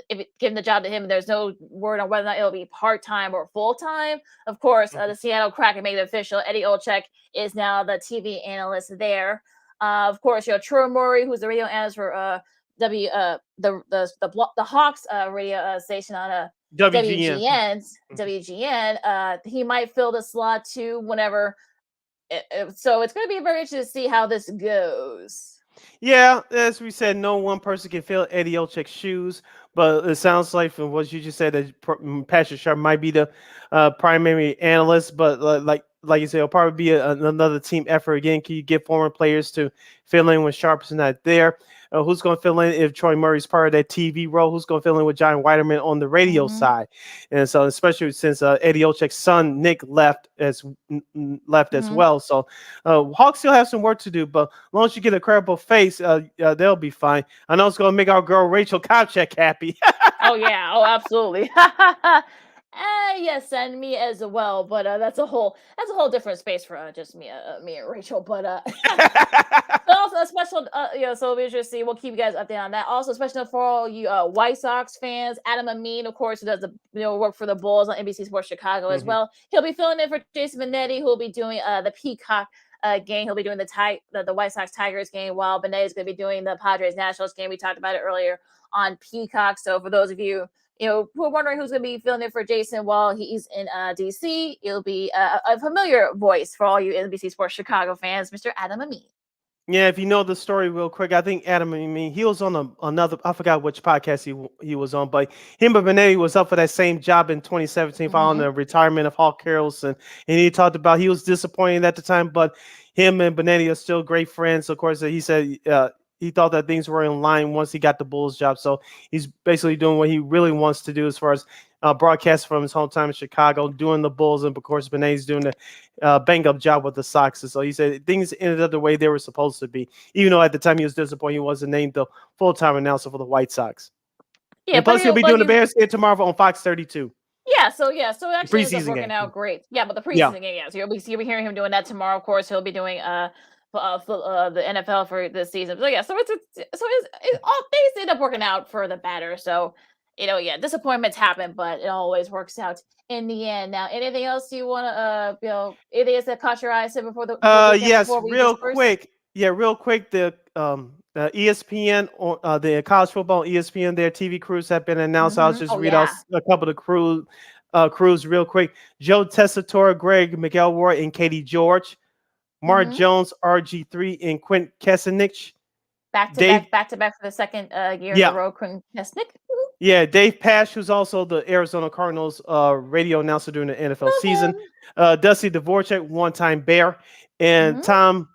Speaker 2: the job to him, there's no word on whether or not it'll be part-time or full-time. Of course, the Seattle Kraken made it official. Eddie Olczyk is now the TV analyst there. Of course, Troy Murray, who's the radio analyst for the Hawks radio station on WGN. He might fill the slot too whenever. So it's going to be very interesting to see how this goes.
Speaker 1: Yeah, as we said, no one person can fill Eddie Olczyk's shoes, but it sounds like from what you just said that Patrick Sharp might be the primary analyst, but like you said, it'll probably be another team effort again. Can you get former players to fill in when Sharp's not there? Who's going to fill in if Troy Murray's part of that TV role? Who's going to fill in with John Weiderman on the radio side? And so, especially since Eddie Olczyk's son Nick left as well. So, Hawks still have some work to do, but as long as you get a credible face, they'll be fine. I know it's going to make our girl Rachel Kopchak happy.
Speaker 2: Oh yeah, oh absolutely. Yes, and me as well, but that's a whole different space for just me and Rachel. But also a special, so we just see. We'll keep you guys updated on that. Also, especially for all you White Sox fans, Adam Amin, of course, who does the work for the Bulls on NBC Sports Chicago as well. He'll be filling in for Jason Benetti, who will be doing the Peacock game. He'll be doing the White Sox Tigers game, while Benetti is going to be doing the Padres Nationals game. We talked about it earlier on Peacock. So for those of you who are wondering who's going to be filling in for Jason while he's in DC, it'll be a familiar voice for all you NBC Sports Chicago fans, Mr. Adam Amin.
Speaker 1: Yeah, if you know the story real quick, I think Adam, he was on another, I forgot which podcast he was on, but him and Benetti was up for that same job in 2017 following the retirement of Hawk Harrelson. And he talked about he was disappointed at the time, but him and Benetti are still great friends. Of course, he said he thought that things were in line once he got the Bulls job. So he's basically doing what he really wants to do as far as broadcast from his hometown in Chicago, doing the Bulls. And of course, Benetti's doing the bang-up job with the Sox. And so he said things ended up the way they were supposed to be, even though at the time he was disappointed he wasn't named the full-time announcer for the White Sox. Yeah, and plus he'll be doing the Bears game tomorrow on Fox 32.
Speaker 2: So actually it's working out great. Yeah, but the preseason game, so you'll be hearing him doing that tomorrow. Of course, he'll be doing the NFL for this season. So it's all things end up working out for the better. So disappointments happen, but it always works out in the end. Now, anything else you want to anything else that caught your eye before the
Speaker 1: yes, real quick. Yeah, real quick. The ESPN or the college football ESPN, their TV crews have been announced. I'll just read out a couple of the crews real quick. Joe Tessitore, Greg McElroy, and Katie George. Mark Jones, RG3, and Quint Kesenich.
Speaker 2: Back to back for the second year in a row, Quint Kesenich.
Speaker 1: Yeah, Dave Pasch, who's also the Arizona Cardinals radio announcer during the NFL season. Dusty Dvorak, one-time Bear, and Tom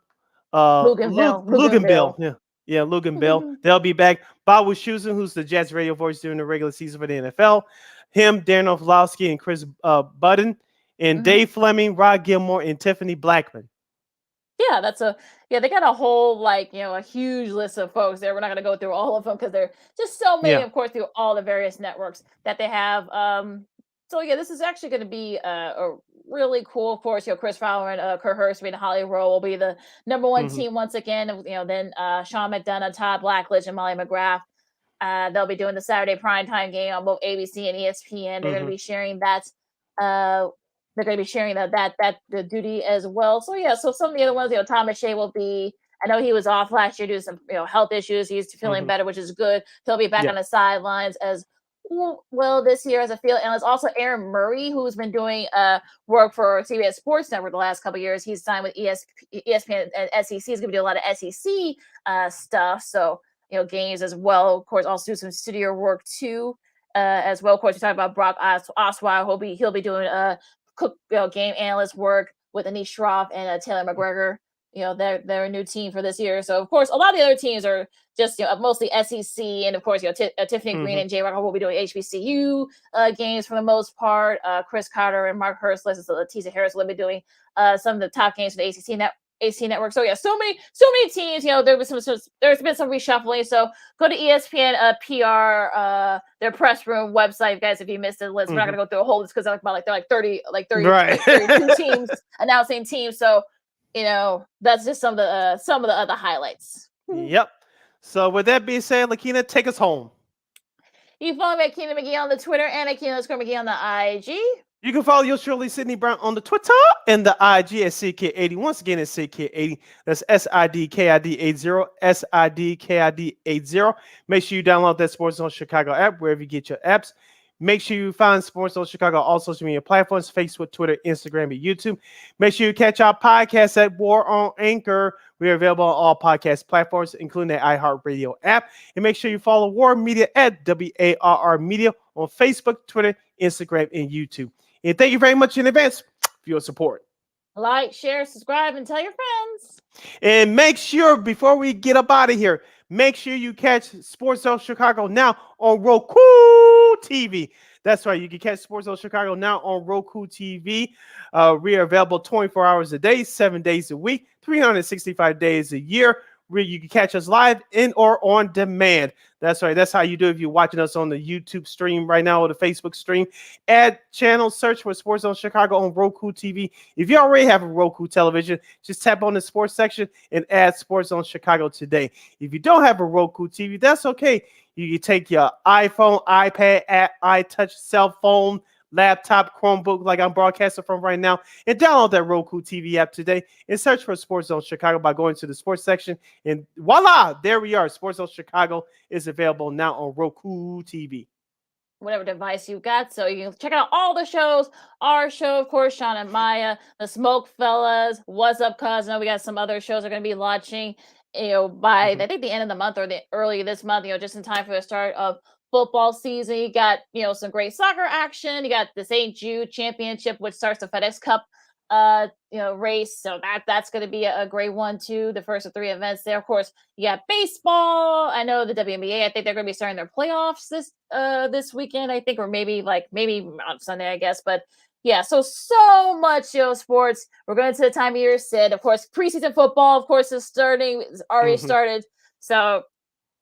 Speaker 1: Luganville. Yeah, Luganville. They'll be back. Bob Wischusen, who's the Jets radio voice during the regular season for the NFL. Him, Darren Orlovsky, and Chris Budden, and Dave Fleming, Rod Gilmore, and Tiffany Blackman.
Speaker 2: Yeah, they got a whole a huge list of folks there. We're not going to go through all of them because there are just so many, of course, through all the various networks that they have. So yeah, this is actually going to be a really cool. Of course, Chris Fowler and Kurt Hurst and Holly Rowe will be the number one team once again. Then Sean McDonough, Todd Blackledge, and Molly McGrath. They'll be doing the Saturday primetime game on both ABC and ESPN. They're going to be sharing that. They're going to be sharing that the duty as well. So yeah, so some of the other ones, Thomas Shea will be. I know he was off last year due to some health issues. He's feeling better, which is good. He'll be back on the sidelines as well this year as a field analyst. Also, Aaron Murray, who's been doing work for CBS Sports Network the last couple of years. He's signed with ESPN and SEC. He's going to do a lot of SEC stuff. So games as well. Of course, also do some studio work too as well. Of course, you're talking about Brock Osweiler. He'll be doing game analyst work with Anish Shroff and Taylor McGregor. They're a new team for this year. So of course, a lot of the other teams are just mostly SEC, and of course, Tiffany Green and Jay Rocker will be doing HBCU games for the most part. Chris Carter and Mark Hurst, Leticia Harris will be doing some of the top games for the AC Network. So yeah, so many teams. There's been some reshuffling. So go to ESPN PR their press room website, guys. If you missed the list, we're not gonna go through a whole list because they're 30
Speaker 1: right.
Speaker 2: 32 teams announcing teams. So that's just some of the other highlights.
Speaker 1: Yep. So with that being said, Lakeena, take us home.
Speaker 2: You can follow me at Keena McGee on the Twitter and at Keena_McGee on the IG.
Speaker 1: You can follow yours truly, Sydney Brown, on the Twitter and the IG at SidKid80. Once again, it's SidKid80. That's SIDKID80, SIDKID80. Make sure you download that Sports Zone Chicago app wherever you get your apps. Make sure you find Sports Zone Chicago on all social media platforms, Facebook, Twitter, Instagram, and YouTube. Make sure you catch our podcast at War on Anchor. We are available on all podcast platforms, including the iHeartRadio app. And make sure you follow War Media at WARR Media on Facebook, Twitter, Instagram, and YouTube. And thank you very much in advance for your support.
Speaker 2: Like, share, subscribe, and tell your friends.
Speaker 1: And make sure, before we get up out of here, make sure you catch Sports Zone Chicago now on Roku TV. That's right. You can catch Sports Zone Chicago now on Roku TV. We are available 24 hours a day, 7 days a week, 365 days a year. You can catch us live in or on demand. That's right. That's how you do it if you're watching us on the YouTube stream right now or the Facebook stream. Add channel, search for Sports Zone Chicago on Roku TV. If you already have a Roku television, just tap on the sports section and add Sports Zone Chicago today. If you don't have a Roku TV, that's okay. You can take your iPhone, iPad, iTouch, cell phone, laptop, Chromebook, like I'm broadcasting from right now, and download that Roku TV app today and search for Sports Zone Chicago by going to the sports section. And voila, there we are. Sports Zone Chicago is available now on Roku TV.
Speaker 2: Whatever device you got. So you can check out all the shows. Our show, of course, Sean and Maya, the Smoke Fellas, What's Up, Cuz. We got some other shows that are going to be launching, by I think the end of the month or the early this month, just in time for the start of football season. You got, some great soccer action. You got the St. Jude Championship, which starts the FedEx Cup, race. So that's going to be a great one too. The first of 3 events there. Of course, you got baseball. I know the WNBA. I think they're going to be starting their playoffs this weekend. I think, or maybe on Sunday, I guess. But yeah, so much sports. We're going to the time of year, Sid. Of course, preseason football, of course, is starting. It's already started. So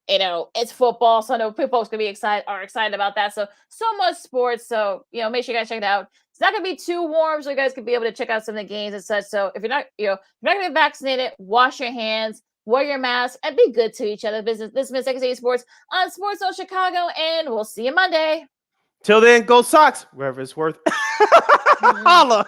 Speaker 2: it's football, so I know folks gonna be excited about that. So much sports. So make sure you guys check it out. It's not gonna be too warm, so you guys can be able to check out some of the games and such. So if you're not gonna get vaccinated, wash your hands, wear your mask, and be good to each other. This has been Second City Sports on Sports Zone Chicago, and we'll see you Monday.
Speaker 1: Till then, go Sox, wherever it's worth. Holla.